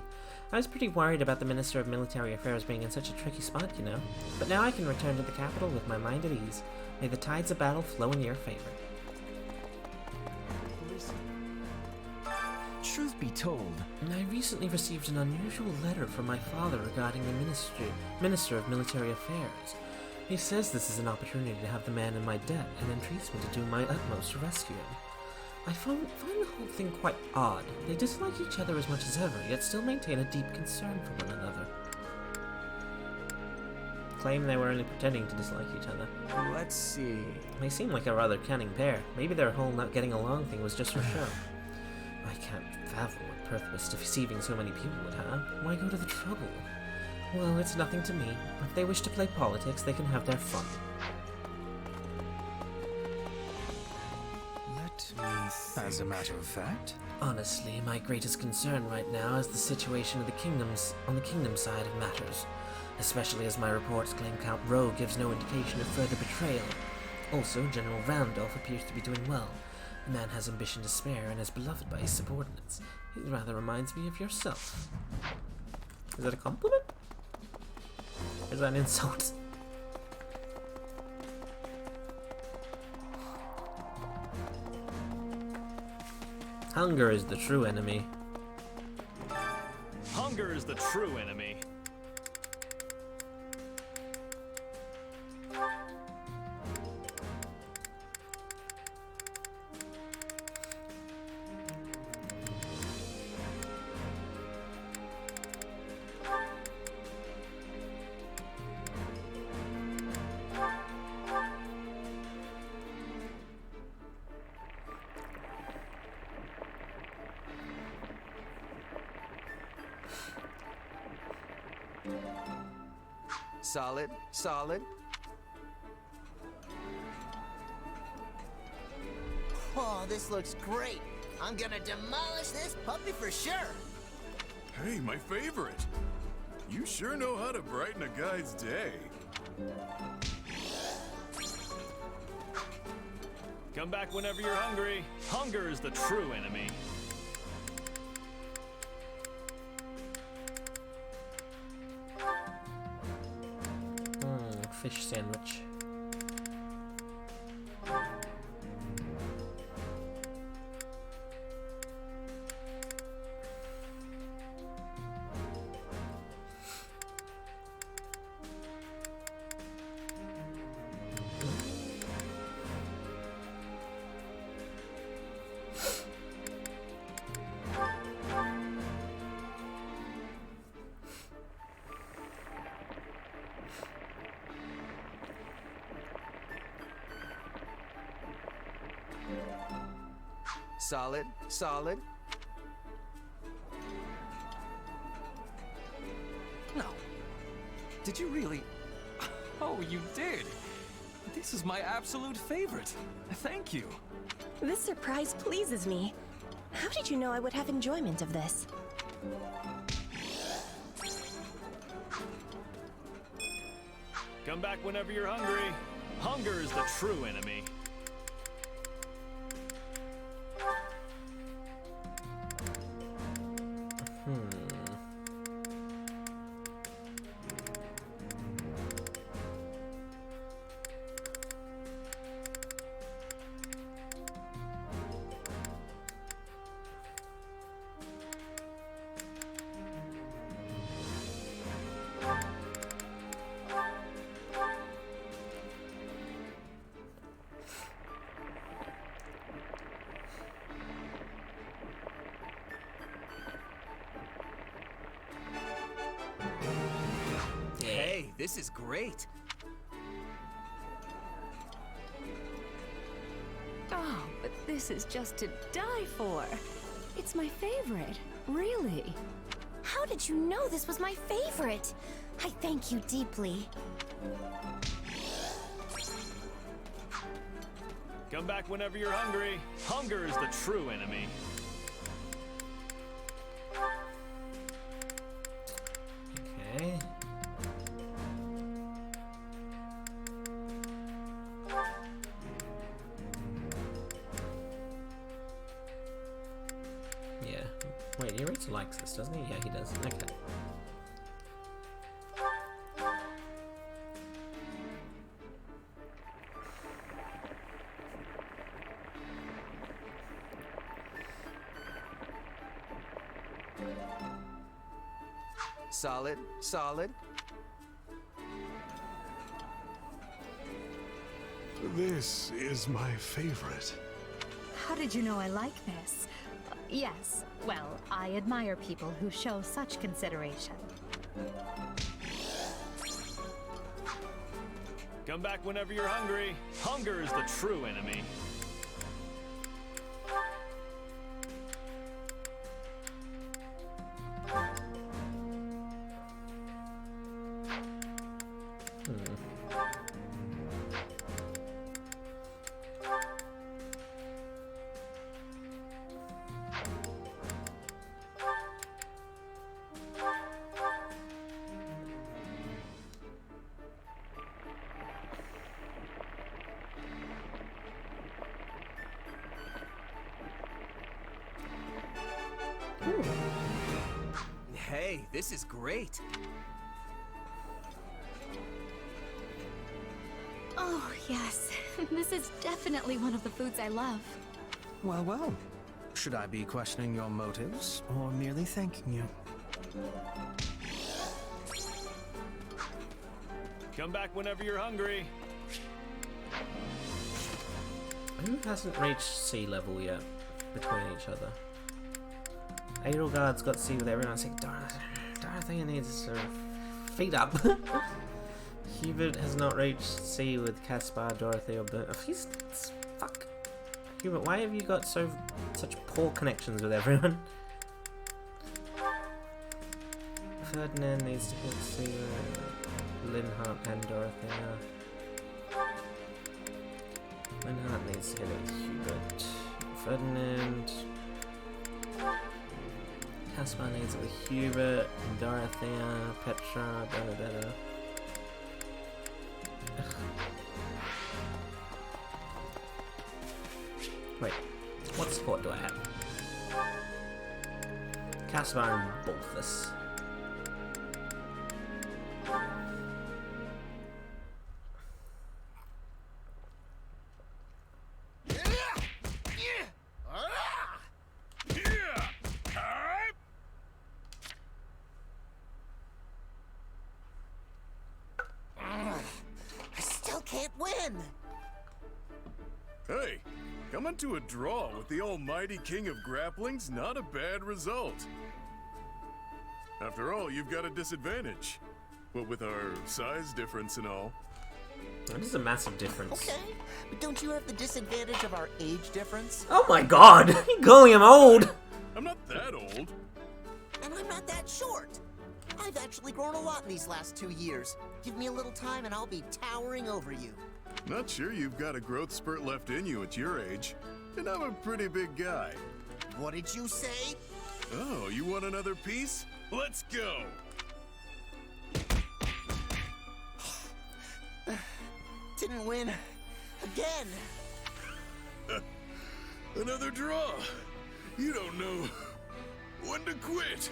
I was pretty worried about the Minister of Military Affairs being in such a tricky spot, you know. But now I can return to the capital with my mind at ease. May the tides of battle flow in your favor. Truth be told, I recently received an unusual letter from my father regarding the Minister of Military Affairs. He says this is an opportunity to have the man in my debt and entreats me to do my utmost to rescue him. I find the whole thing quite odd. They dislike each other as much as ever, yet still maintain a deep concern for one another. Claim they were only pretending to dislike each other. Let's see. They seem like a rather cunning pair. Maybe their whole not getting along thing was just for show. I can't fathom what purpose deceiving so many people would have. Why go to the trouble? Well, it's nothing to me. If they wish to play politics, they can have their fun. let me think. As a matter of fact, Honestly, my greatest concern right now is the situation of the kingdoms on the kingdom side of matters, especially as my reports claim Count Rowe gives no indication of further betrayal. Also, General Randolph appears to be doing well. The man has ambition to spare and is beloved by his subordinates. He rather reminds me of yourself. Is that a compliment? Or is that an insult? Hunger is the true enemy. Hunger is the true enemy. Solid, solid. Oh, this looks great. I'm gonna demolish this puppy for sure. Hey, my favorite. You sure know how to brighten a guy's day. Come back whenever you're hungry. Hunger is the true enemy. Fish sandwich. Solid, solid. No. Did you really? Oh, you did. This is my absolute favorite. Thank you. This surprise pleases me. How did you know I would have enjoyment of this? Come back whenever you're hungry. Hunger is the true enemy. Hey, this is great. Oh, but this is just to die for. It's my favorite, really. How did you know this was my favorite? I thank you deeply. Come back whenever you're hungry. Hunger is the true enemy. Okay. Yeah. Wait, Eureka likes this, doesn't he? Yeah, he does. Okay. Solid, solid. This is my favorite. How did you know I like this? Yes, well, I admire people who show such consideration. Come back whenever you're hungry. Hunger is the true enemy. Hey, this is great. Oh, yes. This is definitely one of the foods I love. Well, well. Should I be questioning your motives or merely thanking you? Come back whenever you're hungry. Who hasn't reached sea level yet between each other? Edelgard's got to see with everyone saying, Dorothea needs her feet up. Hubert has not reached sea with Caspar, Dorothy, or he's fuck. Hubert, why have you got such poor connections with everyone? Ferdinand needs to hit Caesar, Linhart and Dorothea. Linhart needs to hit it Hubert. Ferdinand. Caspar needs it with Hubert, Dorothea, Petra, Benedetta. Wait, what support do I have? Caspar and Balthus. I still can't win. Hey, coming to a draw with the almighty king of grappling's not a bad result. After all, you've got a disadvantage. What with our size difference and all. That is a massive difference. Okay, but don't you have the disadvantage of our age difference? Oh my god! You're calling him old! I'm not that old. And I'm not that short. I've actually grown a lot in these last 2 years. Give me a little time and I'll be towering over you. Not sure you've got a growth spurt left in you at your age. And I'm a pretty big guy. What did you say? Oh, you want another piece? Let's go! Didn't win. Again. Another draw. You don't know when to quit.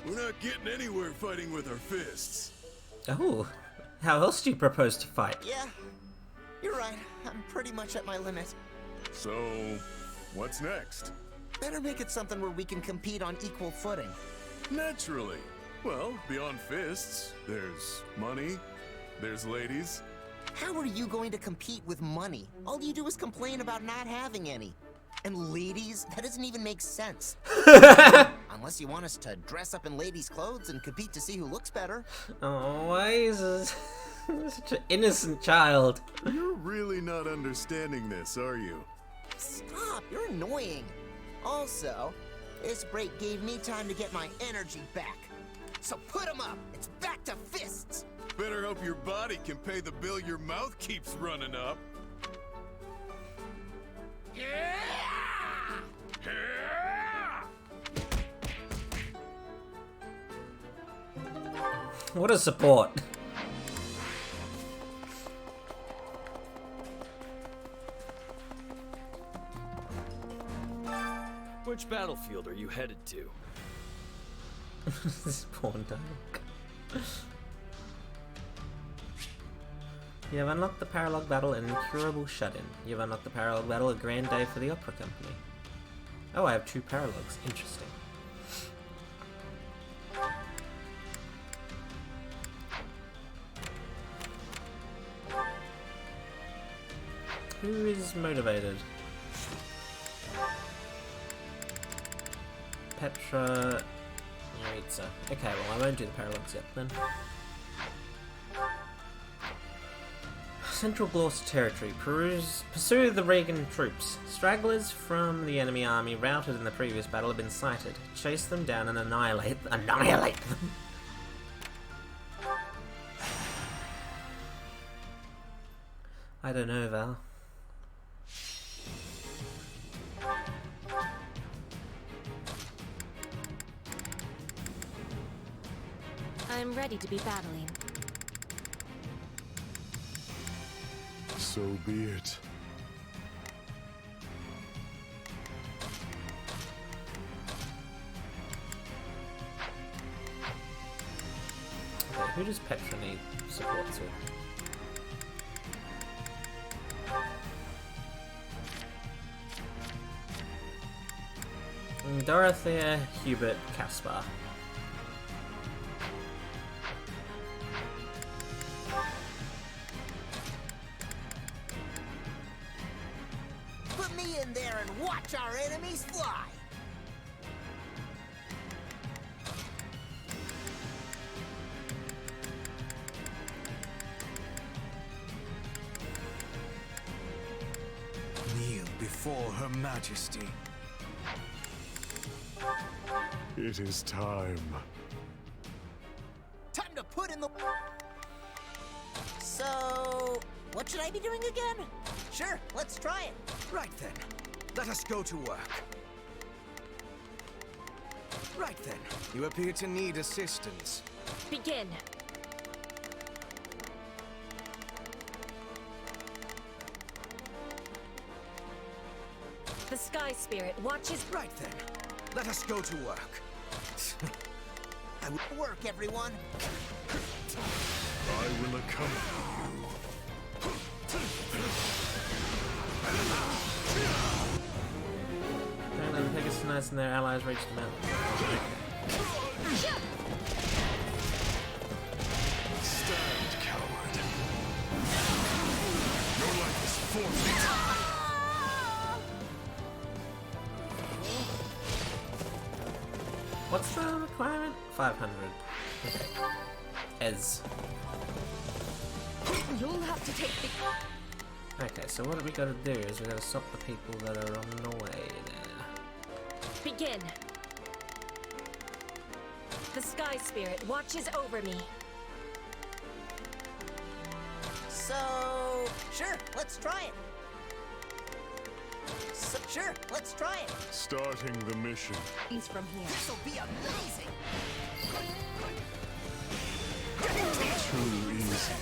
We're not getting anywhere fighting with our fists. Oh, how else do you propose to fight? Yeah, you're right. I'm pretty much at my limit. So, what's next? Better make it something where we can compete on equal footing. Naturally. Well, beyond fists, there's money, there's ladies. How are you going to compete with money? All you do is complain about not having any. And ladies? That doesn't even make sense. Unless you want us to dress up in ladies' clothes and compete to see who looks better. Oh, why is this such an innocent child? You're really not understanding this, are you? Stop, you're annoying. Also, this break gave me time to get my energy back. So put 'em up. It's back to fists. Better hope your body can pay the bill your mouth keeps running up. What a support. Which battlefield are you headed to? This pawn dialogue. You have unlocked the paralog battle and incurable shut-in. You have unlocked the paralog battle, a grand day for the opera company. Oh, I have 2 paralogs. Interesting. Who is motivated? Petra... Yaritza. Okay, well I won't do the paralogs yet then. Central Gloucester Territory. Pursue the Regan troops. Stragglers from the enemy army routed in the previous battle have been sighted. Chase them down and annihilate them. I don't know, Val. I'm ready to be battling. So be it. Okay, who does Petra need support to? Dorothea, Hubert, Caspar. Put me in there and watch our enemies fly. Kneel before Her Majesty. It is time. in the... So... what should I be doing again? Sure, let's try it. Right then. Let us go to work. Right then. You appear to need assistance. Begin. The Sky Spirit watches... Right then. Let us go to work. I will work, everyone. I will accompany you. Apparently the Pegasus and their allies reached the mountain. Stand, coward. Your life is forfeit. What's the requirement? 500. Okay. Ez. You'll have to take the... Okay, so what we gotta do is we gotta stop the people that are on the way there. Begin. The Sky Spirit watches over me. So... sure, let's try it. So, sure, let's try it. Starting the mission. He's from here. This'll be amazing. Too easy.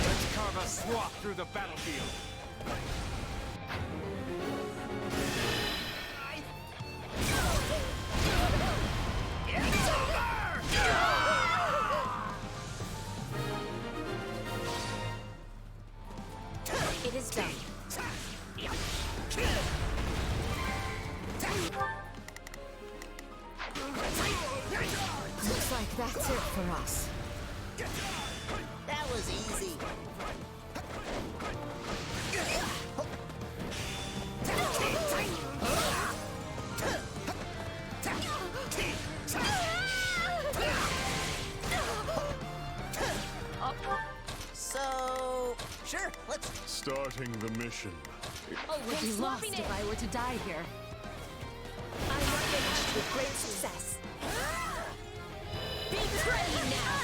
Let's carve a swath through the battlefield. It is done. Looks like that's it for us. That was easy. So, sure, let's... Starting the mission. Oh, would be lost if I were to die here. I was finished with great success. Be ready now!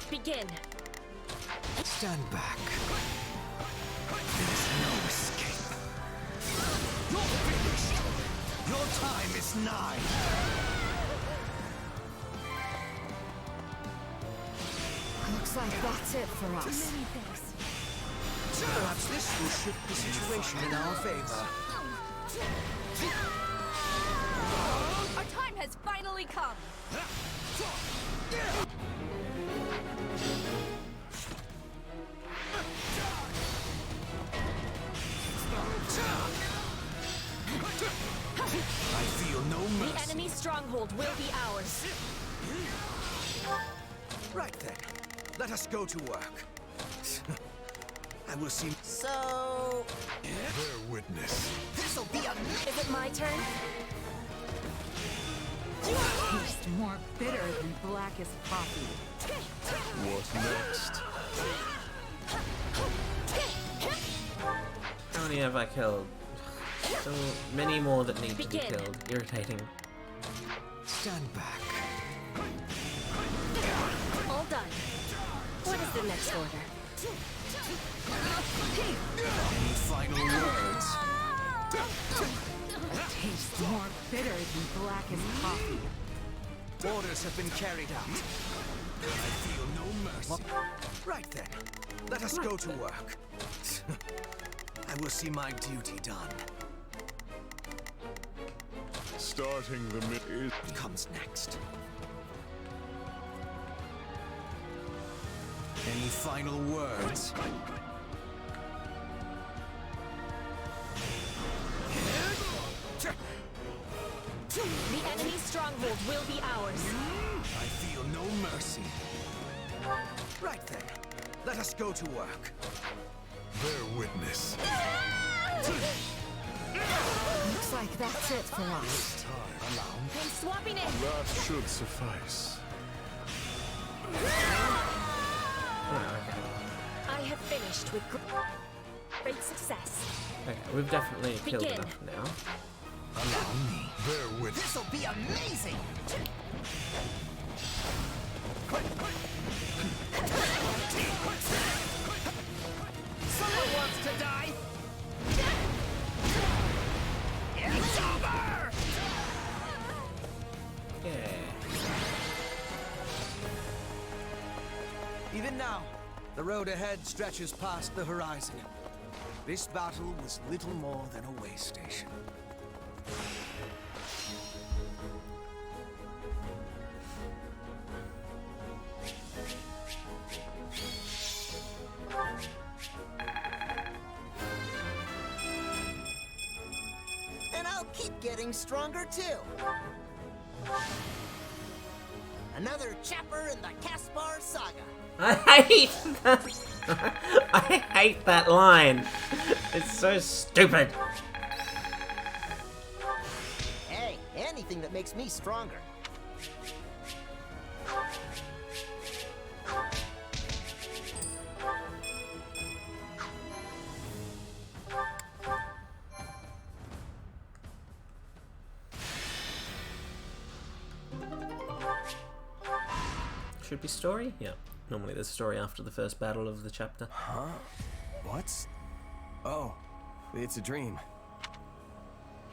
Begin. Stand back. There's no escape. You're finished. Your time is nigh. Looks like that's it for us. Many thanks. Perhaps this will shift the situation in our favor. Our time has finally come. I feel no mercy. The enemy stronghold will be ours. Right then. Let us go to work. I will see. So... Bear witness. this'll be a... Is it my turn? Taste more bitter than blackest coffee. What next? How many have I killed? So many more that need to be Begin. killed. Irritating. Stand back. All done. What is the next order? Any final words? Taste more bitter than blackest coffee. Orders have been carried out. I feel no mercy. Right then. Let us go to work. I will see my duty done. Starting the mission. Comes next. Any final words? The enemy's stronghold will be ours. I feel no mercy. Right then. Let us go to work. Bear witness. Looks like that's it for us. This time. I'm swapping it. That should suffice. I have finished with great success. Okay, we've definitely killed Begin. enough now. Allow me. Bear with This'll be amazing! Someone wants to die! It's over! Even now, the road ahead stretches past the horizon. This battle was little more than a way station. And I'll keep getting stronger too. Another chapter in the Caspar saga. I hate that. I hate that line. It's so stupid. Hey, anything that makes me stronger. Should be story? Yeah. Normally there's story after the first battle of the chapter. Huh? What's... Oh, it's a dream.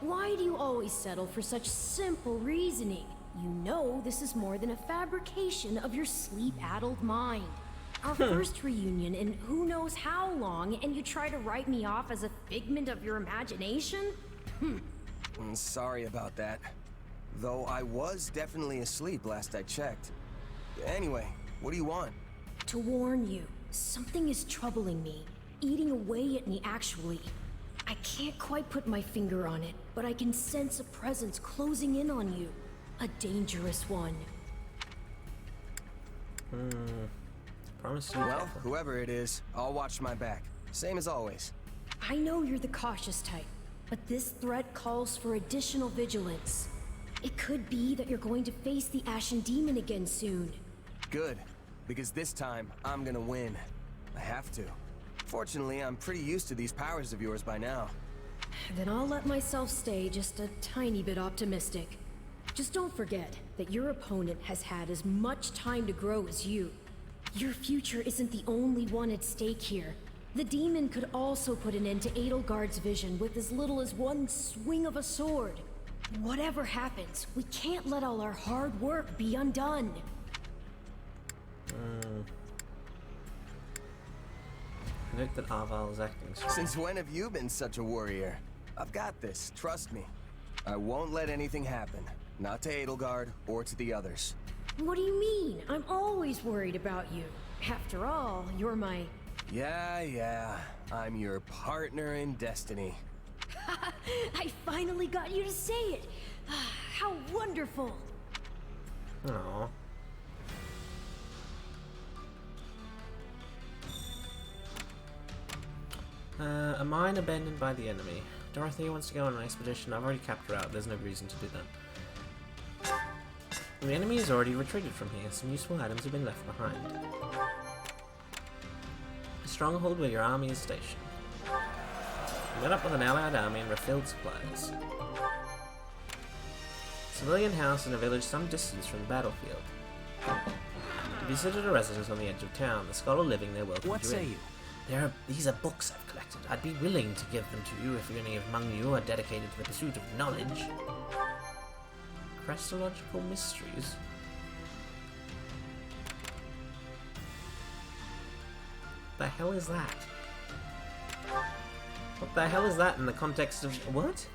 Why do you always settle for such simple reasoning? You know this is more than a fabrication of your sleep-addled mind. Our first reunion in who knows how long, and you try to write me off as a figment of your imagination? Sorry about that. Though I was definitely asleep last I checked. Anyway, what do you want? To warn you, something is troubling me. Eating away at me, actually. I can't quite put my finger on it, but I can sense a presence closing in on you. A dangerous one. Promise you. Well, whoever it is, I'll watch my back. Same as always. I know you're the cautious type, but this threat calls for additional vigilance. It could be that you're going to face the Ashen Demon again soon. Good, because this time, I'm gonna win. I have to. Fortunately, I'm pretty used to these powers of yours by now. Then I'll let myself stay just a tiny bit optimistic. Just don't forget that your opponent has had as much time to grow as you. Your future isn't the only one at stake here. The demon could also put an end to Edelgard's vision with as little as one swing of a sword. Whatever happens, we can't let all our hard work be undone. Note that Arval is acting strong. Since when have you been such a warrior? I've got this, trust me. I won't let anything happen. Not to Edelgard or to the others. What do you mean? I'm always worried about you. After all, you're my... Yeah. I'm your partner in destiny. I finally got you to say it. How wonderful. Aww. A mine abandoned by the enemy. Dorothy wants to go on an expedition. I've already capped her out. There's no reason to do that. The enemy has already retreated from here. Some useful items have been left behind. A stronghold where your army is stationed. Met up with an allied army and refilled supplies. Civilian house in a village some distance from the battlefield. You visited a residence on the edge of town. The scholar living there welcomed you in. What say you? These are books I've collected. I'd be willing to give them to you if any among you are dedicated to the pursuit of knowledge. Christological mysteries. The hell is that? What the hell is that in the context of what?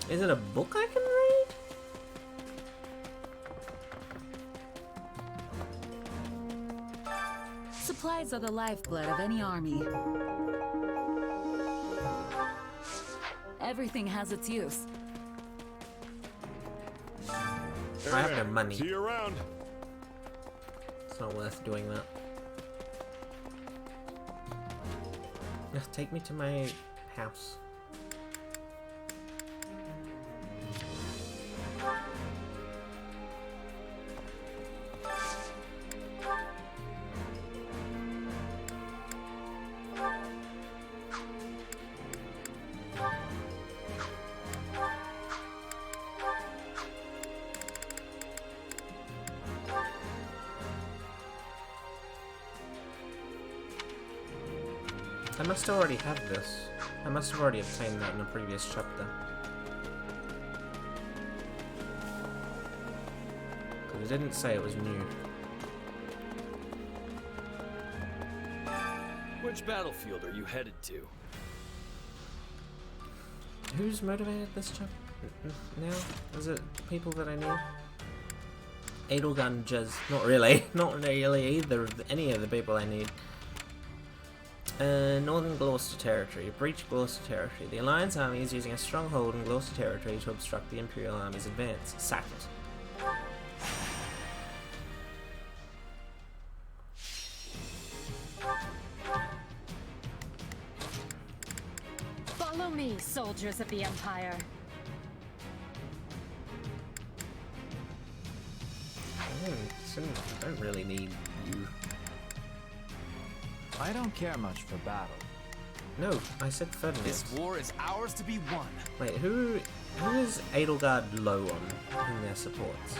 Is it a book I can read? Supplies are the lifeblood of any army. Everything has its use. I have no money. See you around. It's not worth doing that. Take me to my house. I must already have this. I must have already obtained that in a previous chapter. Because it didn't say it was new. Which battlefield are you headed to? Who's motivated this chapter now? Is it people that I need? Edelgun just not really. Not really either of any of the people I need. Northern Gloucester Territory. Breach Gloucester Territory. The Alliance army is using a stronghold in Gloucester Territory to obstruct the Imperial Army's advance. Sack it. Follow me, soldiers of the Empire. I don't really need you. I don't care much for battle. No, I said Ferdinand. This war is ours to be won. Wait, who is Edelgard low on in their supports?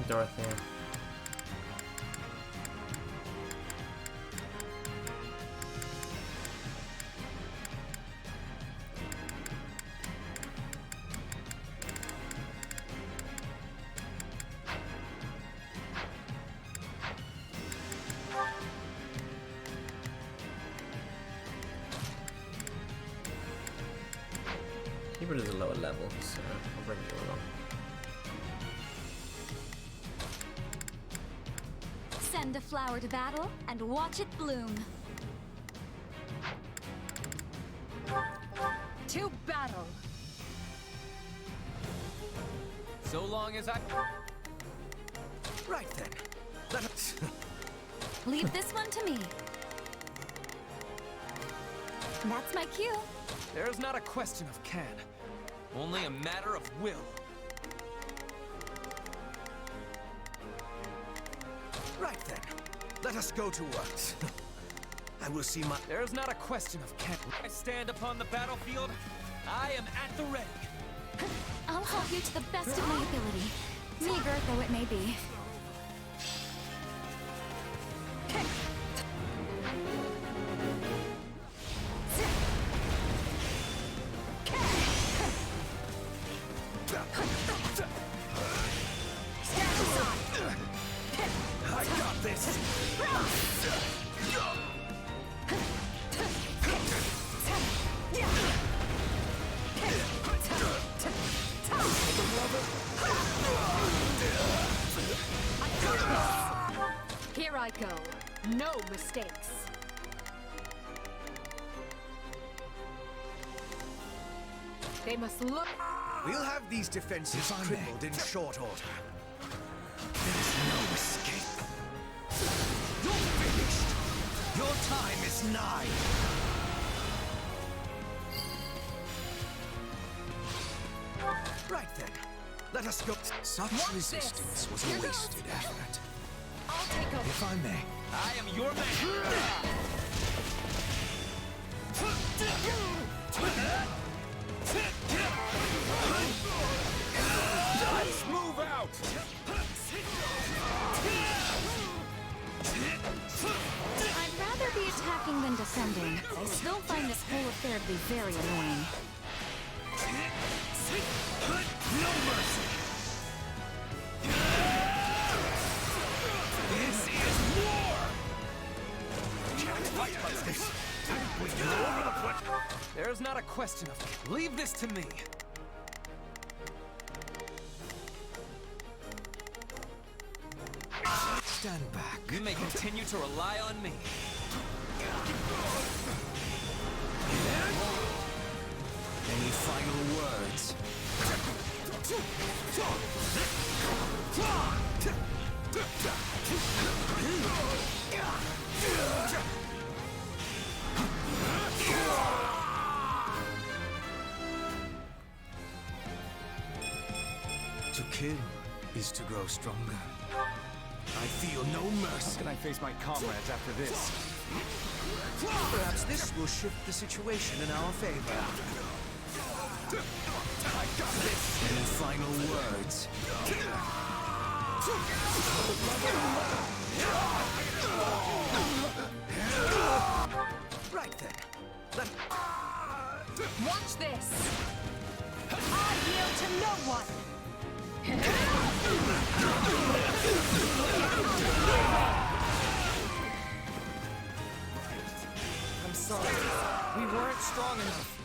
Dorothea. Hubert is a lower level, so I'll bring you along. Send a flower to battle and watch it bloom. To battle! So long as I... Right then. Let us... Leave this one to me. That's my cue. There's not a question of can, only a matter of will. Right then. Let us go to work. I will see my... There's not a question of can. I stand upon the battlefield. I am at the ready. I'll help you to the best of my ability, meager though it may be. I got this! Here I go. No mistakes. They must look... We'll have these defenses crippled in short order. There's no escape. You're finished! Your time is nigh! Right then. Let us go. Such resistance was a wasted effort. I'll take over. If I may. I am your man. Let's move out! I'd rather be attacking than defending. I still find this whole affair to be very annoying. No mercy! This is war! Can't fight like this! There's not a question of... Leave this to me. Stand back. You may continue to rely on me. Any final words? To kill is to grow stronger. I feel no mercy. How can I face my comrades after this? Perhaps this will shift the situation in our favor. I Any final words? Right then. Watch this! I yield to no one! I'm sorry. We weren't strong enough.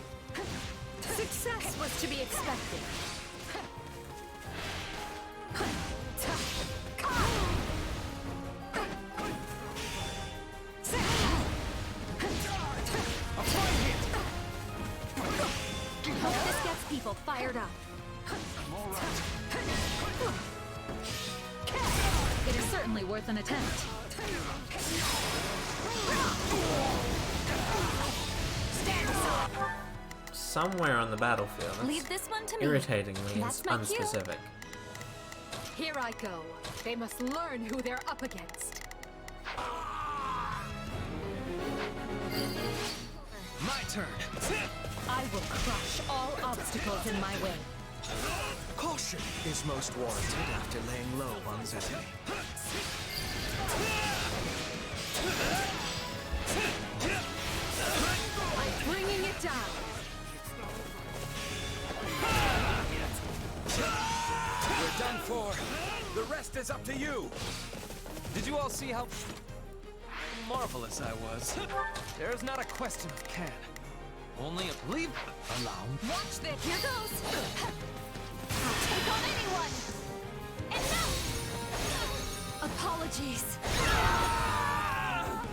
Success was to be expected. Hope this gets people fired up. It is certainly worth an attempt. Somewhere on the battlefield. That's Leave this one to me. irritatingly That's my cue. unspecific. Here I go. They must learn who they're up against. My turn. I will crush all obstacles in my way. Caution is most warranted after laying low one's enemy. I'm bringing it down. We're done for. The rest is up to you. Did you all see how marvelous I was? There's not a question of can. Only a leave alone. Watch this. Here goes. I'll take on anyone. Enough. Apologies.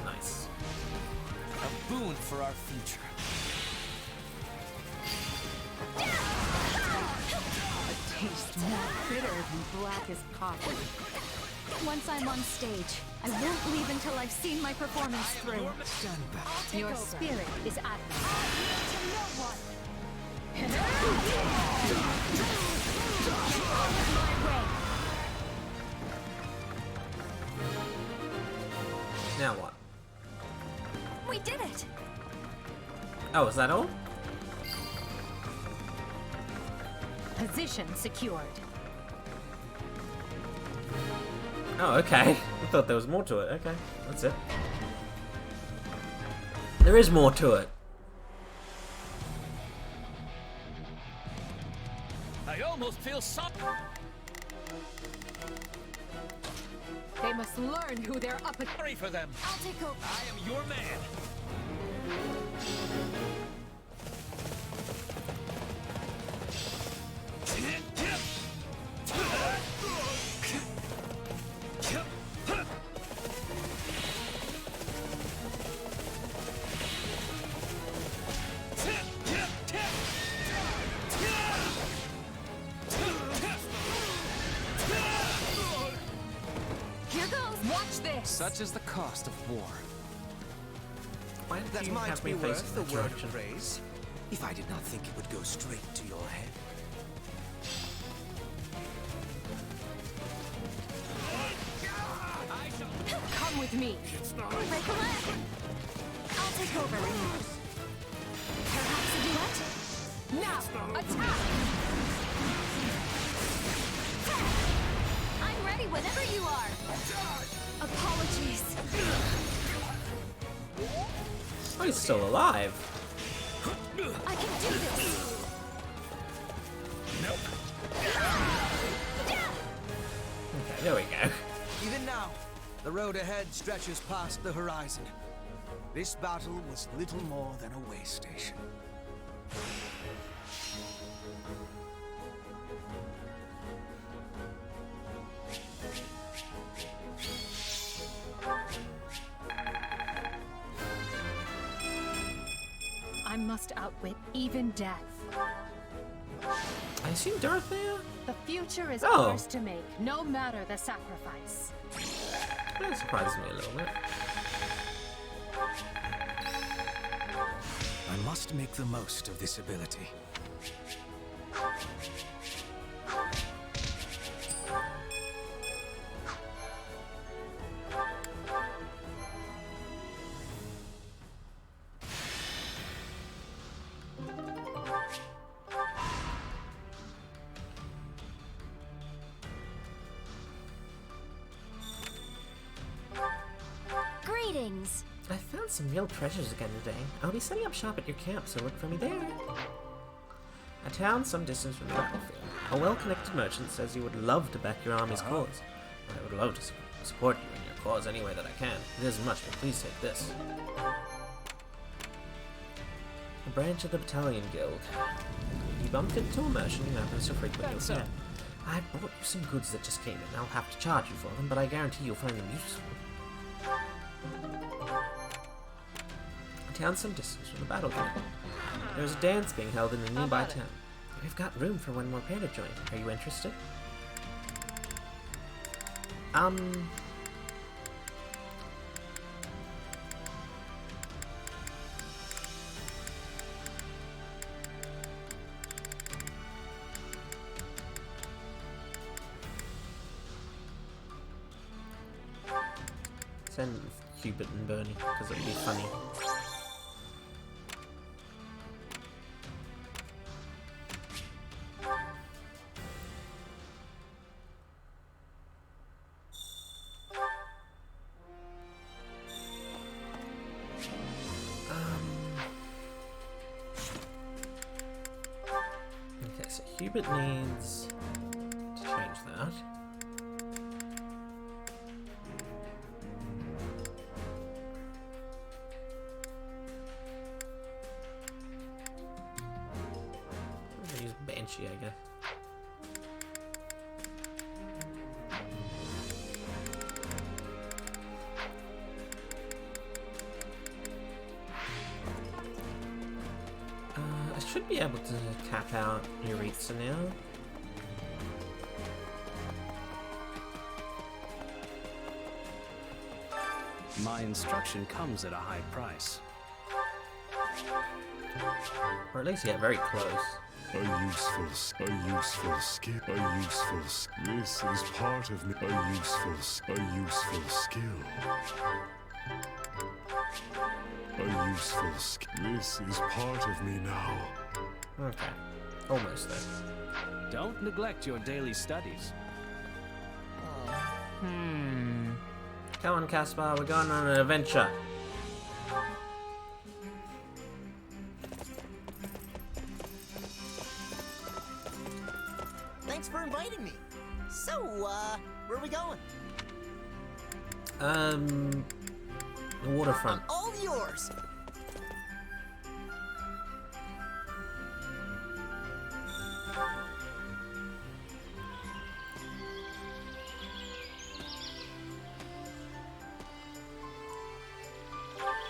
Nice. A boon for our future. A taste more bitter than blackest coffee. Once I'm on stage, I won't leave until I've seen my performance through. Stand back. Your spirit is admirable. Now what? We did it! Oh, is that all? Position secured. Oh, okay. I thought there was more to it. Okay, that's it. There is more to it. I almost feel something. They must learn who they're up against. Sorry for them. I'll take over. I am your man. Here goes. Watch this. Such is the cost of war. Why did That you might have be me worth facing the that word direction? of praise, if I did not think it would go straight to your head. Come with me. Break a leg! I'll take over. Perhaps a duet? Now, attack! I'm ready whenever you are! Apologies. Oh, he's still alive. I can do this! Okay, there we go. Even now, the road ahead stretches past the horizon. This battle was little more than a way station. I must outwit even death. I assume Dorothea? The future is Oh. ours to make, no matter the sacrifice. That surprises me a little bit. I must make the most of this ability. things. I found some real treasures again today. I'll be setting up shop at your camp, so look for me there. A town some distance from the battlefield. A well-connected merchant says he would love to back your army's cause. I would love to support you in your cause any way that I can. It isn't much, but please take this. A branch of the Battalion Guild. You bumped into a merchant you happen to frequent your camp. I brought you some goods that just came in. I'll have to charge you for them, but I guarantee you'll find them useful. A town some distance from the battlefield. There is a dance being held in a nearby town. We've got room for one more pair to join. Are you interested? Send Hubert and Bernie, because it'll be funny. Okay, so Hubert needs to change that. Use Banshee, I guess. I should be able to cap out Yuritsa now. My instruction comes at a high price. Or at least get very close. A useful skill. This is part of me. A useful skill. This is part of me now. Okay, almost there. Don't neglect your daily studies. Come on, Caspar, we're going on an adventure. Thanks for inviting me. So, where are we going? The waterfront. All yours.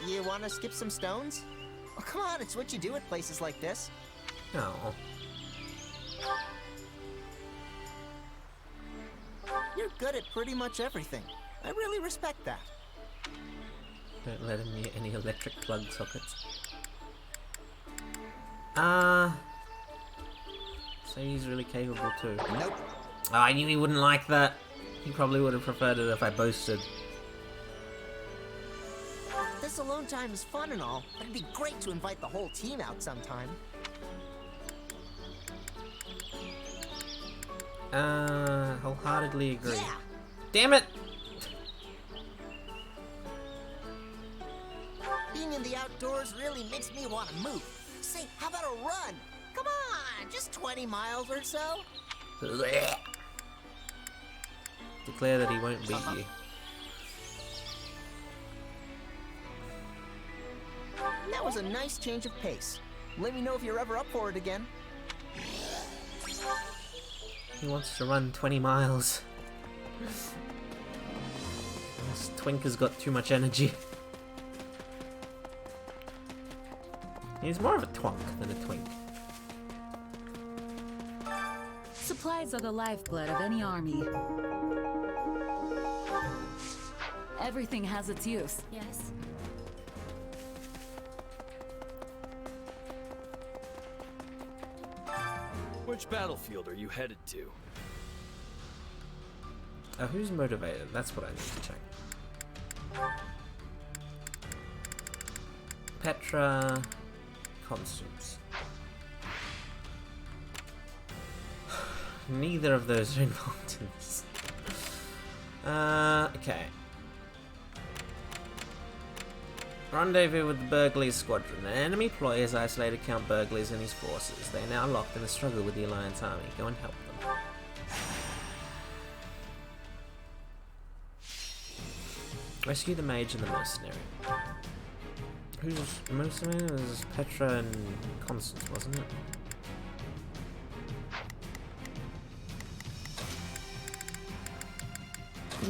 You want to skip some stones? Oh, come on, it's what you do at places like this. No. You're good at pretty much everything. I really respect that. Don't let him near any electric plug sockets. So he's really capable too. Nope. Oh, I knew he wouldn't like that. He probably would have preferred it if I boasted. This alone time is fun and all, but it'd be great to invite the whole team out sometime. Wholeheartedly agree. Yeah. Damn it! Being in the outdoors really makes me want to move. Say, how about a run? Come on, just 20 miles or so. Blech. Declare that he won't beat you. That was a nice change of pace. Let me know if you're ever up for it again. He wants to run 20 miles. This twink has got too much energy. He's more of a twunk than a twink. Supplies are the lifeblood of any army. Everything has its use. Yes. Which battlefield are you headed to? Who's motivated? That's what I need to check. Petra, Constance. Neither of those are involved in this. Okay. Rendezvous with the Burgleys squadron. An enemy ploy has isolated Count Burgleys and his forces. They are now locked in a struggle with the Alliance army. Go and help them. Rescue the mage and the mercenary. Who's mercenary? It was Petra and Constance, wasn't it?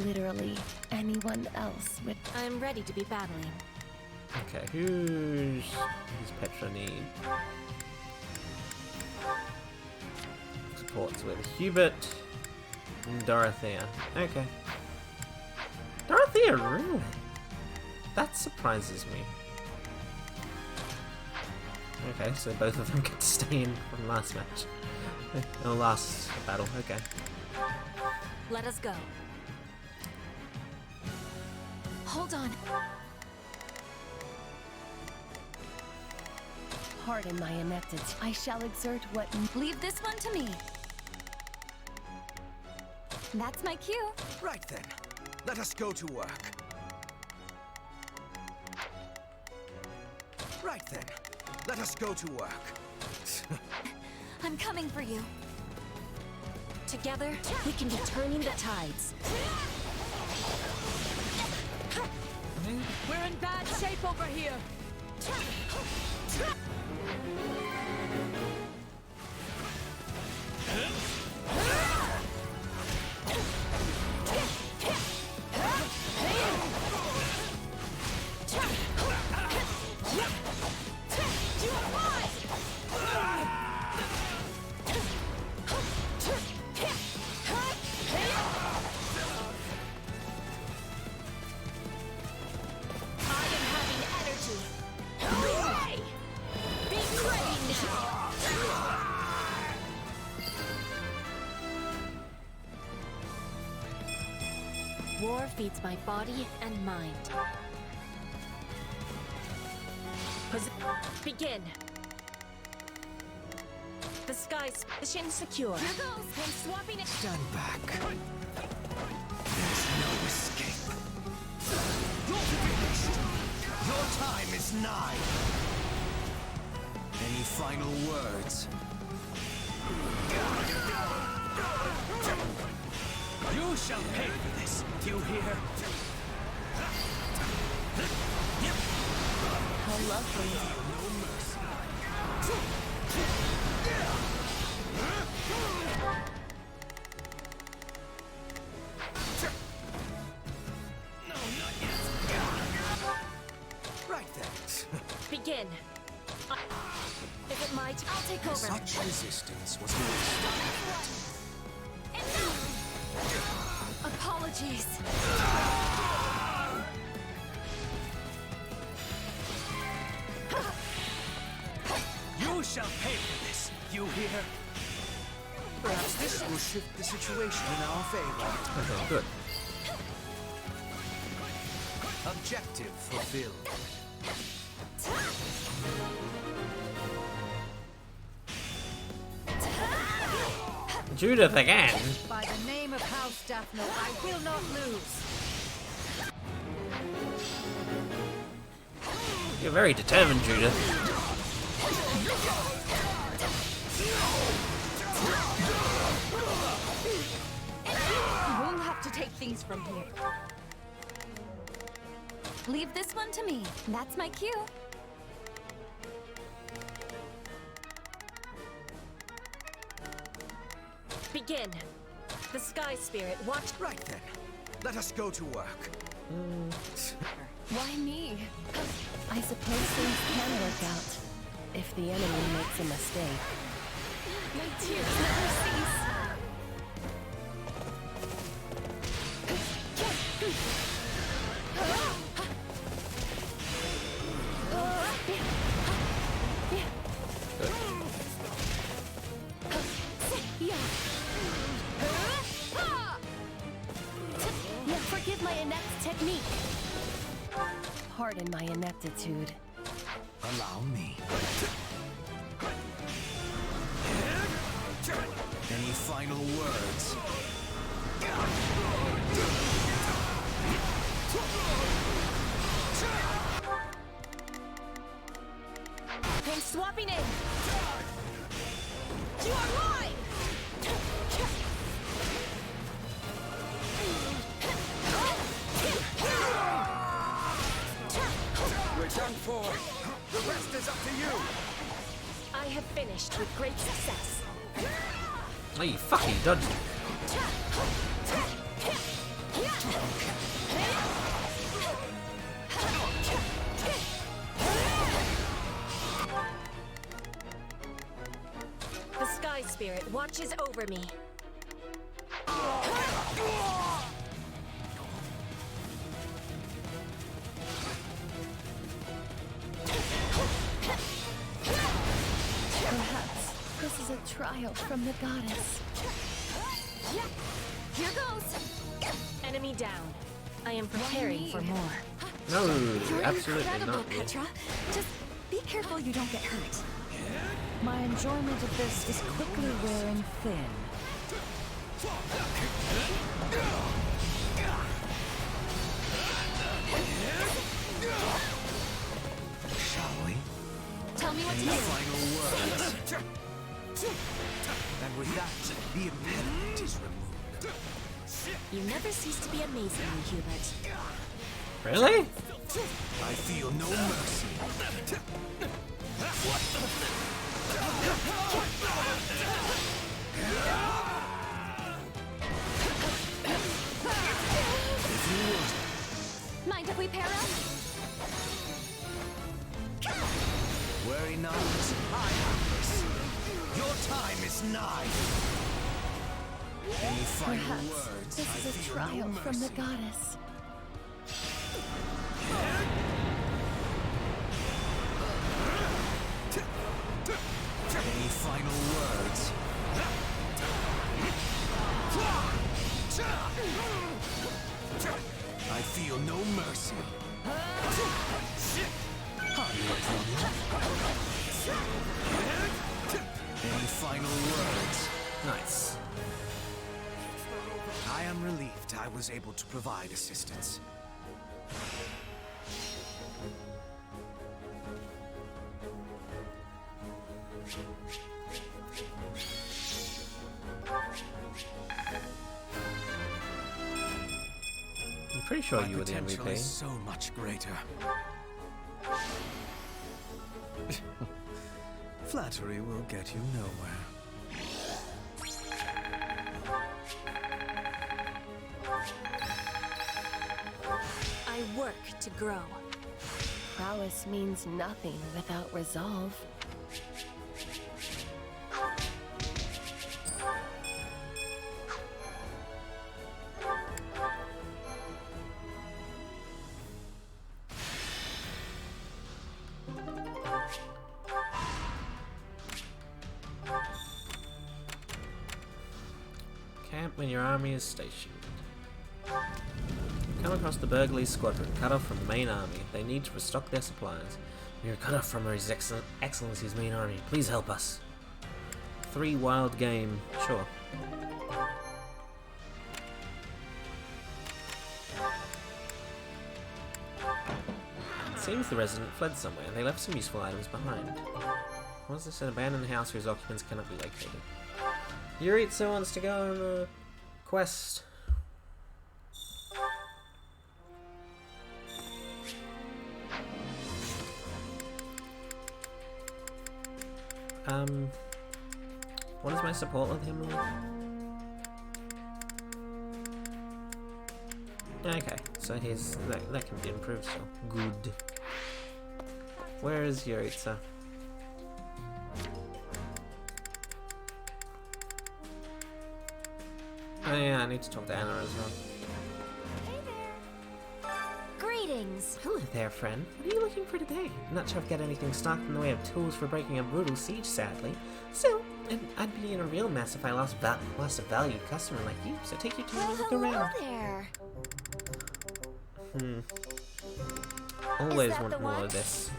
Literally anyone else would. I'm ready to be battling. Okay, who's Petra need? Supports with Hubert and Dorothea. Okay. Dorothea, really? That surprises me. Okay, so both of them get to stay in from last match. Or last battle, okay. Let us go. Hold on. Pardon my ineptitude. I shall exert what. Leave this one to me. That's my cue. Right then. Let us go to work. Right then. Let us go to work. I'm coming for you. Together, we can be turning the tides. We're in bad shape over here. War feeds my body and mind. Begin. The sky's mission secure. Here goes. I'm swapping it. Stand back. There's no escape. You're finished. Your time is nigh. Any final words? You shall pay for this. Do you hear? How lovely. No mercy. No, not yet. Right then. Begin. If it might, I'll take over. Such resistance was wasted. Apologies. You shall pay for this. You hear? Perhaps this will shift the situation in our favor. Okay, good. Objective fulfilled. Judith again. By the name of House Daphne, I will not lose. You're very determined, Judith. We'll have to take things from here. Leave this one to me. That's my cue. Begin. The Sky Spirit, watch. Right then. Let us go to work. Why me? I suppose things can work out if the enemy makes a mistake. My tears never cease. Forgive my inept technique. Pardon my ineptitude. Allow me. Any final words? have finished with great success. Oh, you fucking dodged it. The Sky Spirit watches over me. Perhaps this is a trial from the goddess. Here goes! Enemy down. I am preparing for more. No, You're absolutely incredible, not. Petra. Just be careful you don't get hurt. My enjoyment of this is quickly wearing thin. Shall we? Tell me what to Any do. final words? And with that, the impediment is removed. You never cease to be amazing, Hubert. Really? I feel no mercy. Mind if we pair up? Worry not, I have this. Your time is nigh. Any final Perhaps words? this is a feel trial no from the mercy. goddess. Any final words? I feel no mercy. Any final words? Nice. I am relieved I was able to provide assistance. I'm pretty sure My you were the potential MVP. is so much greater. Flattery will get you nowhere. I work to grow. Prowess means nothing without resolve. Camp when your army is stationed. Come across the Burgley squadron, cut off from the main army. They need to restock their supplies. We are cut off from His Excellency's main army. Please help us. 3 wild game. Sure. It seems the resident fled somewhere. They left some useful items behind. What is this? An abandoned house whose occupants cannot be located. Yuritsa wants to go on a quest. What is my support with him like? Okay, so he's that can be improved still. Good. Where is Yuritsa? Oh yeah, I need to talk to Anna as well. Greetings. Hello there, friend. What are you looking for today? I'm not sure I've got anything stocked in the way of tools for breaking a brutal siege, sadly. Still, I'd be in a real mess if I lost a valued customer like you, so take your time and look around. There. Always that want the more one? of this.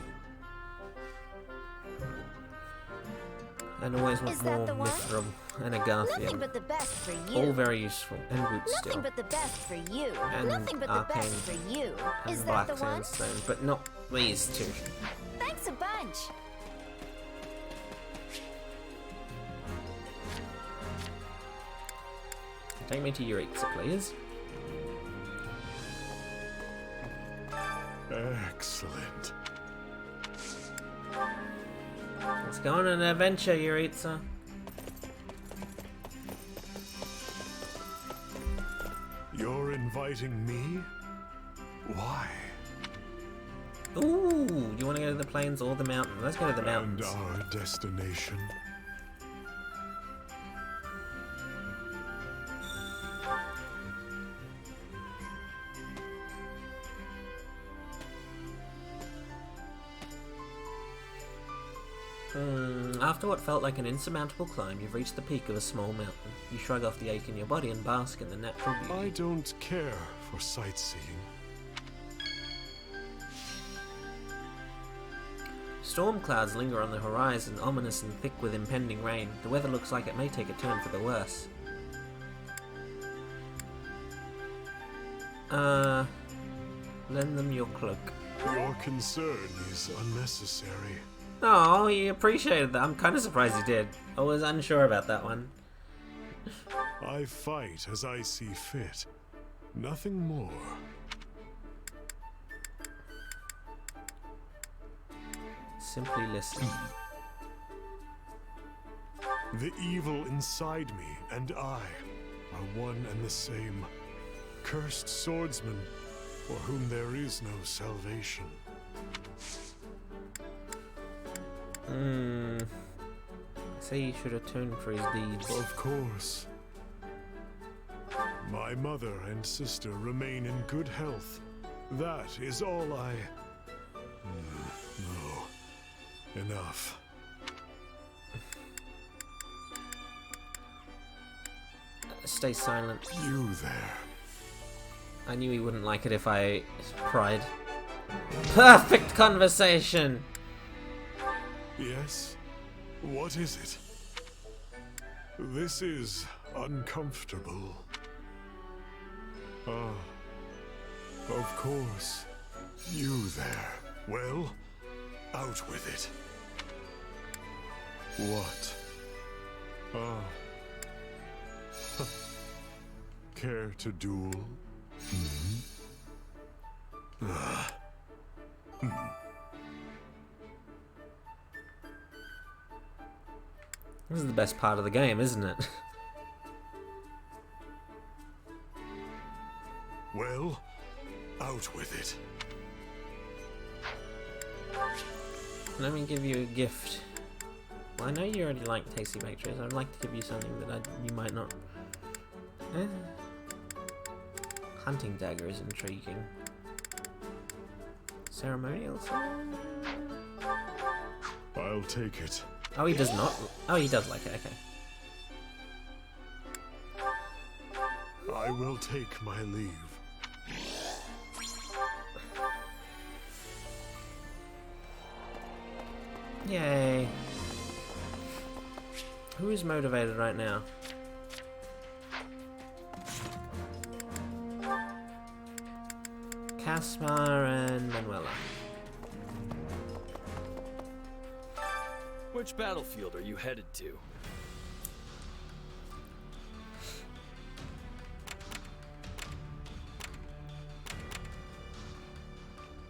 And always want Is that more the one? Mithril and a Nothing Garfield. but the best for you. All very useful. And good Nothing still. but the best for you. And Nothing but the best arcane for you. And Is that black the one? sandstone. But not these two. Thanks a bunch. Take me to Yuritsa, please. Excellent. Let's go on an adventure, Yuritsa. You're inviting me? Why? Ooh, you want to go to the plains or the mountain? Let's go to the mountains. And our destination. After what felt like an insurmountable climb, you've reached the peak of a small mountain. You shrug off the ache in your body and bask in the natural beauty. I don't care for sightseeing. Storm clouds linger on the horizon, ominous and thick with impending rain. The weather looks like it may take a turn for the worse. Lend them your cloak. Your concern is unnecessary. Oh, he appreciated that. I'm kind of surprised he did. I was unsure about that one. I fight as I see fit. Nothing more. Simply listen. The evil inside me and I are one and the same. Cursed swordsman, for whom there is no salvation. Say he should atone for his deeds. Of course. My mother and sister remain in good health. That is all I... No. Enough. Stay silent. You there. I knew he wouldn't like it if I pried. Perfect conversation! Yes? What is it? This is uncomfortable. Ah, of course. You there. Well, out with it. What? Ah. Care to duel? This is the best part of the game, isn't it? Well, out with it. Let me give you a gift. Well, I know you already like tasty baked treats. I'd like to give you something that you might not. Hunting dagger is intriguing. Ceremonial? I'll take it. Oh, he does not. Oh, he does like it. Okay. I will take my leave. Yay. Who is motivated right now? Caspar and Manuela. Which battlefield are you headed to?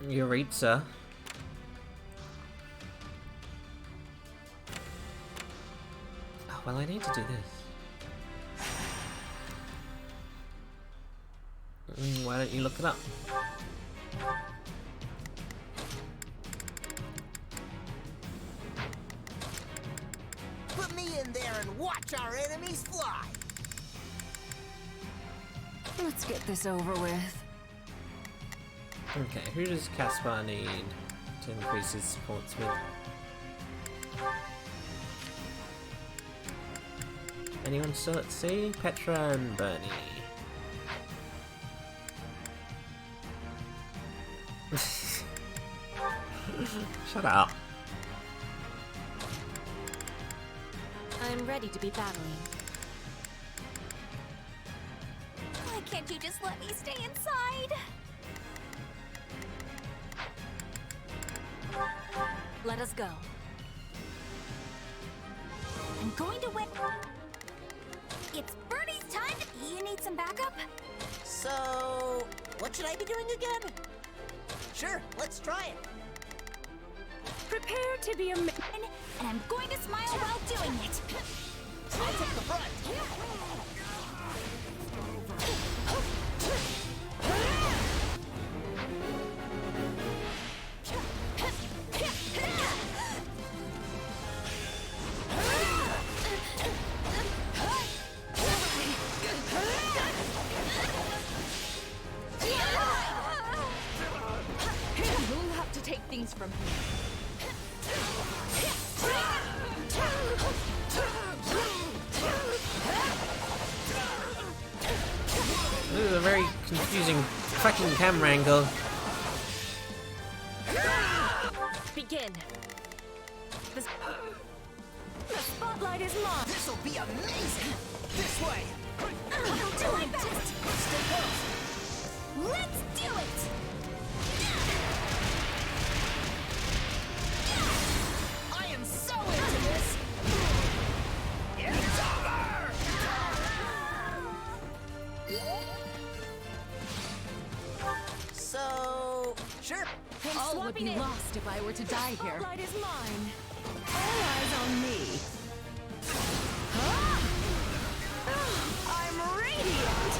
Yuritsa. Oh, well, I need to do this. Why don't you look it up? Put me in there and watch our enemies fly! Let's get this over with. Okay, who does Caspar need to increase his supports with? Anyone still at sea? Petra and Bernie. Shut up. I'm ready to be battling. Why can't you just let me stay inside? Let us go. I'm going to win. It's Bernie's time. You need some backup? So, what should I be doing again? Sure, let's try it. Prepare to be a man And I'm going to smile while doing it. I'll take the front. You'll have to take things from here. This is a very confusing fucking camera angle. Begin. The spotlight is mine. This'll be amazing. This way. I'll do my best. Stay close. Let's do it. I am so into this. It's over. So, sure. All would be lost if I were to die here. Spotlight is mine. All eyes on me. I'm radiant.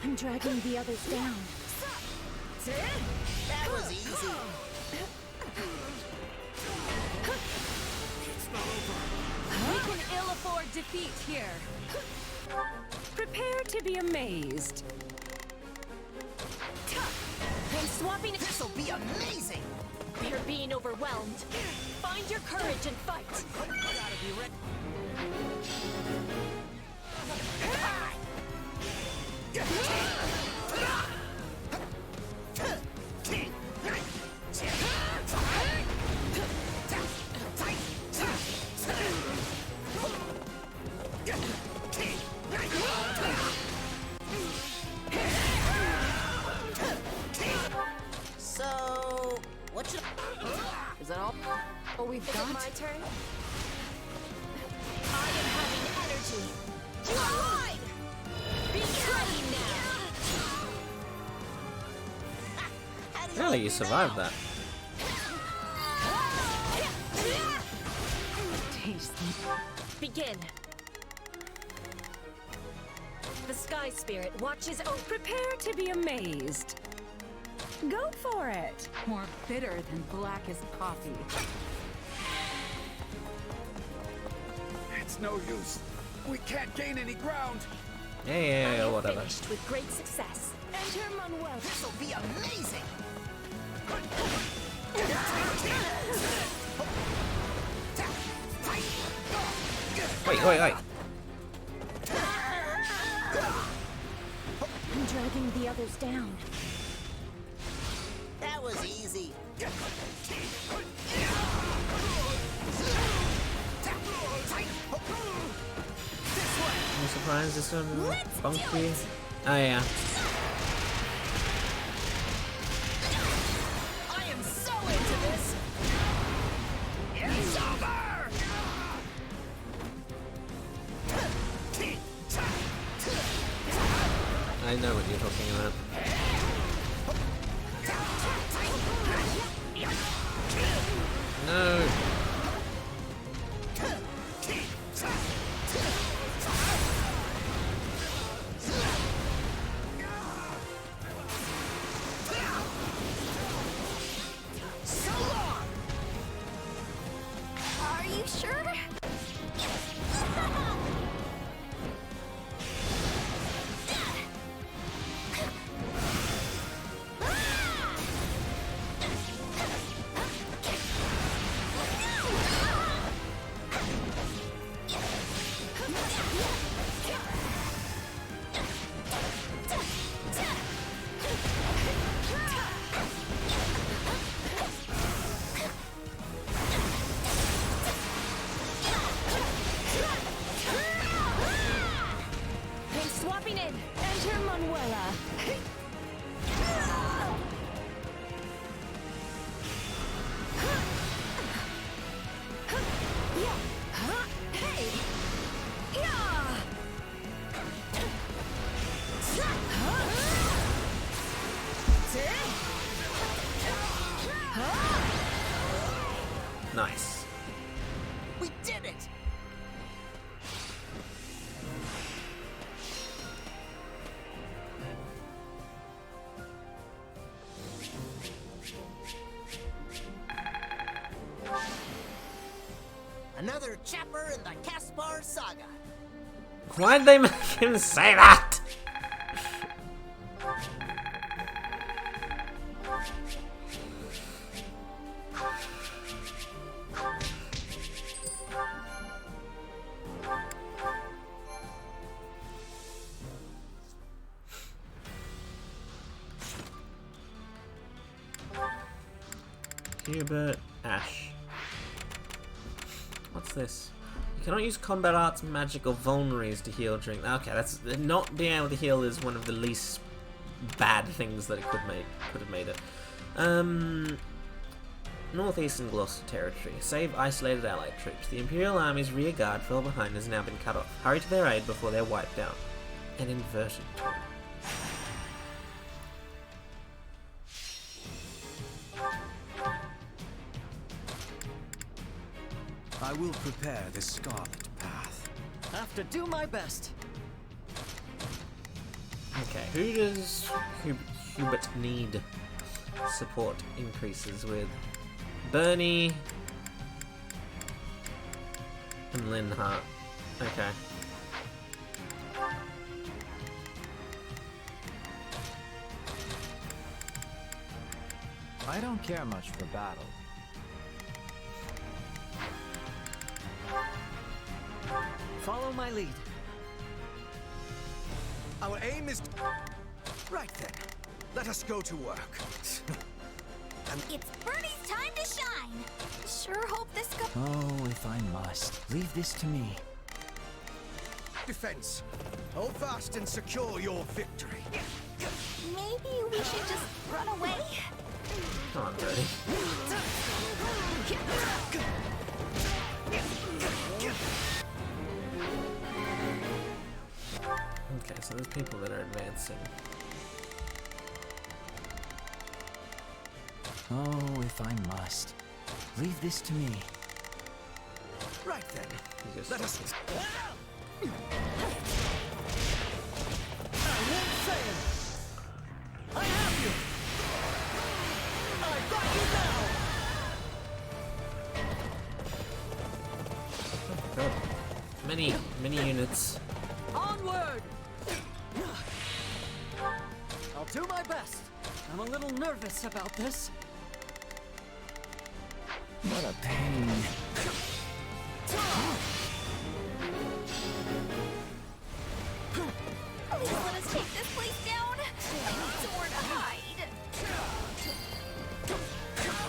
I'm dragging the others down. That was easy. We can ill afford defeat here. Prepare to be amazed. I'm swapping. This'll be amazing. We're being overwhelmed. Find your courage and fight. Gotta be ready. So, what should Is that all? Oh, we've got. My turn. I am having energy. You are mine. Be ready now. Really, you survived that. Begin. The Sky Spirit watches over. Prepare to be amazed. Go for it. More bitter than blackest coffee. It's no use. We can't gain any ground. Yeah, whatever. Finished with great success. Enter Manuel. This'll be amazing. Wait. I'm dragging the others down. That was easy. I'm surprised this one funky. Oh yeah. I am so into this. It's over. I know what you're talking about. No. So long. Are you sure? I'm swapping in. Enter Manuela. Hey! chapter in the Caspar saga. Why'd they make him say that? Hubert Ash. What's this? You cannot use combat arts, magic, or vulneraries to heal during. Okay, that's not being able to heal is one of the least bad things that it could have made it. Northeastern Gloucester Territory. Save isolated allied troops. The Imperial Army's rear guard fell behind and has now been cut off. Hurry to their aid before they're wiped out. An inverted tool. I will prepare the Scarlet path. Have to do my best. Okay, who does Hubert need support increases with? Bernie and Linhart. Okay. I don't care much for battle. Follow my lead. Our aim is... Right then. Let us go to work. It's Bernie's time to shine. Sure hope this goes. Oh, if I must. Leave this to me. Defense. Hold fast and secure your victory. Maybe we should just run away? Come on, Bernie. Okay, so there's people that are advancing. Oh, if I must. Leave this to me. Right then. Let us... I won't fail. I have you. I got you now. God. Many units. Onward. I'll do my best. I'm a little nervous about this. What a pain. Please let us take this place down. I need somewhere to hide.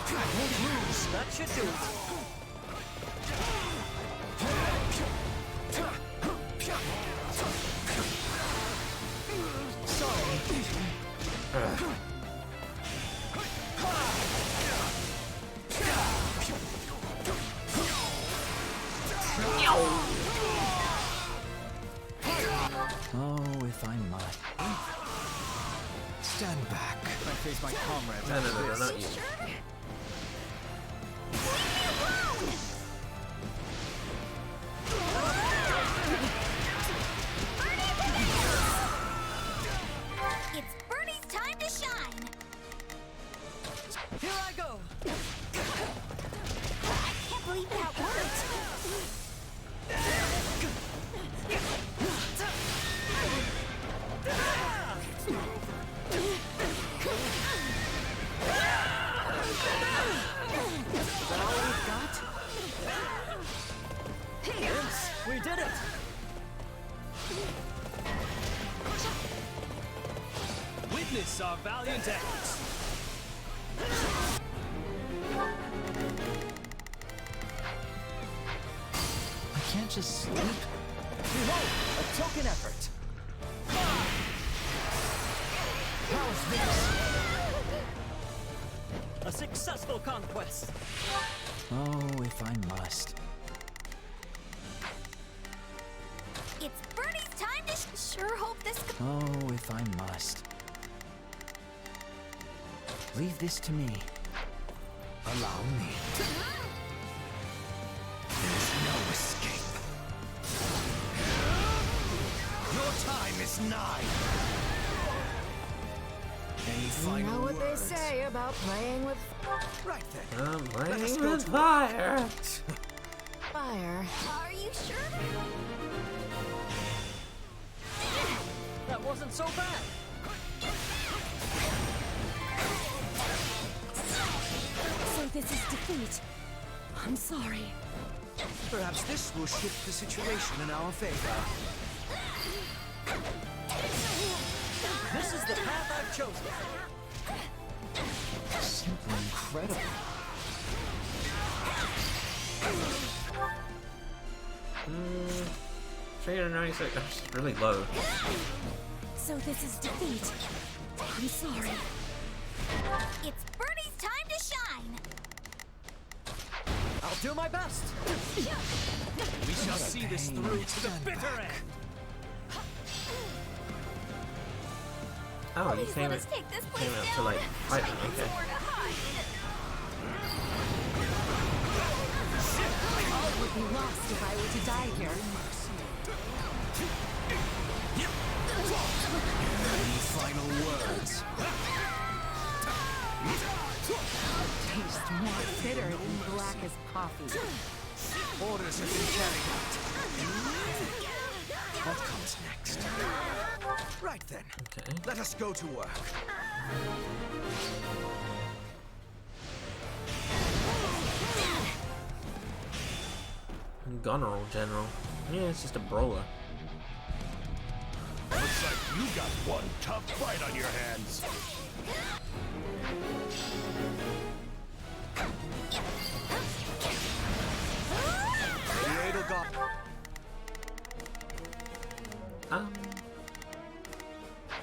I won't lose. That should do it. Oh, if I must. Stand back. I face my comrades. No, not you. It's Bernie's time to shine. Here I go. I can't believe that worked. Is that all we've got? Yes, we did it. Witness our valiant efforts. I can't just sleep. Behold, a token effort. How's this? A successful conquest. Oh, if I must. It's Bernie's time to sure hope this Oh, if I must. Leave this to me. Allow me. There's no escape. Your time is nigh. Any final You know what words? they say about playing with... Right then. Playing us go with to fire. By fire. Are you sure? That wasn't so bad. So this is defeat. I'm sorry. Perhaps this will shift the situation in our favor. This is the path I've chosen. Simply incredible. Hmm. 396. That's really low. So this is defeat. I'm sorry. It's Birdie's time to shine. I'll do my best. We shall see this through to the bitter end. Oh, you Please came let out, us take this place came out to down. like fight them, okay. Somewhere to hide. All would be lost if I were to die here. Any final words? Taste more bitter than black as coffee. Orders have been carried out. What comes next? Right then. Okay. Let us go to work. Goneril General. Yeah, it's just a brawler. Looks like you got one tough fight on your hands. The Edelgard.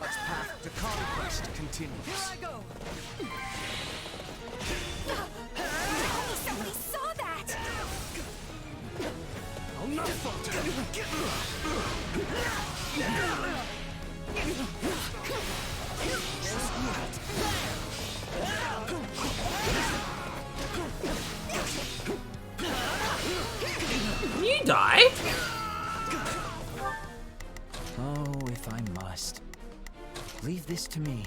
Its path to conquest continues. Here I go. Somebody saw that. I'll not falter. You die? Oh, if I must. Leave this to me.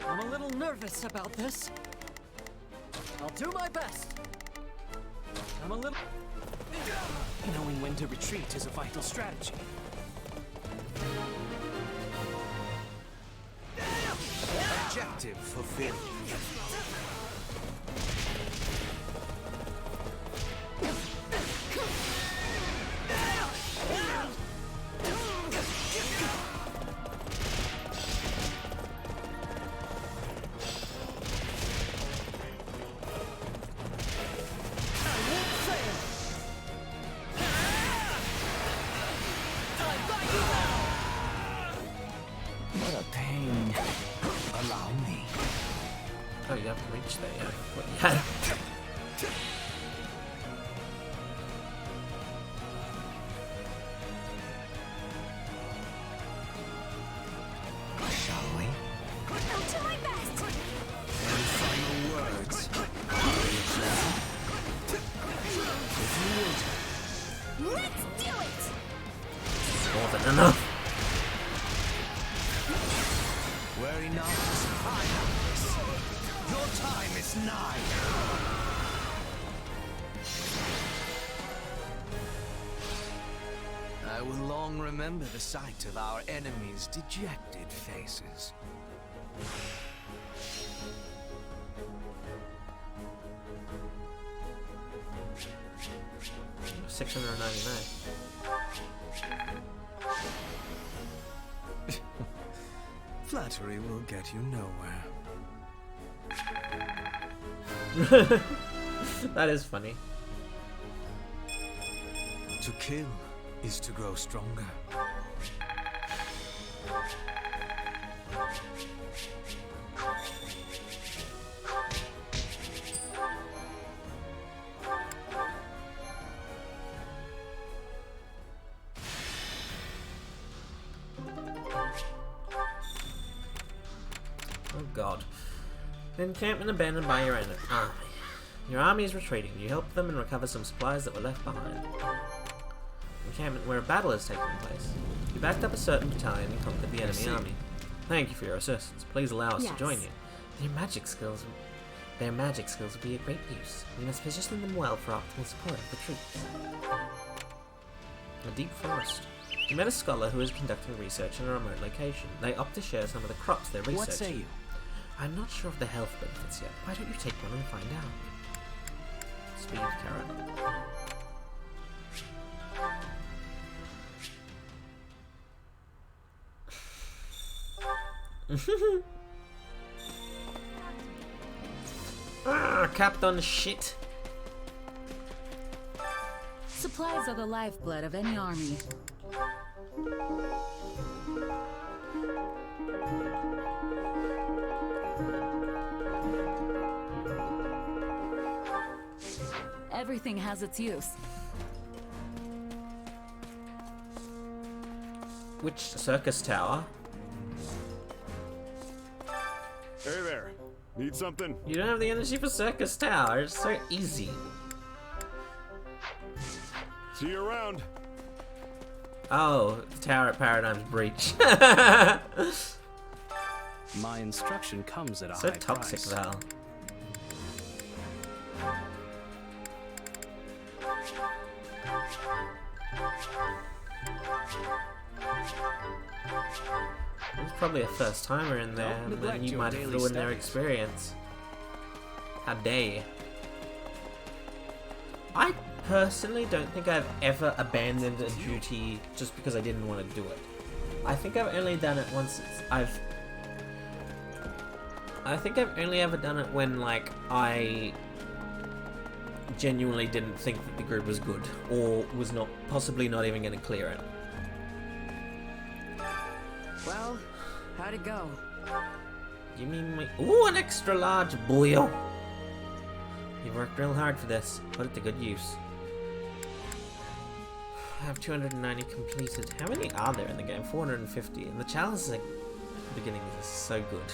I'm a little nervous about this. I'll do my best. I'm a little... Knowing when to retreat is a vital strategy. Objective fulfilled. What a pain. Allow me. Oh, you haven't reached there yet. What you had? Shall we? I'll do my best. Any final words? If you would. Let's do it. More than enough. Worry not, I have this. Your time is nigh. I will long remember the sight of our enemies' dejected faces. 699. Flattery will get you nowhere. That is funny. To kill is to grow stronger. Oh god. Encampment abandoned by your army. Your army is retreating. You help them and recover some supplies that were left behind. Encampment where a battle is taking place. You backed up a certain battalion and conquered the enemy army. Thank you for your assistance. Please allow us to join you. Your magic skills Their magic skills will be of great use. We must position them well for optimal support of the troops. A deep forest. You met a scholar who is conducting research in a remote location. They opt to share some of the crops they're researching. What say you? I'm not sure of the health benefits yet. Why don't you take one and find out? Speed carrot. Capped on shit. Supplies are the lifeblood of any army. Everything has its use. Which circus tower? Hey there. Need something? You don't have the energy for circus tower. It's so easy. See you around. Oh, the tower at Paradigm's Breach. My instruction comes at a so high toxic, price. Val. There's probably a first timer in there, Don't and then neglect you your might have daily ruined their studies. experience. How dare you? I personally don't think I've ever abandoned a duty just because I didn't want to do it. I think I've only done it once. I think I've only ever done it when, like, I genuinely didn't think that the grid was good, or was possibly not even going to clear it. Well, how'd it go? You mean me? Ooh, an extra large boil. You've worked real hard for this. Put it to good use. I have 290 completed. How many are there in the game? 450. And the challenges at the beginning is so good.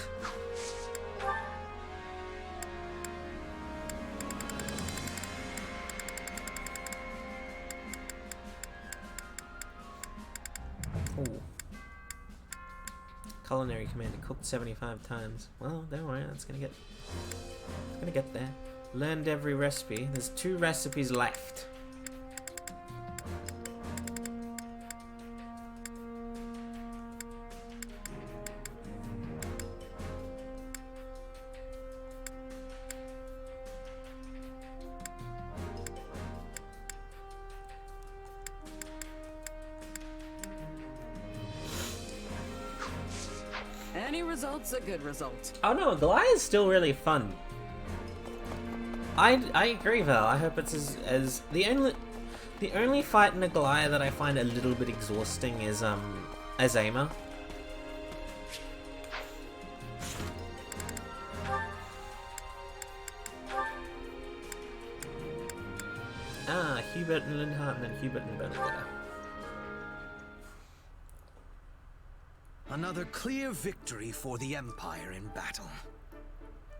Ooh. Culinary commander cooked 75 times. Well, don't worry, it's gonna get there. Learned every recipe. There's 2 recipes left. Any result's a good result. Oh no, Goliath is still really fun. I agree, Val. I hope it's as the only fight in a Goliath that I find a little bit exhausting is Azema. Hubert and Lindhart, and then Hubert and Bernadetta. Another clear victory for the Empire in battle.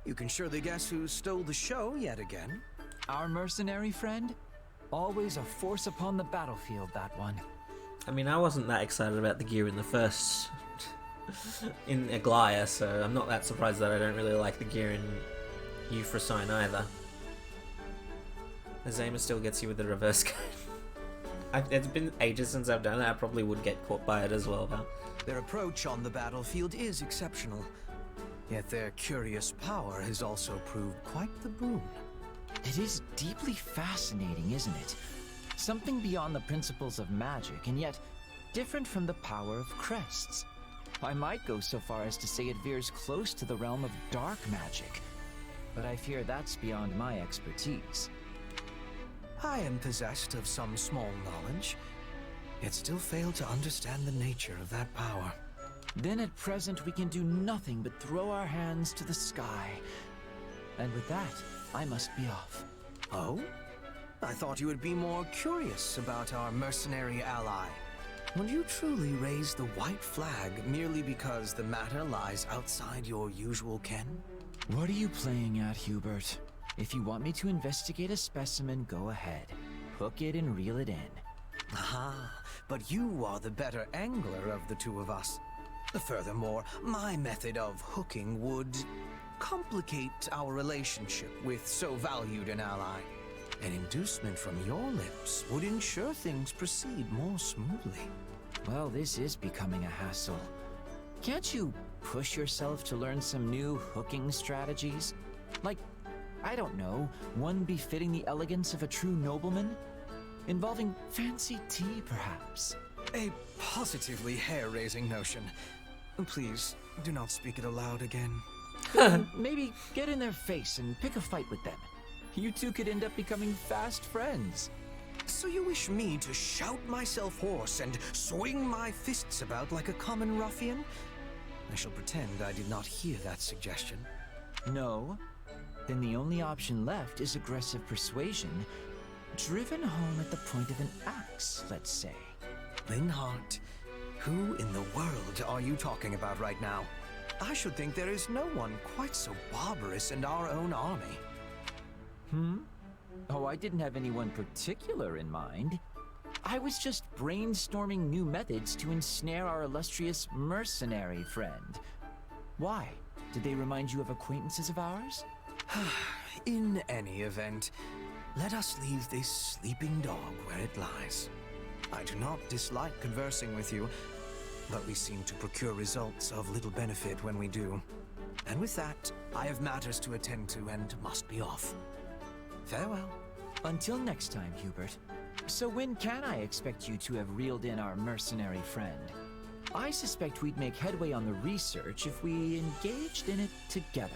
You can surely guess who stole the show yet again. Our mercenary friend? Always a force upon the battlefield, that one. I mean, I wasn't that excited about the gear in the first... in Aglaia, so I'm not that surprised that I don't really like the gear in Euphrosyne either. Azema still gets you with the reverse code. It's been ages since I've done it. I probably would get caught by it as well, Val. Their approach on the battlefield is exceptional. Yet their curious power has also proved quite the boon. It is deeply fascinating, isn't it? Something beyond the principles of magic, and yet different from the power of crests. I might go so far as to say it veers close to the realm of dark magic, but I fear that's beyond my expertise. I am possessed of some small knowledge, yet still fail to understand the nature of that power. Then at present we can do nothing but throw our hands to the sky. And with that, I must be off. Oh? I thought you would be more curious about our mercenary ally. Would you truly raise the white flag merely because the matter lies outside your usual ken? What are you playing at, Hubert? If you want me to investigate a specimen, go ahead. Hook it and reel it in. Ah, but you are the better angler of the two of us. Furthermore, my method of hooking would complicate our relationship with so valued an ally. An inducement from your lips would ensure things proceed more smoothly. Well, this is becoming a hassle. Can't you push yourself to learn some new hooking strategies? Like, I don't know, one befitting the elegance of a true nobleman? Involving fancy tea, perhaps? A positively hair-raising notion. Please, do not speak it aloud again. Then maybe get in their face and pick a fight with them. You two could end up becoming fast friends. So you wish me to shout myself hoarse and swing my fists about like a common ruffian? I shall pretend I did not hear that suggestion. No. Then the only option left is aggressive persuasion, driven home at the point of an axe, let's say. Linhardt, who in the world are you talking about right now? I should think there is no one quite so barbarous in our own army. Oh, I didn't have anyone particular in mind. I was just brainstorming new methods to ensnare our illustrious mercenary friend. Why? Did they remind you of acquaintances of ours? In any event, let us leave this sleeping dog where it lies. I do not dislike conversing with you, but we seem to procure results of little benefit when we do. And with that, I have matters to attend to and must be off. Farewell. Until next time, Hubert. So when can I expect you to have reeled in our mercenary friend? I suspect we'd make headway on the research if we engaged in it together.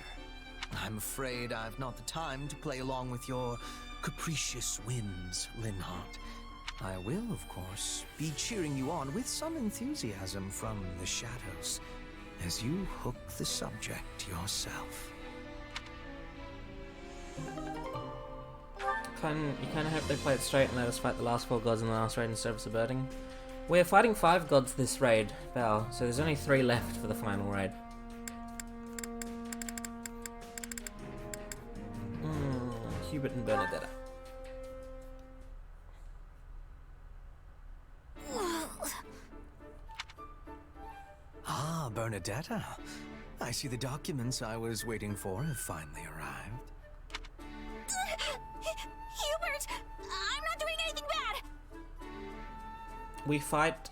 I'm afraid I've not the time to play along with your capricious whims, Linhardt. I will, of course, be cheering you on with some enthusiasm from the shadows as you hook the subject yourself. You kind of hope they play it straight and let us fight the last 4 gods in the last raid instead of subverting. We're fighting 5 gods this raid, Val, so there's only 3 left for the final raid. Hubert and Bernadetta. Ah, Bernadetta. I see the documents I was waiting for have finally arrived. Hubert! I'm not doing anything bad! We fight,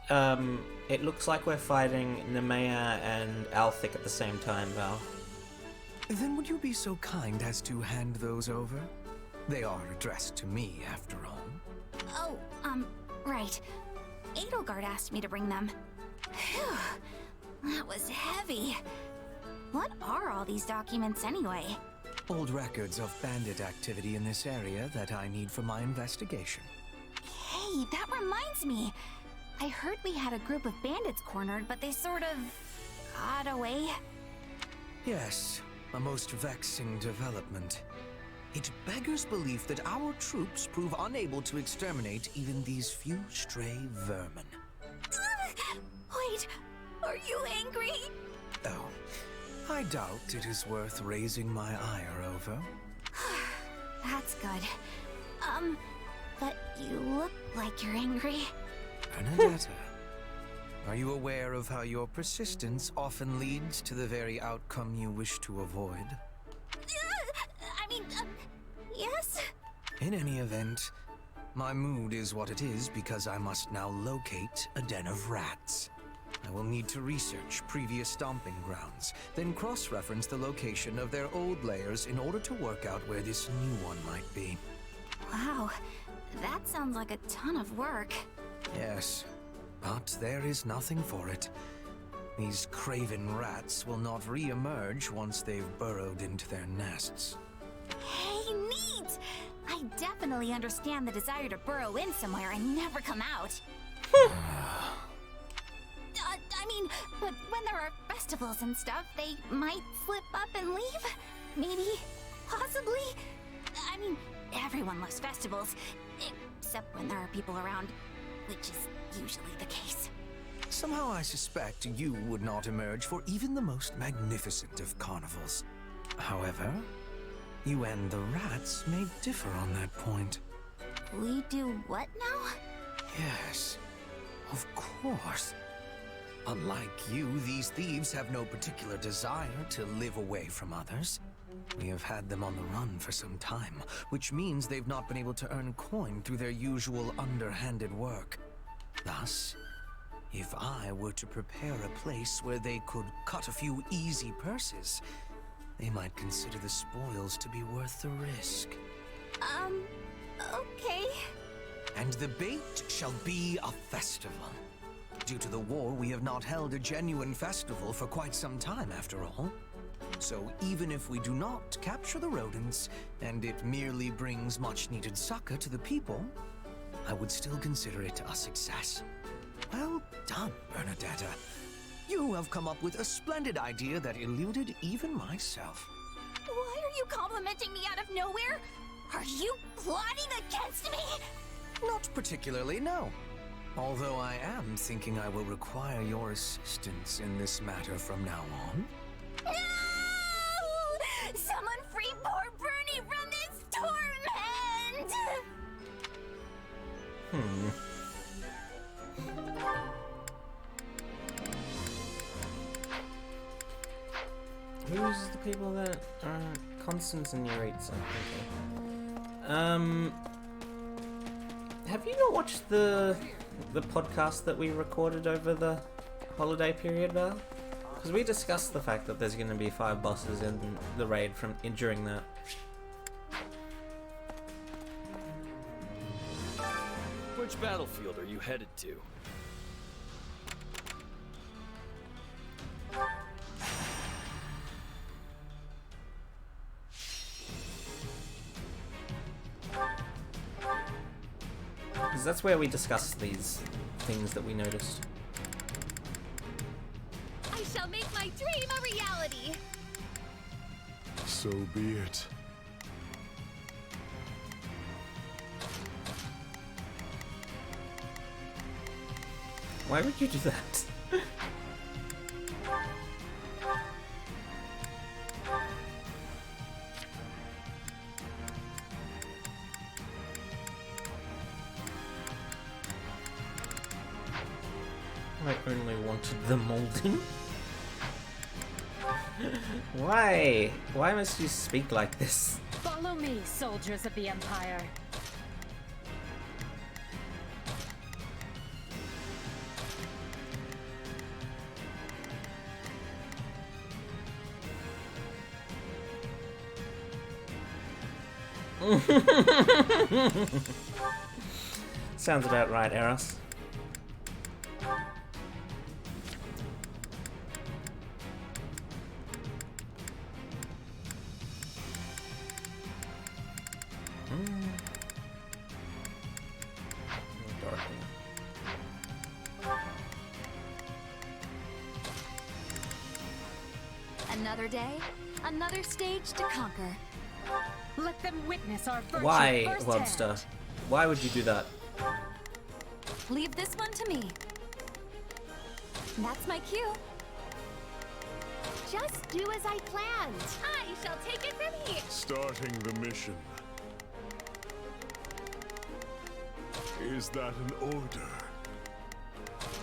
it looks like we're fighting Nemea and Althik at the same time, Val. Then would you be so kind as to hand those over? They are addressed to me, after all. Oh, right. Edelgard asked me to bring them. Phew, that was heavy. What are all these documents anyway? Old records of bandit activity in this area that I need for my investigation. Hey, that reminds me. I heard we had a group of bandits cornered, but they sort of got away. Yes, a most vexing development. It beggars belief that our troops prove unable to exterminate even these few stray vermin. Wait, are you angry? Oh, I doubt it is worth raising my ire over. That's good. But you look like you're angry. Bernadetta, are you aware of how your persistence often leads to the very outcome you wish to avoid? Yes? In any event, my mood is what it is because I must now locate a den of rats. I will need to research previous stomping grounds, then cross-reference the location of their old lairs in order to work out where this new one might be. Wow, that sounds like a ton of work. Yes, but there is nothing for it. These craven rats will not re-emerge once they've burrowed into their nests. Hey, neat! I definitely understand the desire to burrow in somewhere and never come out. But when there are festivals and stuff, they might slip up and leave? Maybe? Possibly? Everyone loves festivals, except when there are people around, which is usually the case. Somehow I suspect you would not emerge for even the most magnificent of carnivals. However, you and the rats may differ on that point. We do what now? Yes, of course. Unlike you, these thieves have no particular desire to live away from others. We have had them on the run for some time, which means they've not been able to earn coin through their usual underhanded work. Thus, if I were to prepare a place where they could cut a few easy purses, they might consider the spoils to be worth the risk. Okay. And the bait shall be a festival. Due to the war, we have not held a genuine festival for quite some time, after all. So even if we do not capture the rodents, and it merely brings much-needed succor to the people, I would still consider it a success. Well done, Bernadetta. You have come up with a splendid idea that eluded even myself. Why are you complimenting me out of nowhere? Are you plotting against me? Not particularly, no. Although I am thinking I will require your assistance in this matter from now on. No! Someone free poor Bernie from this torment! Who's the people that are Constance and Yaritza? Have you not watched the podcast that we recorded over the holiday period, Val? Because we discussed the fact that there's going to be 5 bosses in the raid during that. Which battlefield are you headed to? Because that's where we discussed these things that we noticed. I shall make my dream a reality! So be it. Why would you do that? I only wanted the molding. Why? Why must you speak like this? Follow me, soldiers of the Empire. Sounds about right, Eros. Another day, another stage to conquer. Let them witness our virtue Why, firsthand. Webster? Why would you do that? Leave this one to me. That's my cue. Just do as I planned. I shall take it from here. Starting the mission. Is that an order?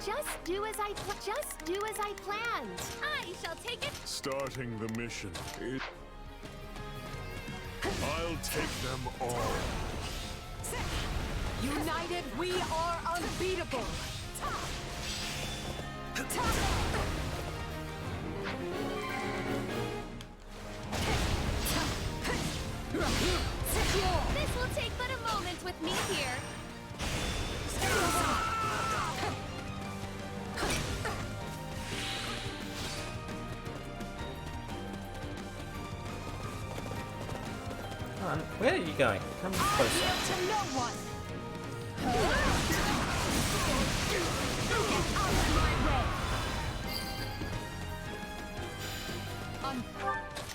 Just do as I planned. I shall take it. Starting the mission. I'll take them all. United, we are unbeatable. This will take but a moment with me here. Come on, where are you going? Come closer. To no one.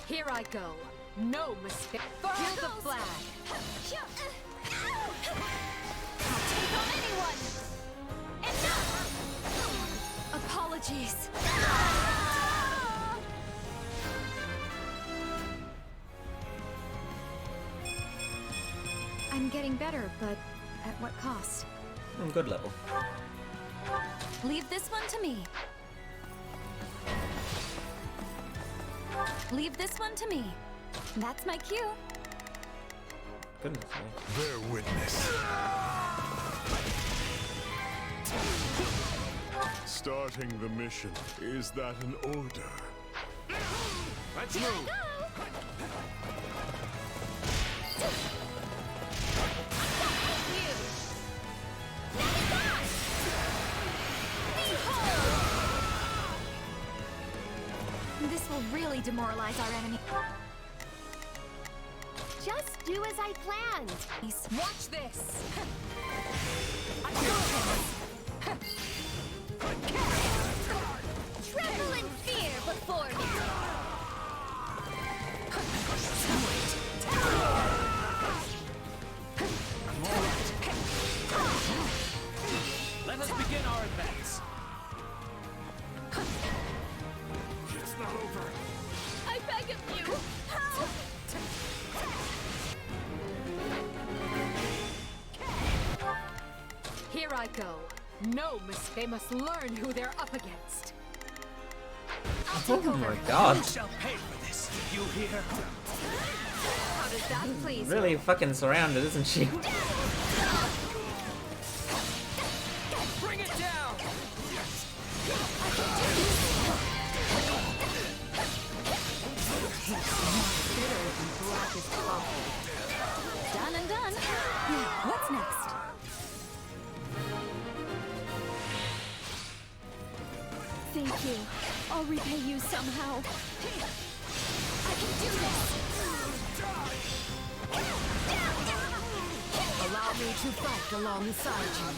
Here I go. No mistake. Here's the flag. I'll take on anyone. Enough. Apologies. I'm getting better, but at what cost? Good level. Leave this one to me. Leave this one to me. That's my cue. Goodness me. Bear witness. Starting the mission. Is that an order? Let's move. This will really demoralize our enemy. Just do as I planned. Watch this. Tremble in fear before me. Let us begin our advance. It's not over. I beg of you. Help! Here I go. No, they must learn who they're up against. Oh my god. You shall pay for this. You hear? How does that please Really you? fucking surrounded, isn't she? Bring it down. Bitter than blackest coffee. Done and done. Now, what's next? Thank you. I'll repay you somehow. I can do this. Allow me to fight alongside you.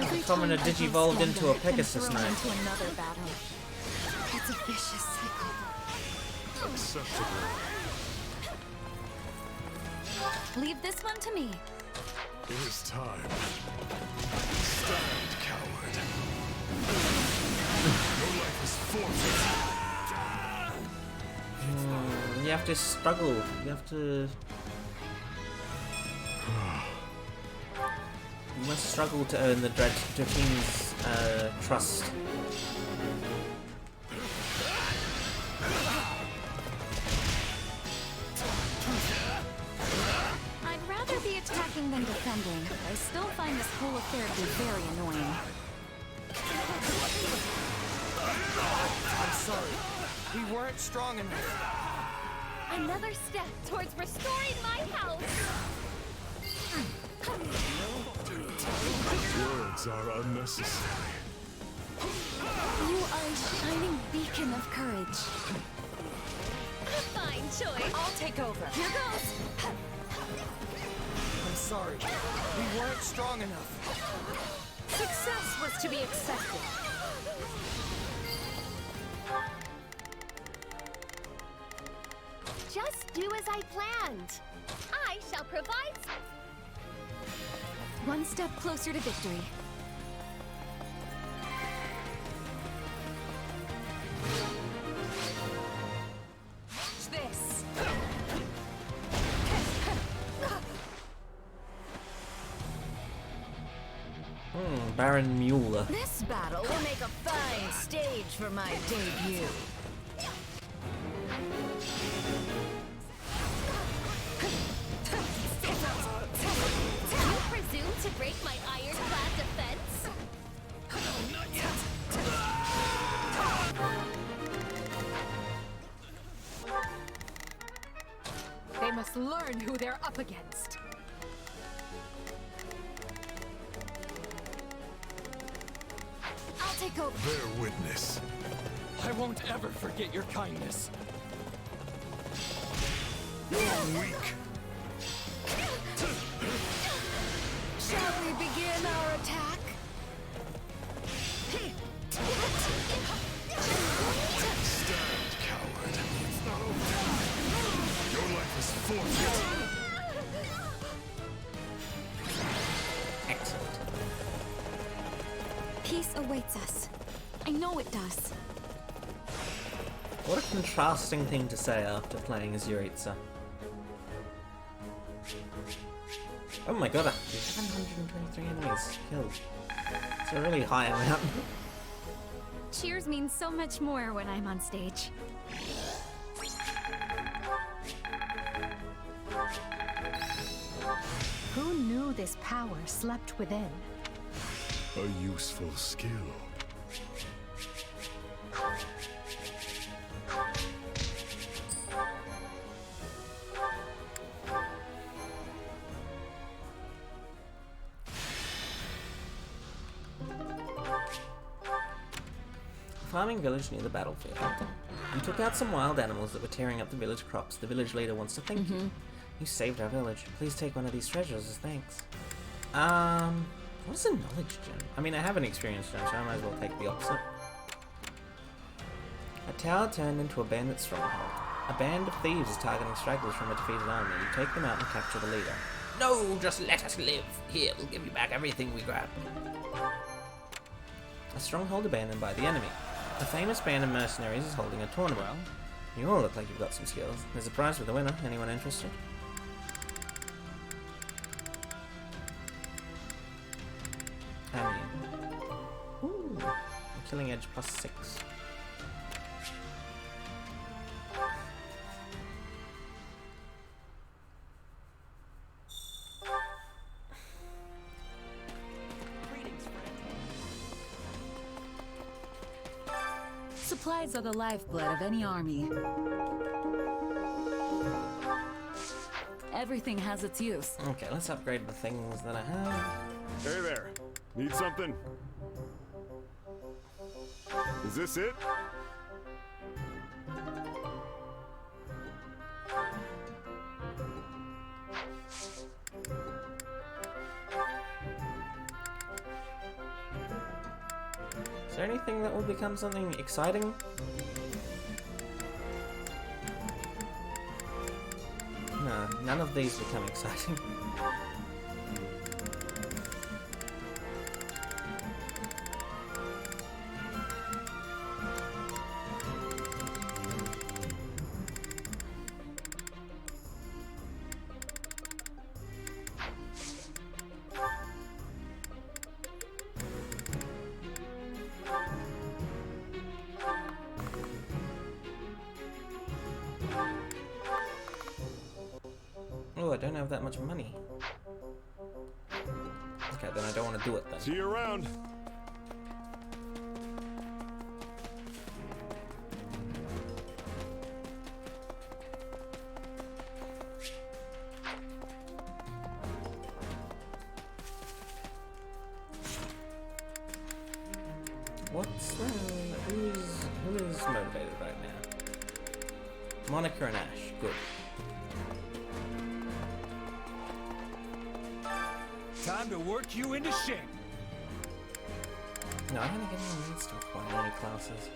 Every Commoner time I grow digivolved into a stronger, I'm Pegasus thrown Knight. into another battle. It's a vicious cycle. Acceptable. Leave this one to me. It is time. Stand, coward. Your life is forfeit. You have to struggle. You have to. You must struggle to earn the King's trust. I'd rather be attacking than defending. I still find this whole affair to be very annoying. I'm sorry. We weren't strong enough. Another step towards restoring my house. Words are unnecessary. You are a shining beacon of courage. Fine choice. I'll take over. Here goes. I'm sorry. We weren't strong enough. Success was to be expected. Just do as I planned. I shall provide. One step closer to victory. Watch this. Baron Mueller. This battle will make a fine stage for my debut. You presume to break my ironclad defense? Not yet. They must learn who they're up against. I'll take over. Bear witness. I won't ever forget your kindness. You're weak. Shall we begin our attack? Stand, coward. It's not over. Your life is forfeit. Excellent. Peace awaits us. I know it does. What a contrasting thing to say after playing as Yuritsa. Oh my god, 723 enemies killed. It's a really high amount. Cheers means so much more when I'm on stage. Who knew this power slept within? A useful skill. Farming village near the battlefield. You took out some wild animals that were tearing up the village crops. The village leader wants to thank you. You saved our village. Please take one of these treasures as thanks. What's a knowledge gem? I mean, I have an experience gem, so I might as well take the opposite. A tower turned into a bandit stronghold. A band of thieves is targeting stragglers from a defeated army. You take them out and capture the leader. No, just let us live. Here, we'll give you back everything we grabbed. A stronghold abandoned by the enemy. A famous band of mercenaries is holding a tournament. Well, you all look like you've got some skills. There's a prize for the winner. Anyone interested? I mean, ooh, killing edge +6. Supplies are the lifeblood of any army. Everything has its use. Okay, let's upgrade the things that I have. Hey there. Need something? Is this it? Is there anything that will become something exciting? No, none of these become exciting. Oh, I don't have that much money. Okay, then I don't want to do it then. See you around. What's who is motivated right now? Monica and Ash, good. Time to work you into shape. No, I don't think anyone needs to acquire any classes.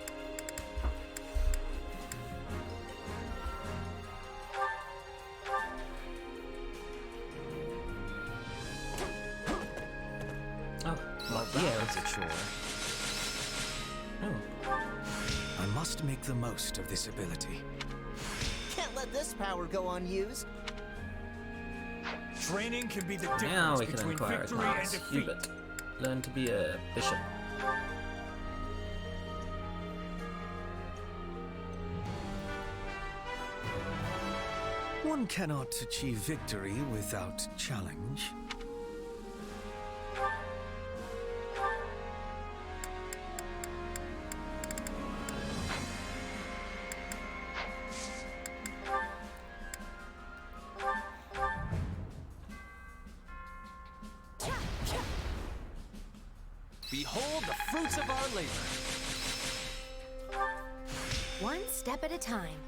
Oh, well, yeah, it's a chore. Oh. I must make the most of this ability. Can't let this power go unused. Training can be the Now difference we can between acquire a victory and class. defeat. Hubert. Learn to be a bishop. One cannot achieve victory without challenge. Behold the fruits of our labor. One step at a time.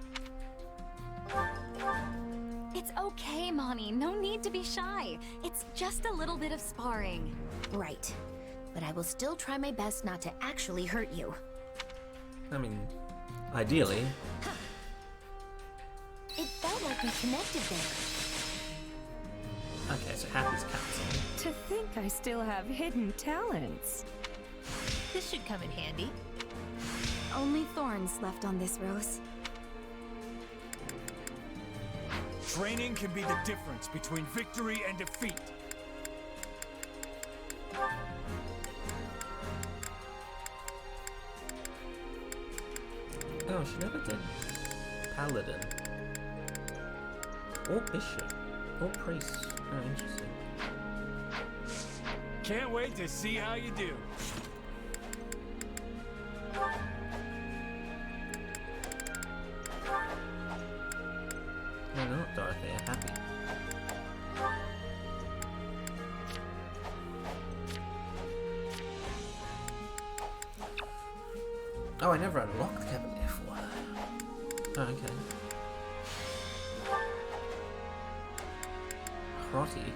It's okay, Moni. No need to be shy. It's just a little bit of sparring. Right. But I will still try my best not to actually hurt you. I mean, ideally. It felt like we connected there. Okay, so Happy's council. To think I still have hidden talents. This should come in handy. Only thorns left on this rose. Training can be the difference between victory and defeat. Oh, she never did. Paladin. Or bishop. Or priest. Oh, interesting. Can't wait to see how you do. You're not, Dorothea. Happy. Oh, I never unlocked Cavalier 4. Oh, okay. Crotty.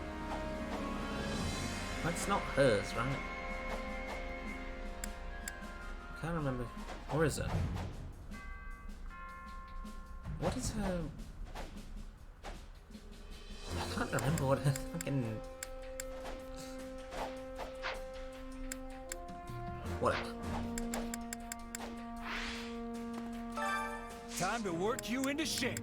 That's not hers, right? I can't remember. Or is it? What is her... I can't remember what her fucking... Whatever. Time to work you into shape.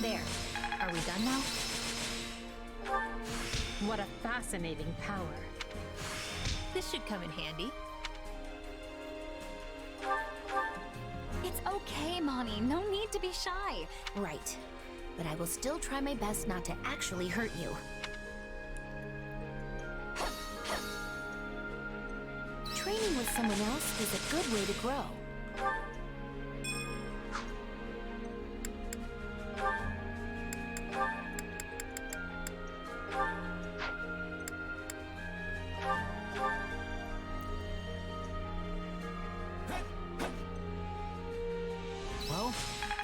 There. Are we done now? What a fascinating power. This should come in handy. It's okay, Mommy. No need to be shy. Right. But I will still try my best not to actually hurt you. Training with someone else is a good way to grow. Well,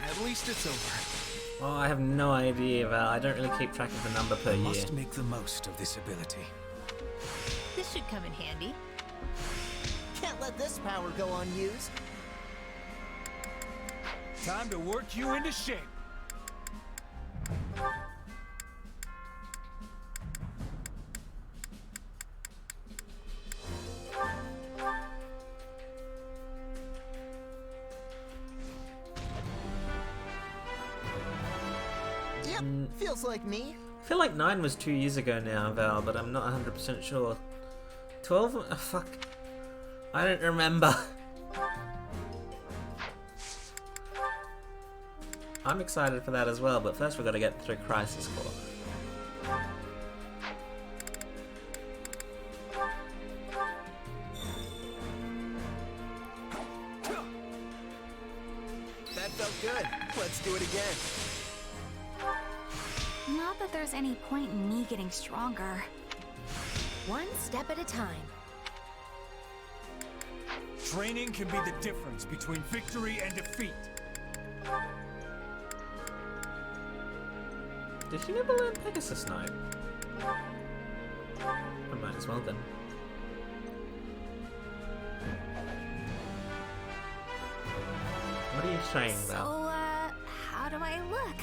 at least it's over. Oh, I have no idea, Val. I don't really keep track of the number per year. Must make the most of this ability. This should come in handy. Can't let this power go unused. Time to work you into shape. Yep, feels like me. I feel like 9 was 2 years ago now, Val, but I'm not 100% sure. 12? Oh, fuck. I don't remember. I'm excited for that as well, but first we've got to get through Crisis Core. That felt good. Let's do it again. Not that there's any point in me getting stronger. One step at a time. Training can be the difference between victory and defeat. Did she never learn Pegasus Knight? I might as well then. What are you saying, So, Val? how do I look?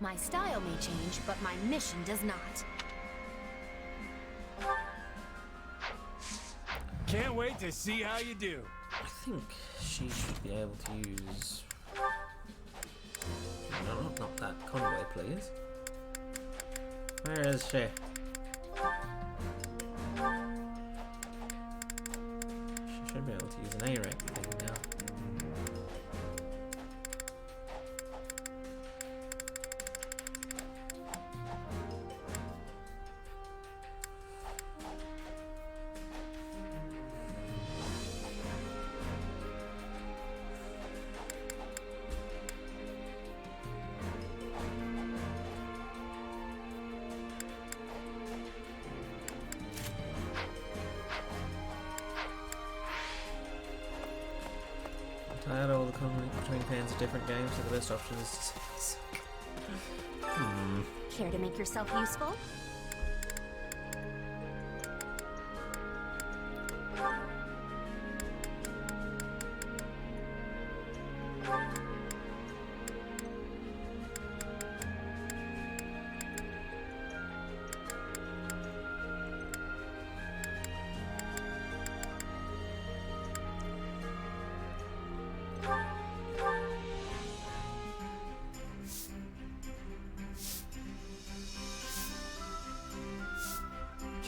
My style may change, but my mission does not. Can't wait to see how you do. I think she should be able to use... No, not that convoy, please. Where is she? She should be able to use an A-rank thing now. Tired of all the conflict between fans of different games, so the best option is to... Care to make yourself useful?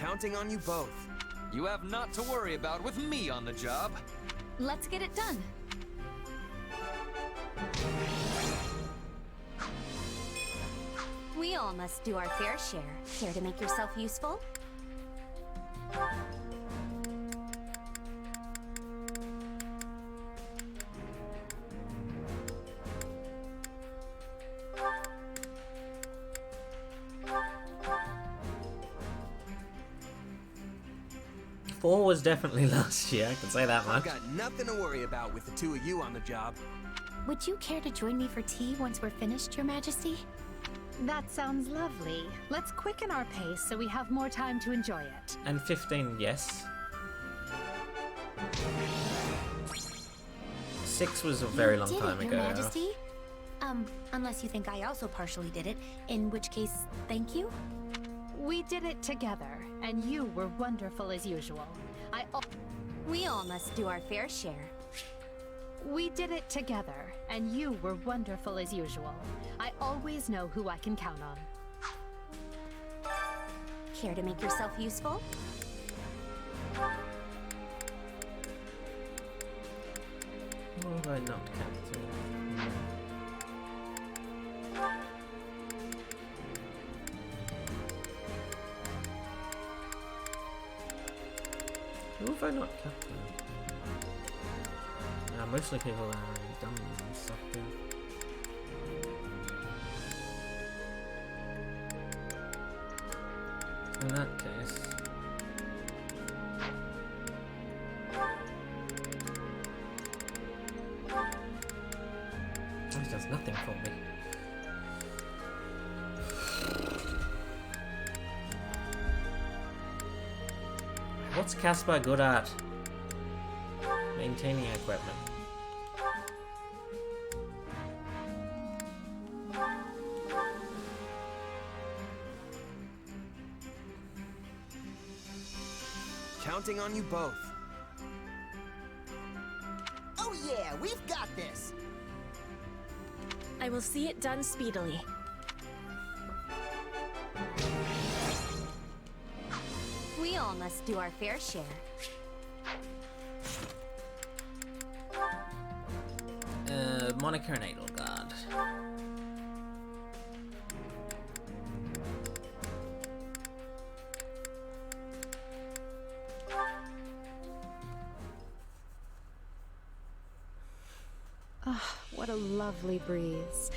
Counting on you both. You have naught to worry about with me on the job. Let's get it done. We all must do our fair share. Care to make yourself useful? Four was definitely last year, I can say that I've much. got nothing to worry about with the two of you on the job. Would you care to join me for tea once we're finished, Your Majesty? That sounds lovely. Let's quicken our pace so we have more time to enjoy it. And 15, yes. 6 was a very long time Your ago. Majesty? Unless you think I also partially did it, in which case, thank you? We did it together, and you were wonderful as usual. We all must do our fair share. We did it together, and you were wonderful as usual. I always know who I can count on. Care to make yourself useful? What have I not kept? Who have I not kept? Mostly people that are already done and stuff. In that case. This does nothing for me. What's Caspar good at? Maintaining equipment. Counting on you both. Oh yeah, we've got this! I will see it done speedily. We all must do our fair share. Monica and Edelgard. Ah, what a lovely breeze.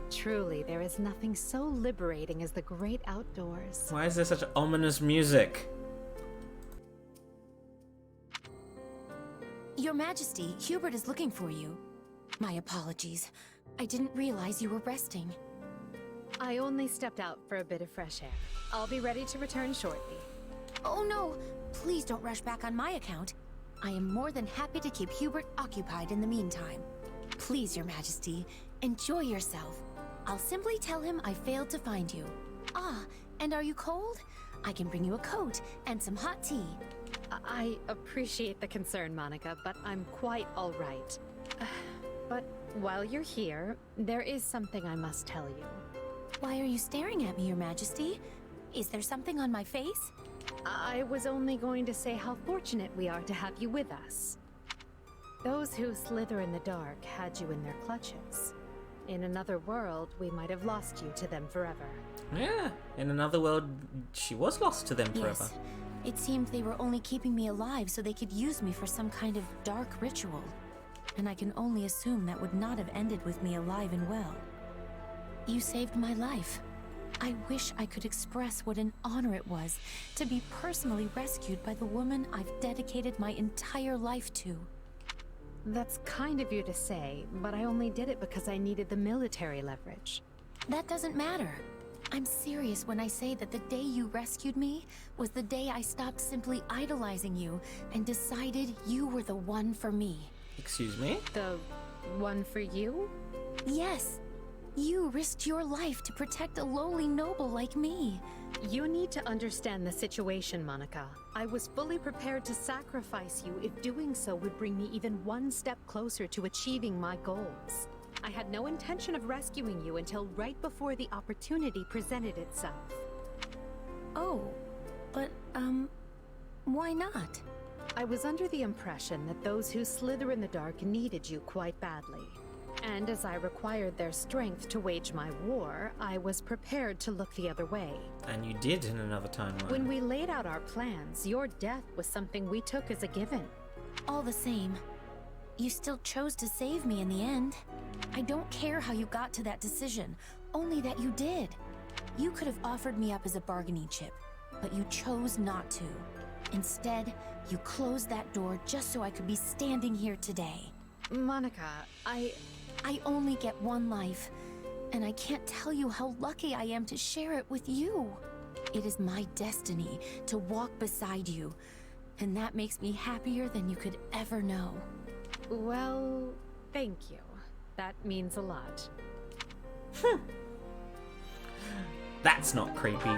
Truly, there is nothing so liberating as the great outdoors. Why is there such ominous music? Your Majesty, Hubert is looking for you. My apologies. I didn't realize you were resting. I only stepped out for a bit of fresh air. I'll be ready to return shortly. Oh no! Please don't rush back on my account. I am more than happy to keep Hubert occupied in the meantime. Please, Your Majesty, enjoy yourself. I'll simply tell him I failed to find you. Ah, and are you cold? I can bring you a coat and some hot tea. I appreciate the concern, Monica, but I'm quite all right. But while you're here, there is something I must tell you. Why are you staring at me, Your Majesty? Is there something on my face? I was only going to say how fortunate we are to have you with us. Those who slither in the dark had you in their clutches. In another world, we might have lost you to them forever. Yeah, in another world, she was lost to them forever. Yes. It seemed they were only keeping me alive so they could use me for some kind of dark ritual. And I can only assume that would not have ended with me alive and well. You saved my life. I wish I could express what an honor it was to be personally rescued by the woman I've dedicated my entire life to. That's kind of you to say, but I only did it because I needed the military leverage. That doesn't matter. I'm serious when I say that the day you rescued me was the day I stopped simply idolizing you and decided you were the one for me. Excuse me? The one for you? Yes. You risked your life to protect a lowly noble like me. You need to understand the situation, Monica. I was fully prepared to sacrifice you if doing so would bring me even one step closer to achieving my goals. I had no intention of rescuing you until right before the opportunity presented itself. Oh, But, why not? I was under the impression that those who slither in the dark needed you quite badly. And as I required their strength to wage my war, I was prepared to look the other way. And you did in another timeline. When we laid out our plans, your death was something we took as a given. All the same, you still chose to save me in the end. I don't care how you got to that decision, only that you did. You could have offered me up as a bargaining chip, but you chose not to. Instead, you closed that door just so I could be standing here today. Monica, I only get one life, and I can't tell you how lucky I am to share it with you. It is my destiny to walk beside you, and that makes me happier than you could ever know. Well, thank you. That means a lot. That's not creepy.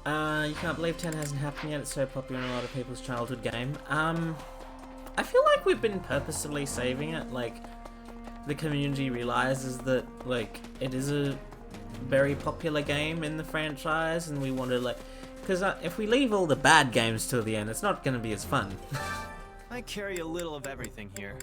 You can't believe 10 hasn't happened yet. It's so popular in a lot of people's childhood game. I feel like we've been purposely saving it. Like, the community realizes that, like, it is a very popular game in the franchise, and we want to, like... Because if we leave all the bad games till the end, it's not going to be as fun. I carry a little of everything here.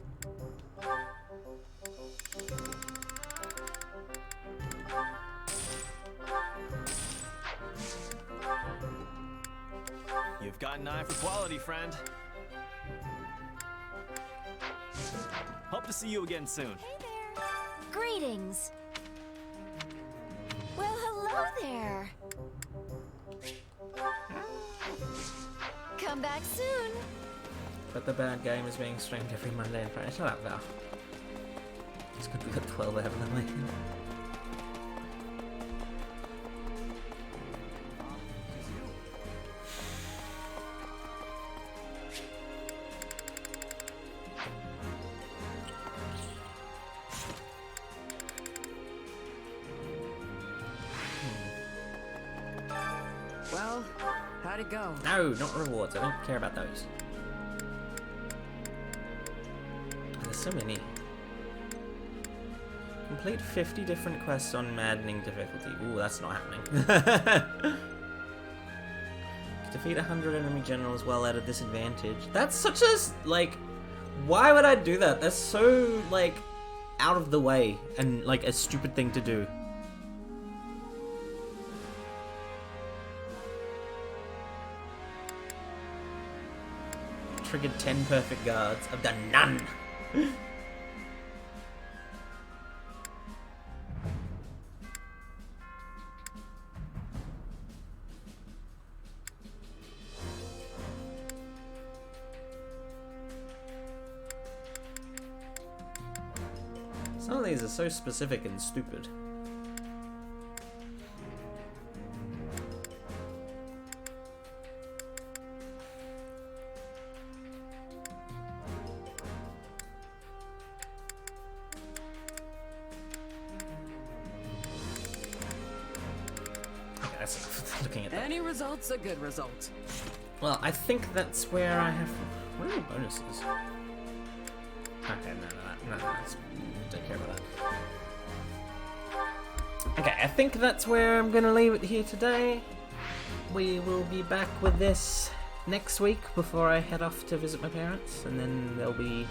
You've got an eye for quality, friend. Hope to see you again soon. Hey there! Greetings! Well, hello there! Come back soon! But the bad game is being streamed every Monday and Friday. Shut up, Val. It's good we got 12 evidently. Well, how'd it go? No, not rewards. I don't care about those. There's so many. Complete 50 different quests on maddening difficulty. Ooh, that's not happening. Defeat 100 enemy generals while at a disadvantage. That's such a, like, why would I do that? That's so, like, out of the way and, like, a stupid thing to do. Triggered 10 perfect guards. I've done none. Some of these are so specific and stupid. Looking at that. Any result's a good result. Well, I think that's where I have... What are the bonuses? Okay, no, don't care about that. Okay, I think that's where I'm gonna leave it here today. We will be back with this next week before I head off to visit my parents, and then there'll be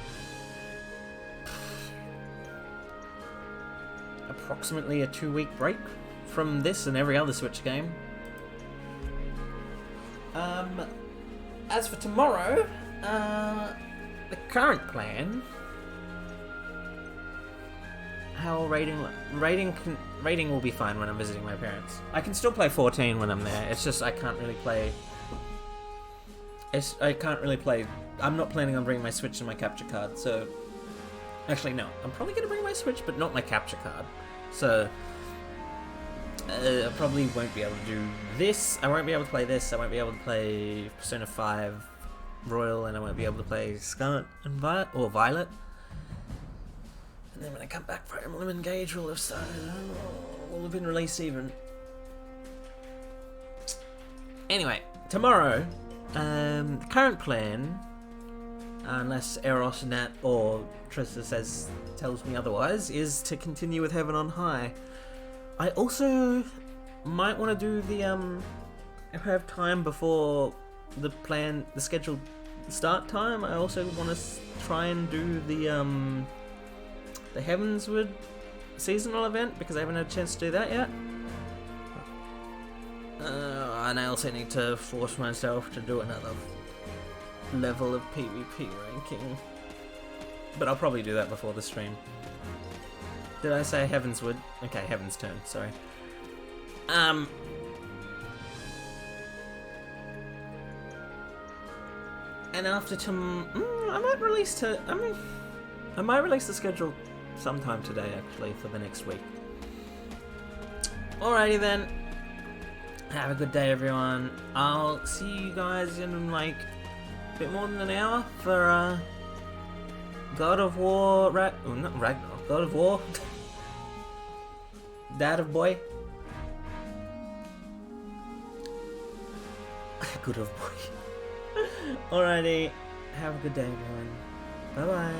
approximately a 2-week break from this and every other Switch game. As for tomorrow, the current plan, how rating will be fine when I'm visiting my parents. I can still play 14 when I'm there. It's just I can't really play. I'm not planning on bringing my Switch and my capture card. So, actually no, I'm probably gonna bring my Switch, but not my capture card. So. I probably won't be able to do this. I won't be able to play this. I won't be able to play Persona 5 Royal, and I won't be able to play Scarlet and Violet. And then when I come back for Emblem Engage, will have started. Will have been released even. Anyway, tomorrow, the current plan, unless Eros, Nat, or Trista tells me otherwise, is to continue with Heaven on High. I also might want to do the if I have time before the scheduled start time, I also want to try and do the Heavenswood seasonal event, because I haven't had a chance to do that yet. And I also need to force myself to do another level of PvP ranking. But I'll probably do that before the stream. Did I say Heavenswood? Okay, Heaven's Turn, sorry. And after I might release the schedule sometime today, actually, for the next week. Alrighty then. Have a good day, everyone. I'll see you guys in like a bit more than an hour for God of War. God of War. Dad of Boy. God of Boy. Alrighty. Have a good day, everyone. Bye bye.